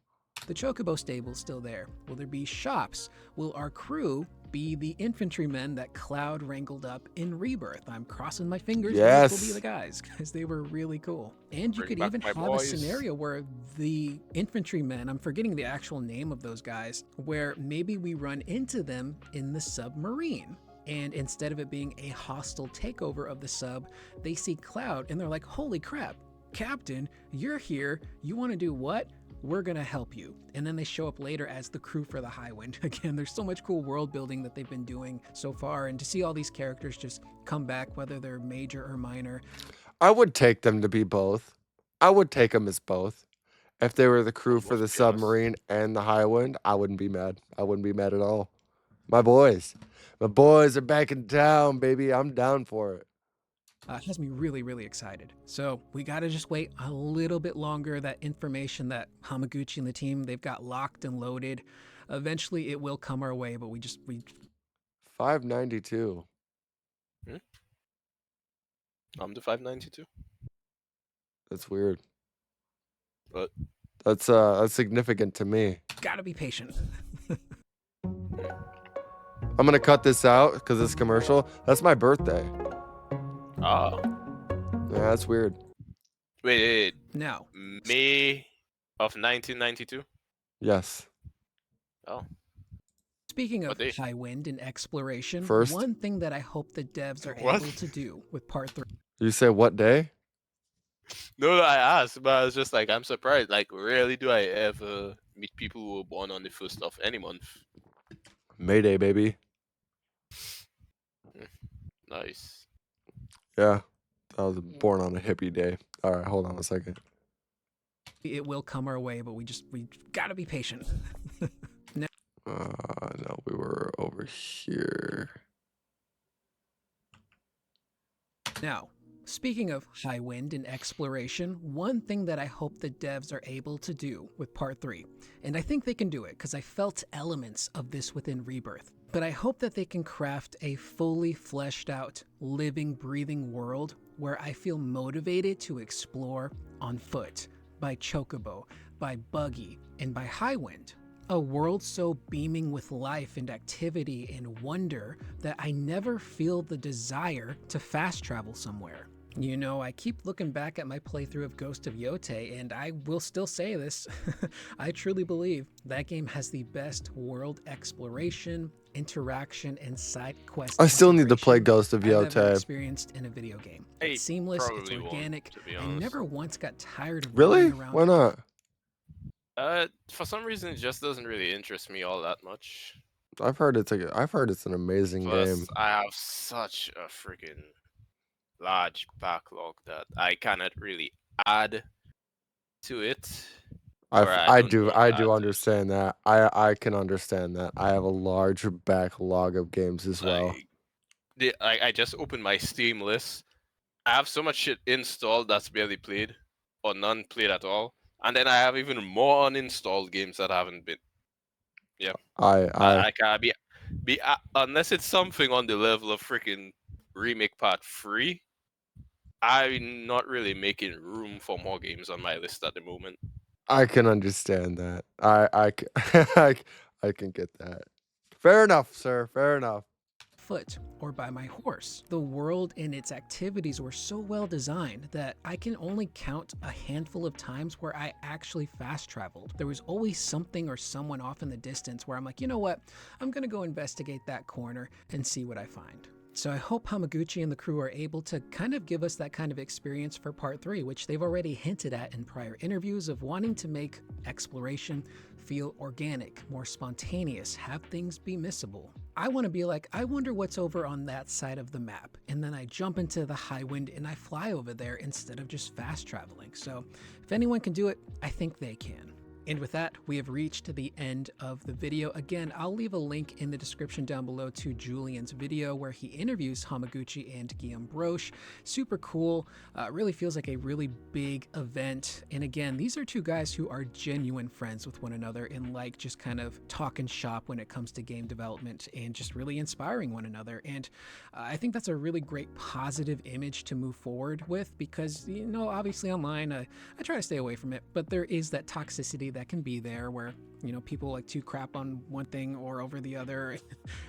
the Chocobo stable still there? Will there be shops? Will our crew be the infantrymen that Cloud wrangled up in Rebirth? I'm crossing my fingers. Those will be Yes. the guys because they were really cool. And you Bring could back even my have boys. a scenario where the infantrymen, I'm forgetting the actual name of those guys, where maybe we run into them in the submarine. And instead of it being a hostile takeover of the sub, they see Cloud and they're like, holy crap, Captain, you're here. You want to do what? We're going to help you. And then they show up later as the crew for the Highwind. Again, there's so much cool world building that they've been doing so far. And to see all these characters just come back, whether they're major or minor. I would take them to be both. I would take them as both. If they were the crew for the submarine and the Highwind, I wouldn't be mad. I wouldn't be mad at all. My boys are back in town, baby. I'm down for it. Has me really, really excited. So we got to just wait a little bit longer. That information that Hamaguchi and the team, they've got locked and loaded. Eventually, it will come our way, but we 592. I'm the 592. That's weird. But That's significant to me. gotta be patient. I'm gonna cut this out because it's commercial. That's my birthday. ah, Yeah, that's weird. wait, Now, May of 1992. Yes. Oh, speaking of What day? high wind and exploration, First? one thing that I hope the devs are What? able to do with part 3 You say what day? no, I asked, but I was just like, I'm surprised. Like, rarely do I ever meet people who were born on the 1st of any month. Mayday, baby. Nice. Yeah. I was born on a hippie day. All right, hold on a second. it will come our way, but we gotta be patient. No, we were over here. Now, speaking of high wind and exploration, one thing that I hope the devs are able to do with part 3, and I think they can do it because I felt elements of this within Rebirth, but I hope that they can craft a fully fleshed out, living, breathing world where I feel motivated to explore on foot, by chocobo, by buggy, and by high wind. A world so beaming with life and activity and wonder that I never feel the desire to fast travel somewhere. You know, I keep looking back at my playthrough of Ghost of Yotei, and I will still say this. I truly believe that game has the best world exploration, interaction, and side quest. I still need to play integration Ghost of I've ever Yotei. experienced in a video game. It's seamless, it's probably won't, organic. to be I honest. never once got tired of Really? running around. Why not? For some reason, it just doesn't really interest me all that much. I've heard it's an amazing Plus, game. I have such a freaking large backlog that I cannot really add to it. I do understand that. I can understand that. I have a large backlog of games as well. I just opened my Steam list. I have so much shit installed that's barely played, or none played at all. And then I have even more uninstalled games that haven't been. Yeah. I can't be unless it's something on the level of freaking Remake Part 3. I'm not really making room for more games on my list at the moment. I can understand that. I can get that. Fair enough, sir. Fair enough. Foot or by my horse. The world and its activities were so well designed that I can only count a handful of times where I actually fast traveled. There was always something or someone off in the distance where I'm like, you know what? I'm gonna go investigate that corner and see what I find. So I hope Hamaguchi and the crew are able to kind of give us that kind of experience for part 3, which they've already hinted at in prior interviews of wanting to make exploration feel organic, more spontaneous, have things be missable. I want to be like, I wonder what's over on that side of the map, and then I jump into the high wind and I fly over there instead of just fast traveling. So if anyone can do it, I think they can. And with that, we have reached the end of the video. Again, I'll leave a link in the description down below to Julian's video where he interviews Hamaguchi and Guillaume Broche. Super cool. Really feels like a really big event. And again, these are two guys who are genuine friends with one another and like just kind of talking shop when it comes to game development and just really inspiring one another. And I think that's a really great positive image to move forward with because, you know, obviously online, I try to stay away from it, but there is that toxicity that can be there where, you know, people like to crap on one thing or over the other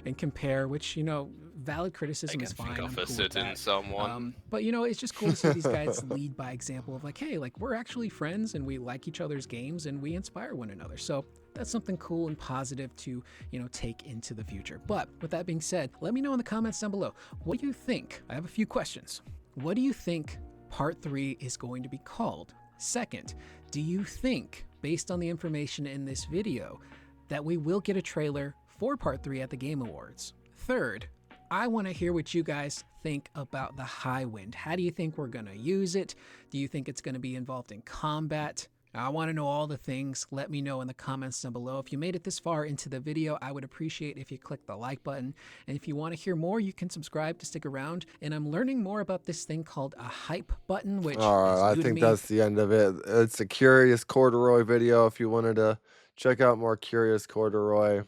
and compare, which, you know, valid criticism is fine. Think of a certain someone. But, you know, it's just cool to see these guys lead by example of like, hey, like we're actually friends and we like each other's games and we inspire one another. So that's something cool and positive to, you know, take into the future. But with that being said, let me know in the comments down below. What do you think? I have a few questions. What do you think part 3 is going to be called? Second, do you think, based on the information in this video, that we will get a trailer for part 3 at the Game Awards? Third, I want to hear what you guys think about the high wind. How do you think we're going to use it? Do you think it's going to be involved in combat? I want to know all the things. Let me know in the comments down below. If you made it this far into the video, I would appreciate if you click the like button. And if you want to hear more, you can subscribe to stick around. And I'm learning more about this thing called a hype button, which I think that's the end of it. It's a curious corduroy video if you wanted to check out more Curious Corduroy.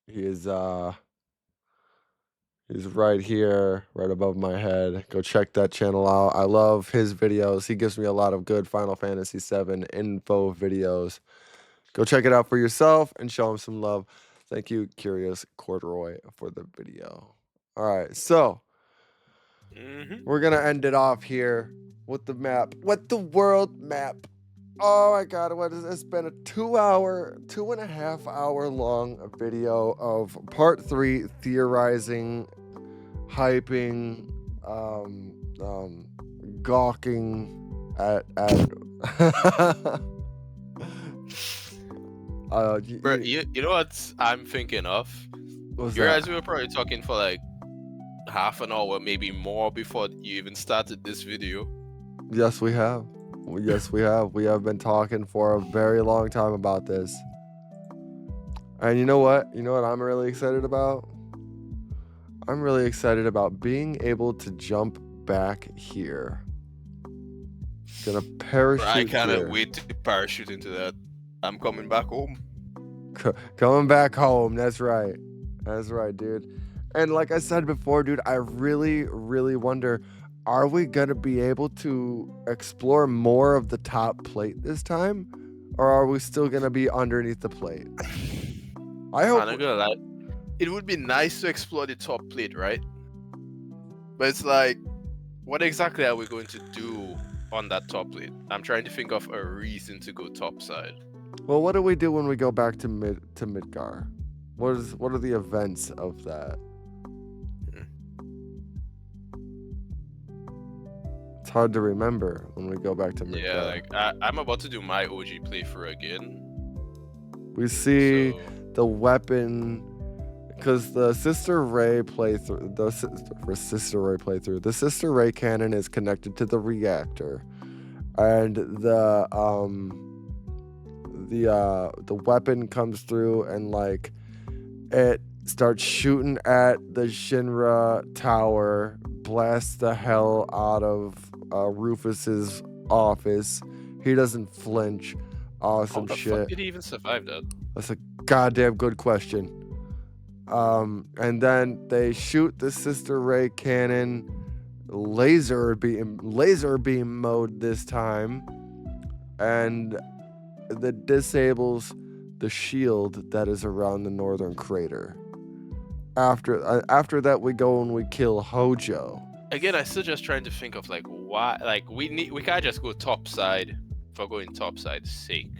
He is he's right here, right above my head. Go check that channel out. I love his videos. He gives me a lot of good Final Fantasy VII info videos. Go check it out for yourself and show him some love. Thank you, Curious Corduroy, for the video. All right, so we're gonna end it off here with the map, with the world map. Oh my God, what is it's been a 2.5 hour long video of part 3 theorizing, hyping, gawking at Bro, you know what I'm thinking of? What's You that? guys were probably talking for like half an hour, maybe more, before you even started this video. Yes, we have. Yes, we have. We have been talking for a very long time about this. And you know what? You know what I'm really excited about? I'm really excited about being able to jump back here. Gonna parachute I cannot here. wait to parachute into that. I'm coming back home. Coming back home. That's right. That's right, dude. And like I said before, dude, I really, really wonder, are we going to be able to explore more of the top plate this time? Or are we still going to be underneath the plate? I hope. I'm not gonna lie. It would be nice to explore the top plate, right? But it's like, what exactly are we going to do on that top plate? I'm trying to think of a reason to go topside. Well, what do we do when we go back to Midgar? What are the events of that? It's hard to remember when we go back to Midgar. Yeah, like I'm about to do my OG playthrough again. We see the weapon, because the Sister Ray playthrough, the Sister Ray cannon is connected to the reactor, and the weapon comes through and like it starts shooting at the Shinra tower, blasts the hell out of Rufus's office. He doesn't flinch. Awesome How the shit. fuck did he even survive that? That's a goddamn good question. And then they shoot the Sister Ray cannon, laser beam mode this time, and that disables the shield that is around the northern crater. After that, we go and we kill Hojo. Again, I still just trying to think of like why, like we can't just go topside for going topside's sake.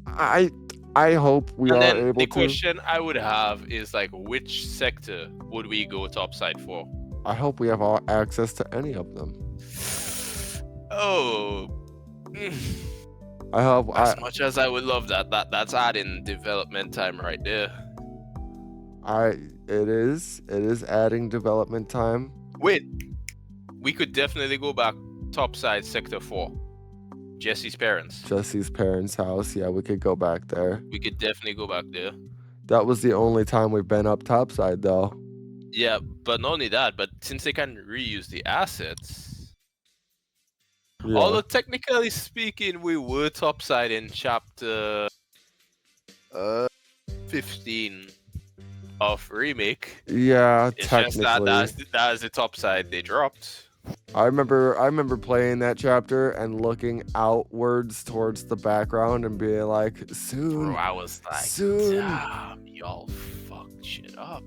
I hope we and are then able the to. question I would have is like, which sector would we go topside for? I hope we have all access to any of them. Oh. I hope. As much as I would love that's adding development time right there. It is adding development time. Wait, we could definitely go back topside sector 4. Jesse's parents' house. Yeah, we could go back there. We could definitely go back there. That was the only time we've been up topside, though. Yeah, but not only that, but since they can reuse the assets, Yeah. although technically speaking, we were topside in chapter 15 of remake. Yeah, it's technically. Just that's the topside they dropped. I remember playing that chapter and looking outwards towards the background and being like, soon. Bro, I was like, soon. damn, y'all fucked shit up.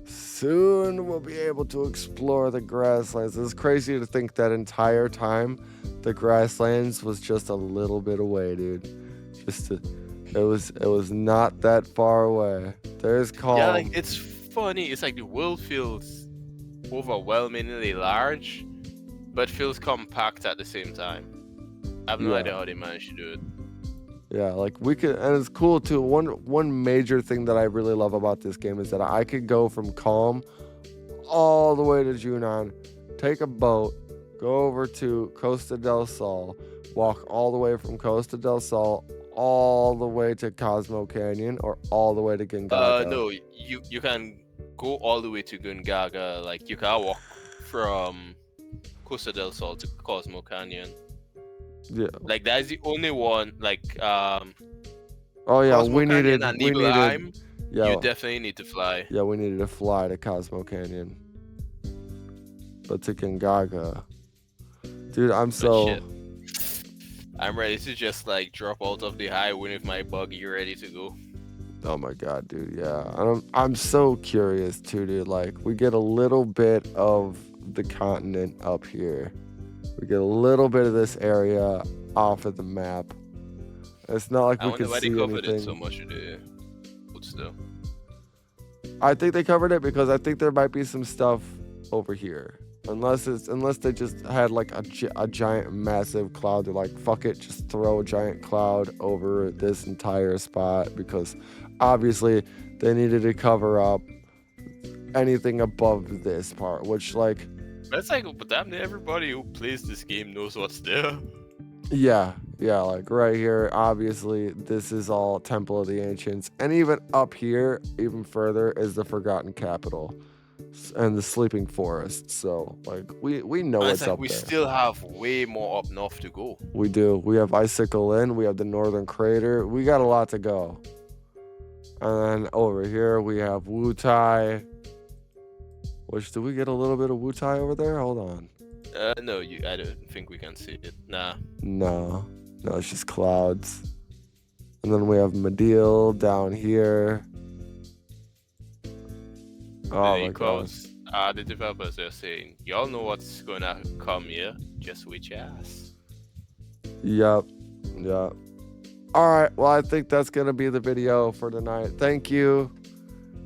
Soon we'll be able to explore the grasslands. It's crazy to think that entire time the grasslands was just a little bit away, dude. It was not that far away. There's calm. Yeah, like it's funny. It's like the world feels overwhelmingly large, but feels compact at the same time. I have no idea how they managed to do it. Yeah, like we could, and it's cool too. One major thing that I really love about this game is that I could go from Calm all the way to Junon, take a boat, go over to Costa del Sol, walk all the way from Costa del Sol all the way to Cosmo Canyon, or all the way to Gingaga. No, you can go all the way to Gungaga. Like you can walk from Costa del Sol to Cosmo Canyon. Yeah. Like that's the only one. Like Oh yeah, Cosmo we Canyon needed. and We needed. Nibelheim, Yeah. you definitely need to fly. Yeah, we needed to fly to Cosmo Canyon. But to Gingaga. Dude, I'm so. Shit. I'm ready to just like drop out of the highway with my buggy ready to go. Oh my god, dude, yeah. I'm so curious too, dude. Like, we get a little bit of the continent up here. We get a little bit of this area off of the map. It's not like I we wonder can why see they covered anything. it so much in the woods though. I think they covered it because I think there might be some stuff over here. Unless they just had like a giant massive cloud. They're like, fuck it, just throw a giant cloud over this entire spot, because obviously they needed to cover up anything above this part, which like. That's like, but damn near everybody who plays this game knows what's there. Yeah, like right here, obviously this is all Temple of the Ancients, and even up here, even further, is the Forgotten Capital and the Sleeping Forest. So like we know what's like up we there. still have way more up north to go. We do. We have Icicle Inn, we have the Northern Crater. We got a lot to go. And then over here we have Wutai. Which, do we get a little bit of Wutai over there? Hold on. No, I don't think we can see it. Nah. No, it's just clouds. And then we have Medill down here. Oh my god. The developers are saying, y'all know what's gonna come here. Just wait your ass. Yep. Alright, well I think that's gonna be the video for tonight. Thank you,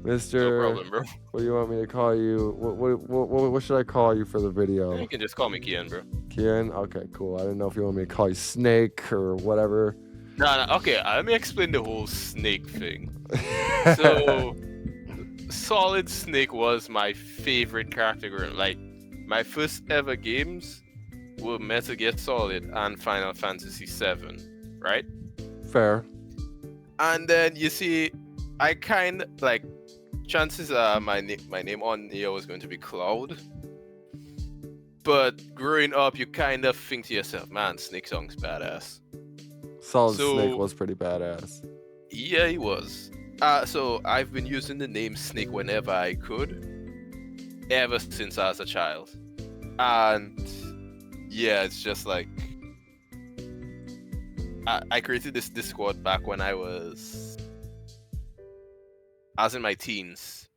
Mr. No problem, bro. What do you want me to call you? What should I call you for the video? You can just call me Keyan, bro. Keyan? Okay, cool. I didn't know if you want me to call you Snake or whatever. No, okay, let me explain the whole snake thing. So, Solid Snake was my favorite character. Like, my first ever games were Metal Gear Solid and Final Fantasy VII, right? Fair. And then, you see, I kind of, like, chances are my name on here was going to be Cloud. But growing up, you kind of think to yourself, man, Snake Song's badass. Solid Snake was pretty badass. Yeah, he was. So I've been using the name Snake whenever I could, ever since I was a child. And yeah, it's just like I created this Discord back when I was in my teens.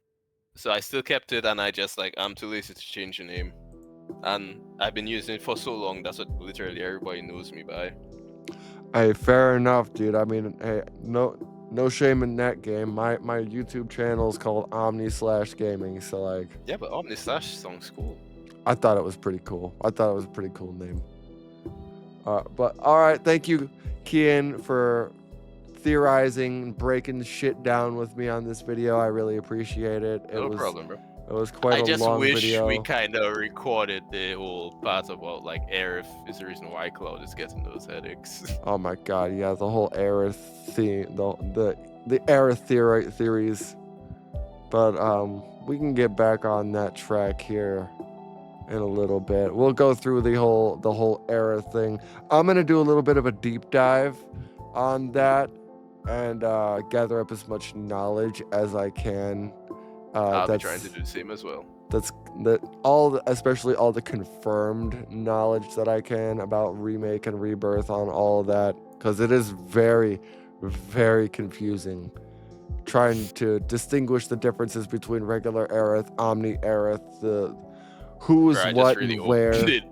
So I still kept it, and I just like, I'm too lazy to change the name. And I've been using it for so long, that's what literally everybody knows me by. Hey, fair enough, dude. I mean, hey, no shame in that game. My YouTube channel is called Omni/Gaming, so like. Yeah, but Omni/ sounds cool. I thought it was pretty cool. I thought it was a pretty cool name. But all right, thank you, Keyan, for theorizing, breaking shit down with me on this video. I really appreciate it. No problem, bro. It was quite a long video. I just wish we kind of recorded the whole part about like Aerith is the reason why Cloud is getting those headaches. Oh my god, yeah, the whole Aerith theme, the Aerith theories. But we can get back on that track here in a little bit. We'll go through the whole Aerith thing. I'm gonna do a little bit of a deep dive on that and gather up as much knowledge as I can. I'll be trying to do the same as well. Especially all the confirmed knowledge that I can about Remake and Rebirth on all of that, because it is very, very confusing trying to distinguish the differences between regular Aerith, Omni Aerith, who's what really and where. They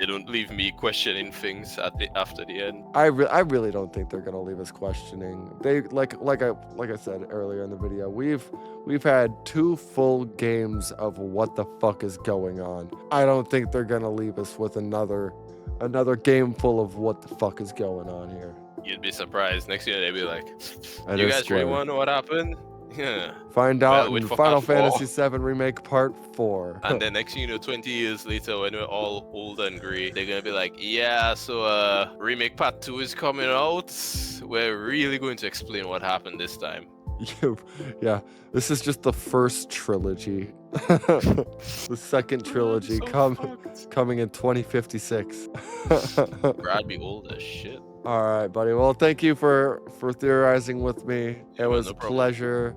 don't leave me questioning things after the end. I really don't think they're gonna leave us questioning. They like I said earlier in the video, we've had 2 full games of what the fuck is going on. I don't think they're gonna leave us with another game full of what the fuck is going on here. You'd be surprised. Next year they'd be like, That "You is guys really scary. want to know what happened?" Yeah. Find out Well, in wait for Final part 4. Fantasy VII Remake Part 4. And then next thing you know, 20 years later, when we're all old and grey, they're gonna be like, "Yeah, so Remake Part 2 is coming out. We're really going to explain what happened this time." Yeah, this is just the first trilogy. The second trilogy coming in 2056. Bro, I'd be old as shit. All right, buddy. Well, thank you for theorizing with me. Yeah, It was no a problem. pleasure.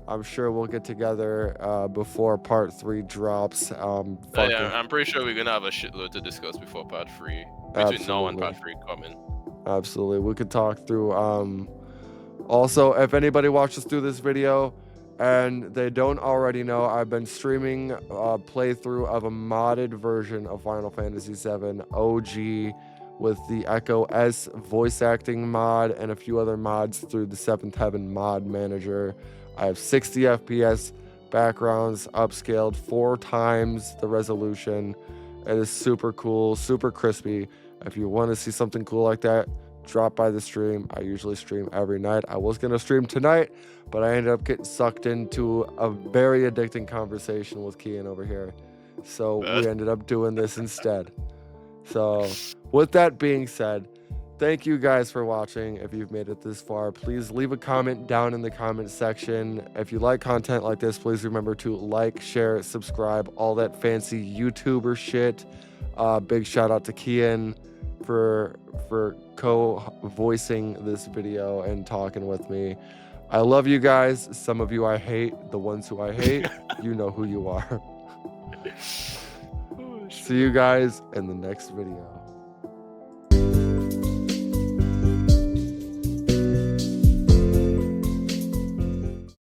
I'm sure we'll get together before part 3 drops. Yeah, I'm pretty sure we're gonna have a shitload to discuss before part 3. Between now and part 3 coming. Absolutely. We could talk through. Also, if anybody watches through this video and they don't already know, I've been streaming a playthrough of a modded version of Final Fantasy VII OG with the Echo S voice acting mod and a few other mods through the 7th Heaven mod manager. I have 60 FPS backgrounds upscaled 4 times the resolution. It is super cool, super crispy. If you want to see something cool like that, drop by the stream. I usually stream every night. I was going to stream tonight, but I ended up getting sucked into a very addicting conversation with Keyan over here. So we ended up doing this instead. So with that being said, thank you guys for watching. If you've made it this far, please leave a comment down in the comment section. If you like content like this, please remember to like, share, subscribe, all that fancy YouTuber shit. Big shout out to Keyan for co-voicing this video and talking with me. I love you guys. Some of you I hate. The ones who I hate, you know who you are. See you guys in the next video.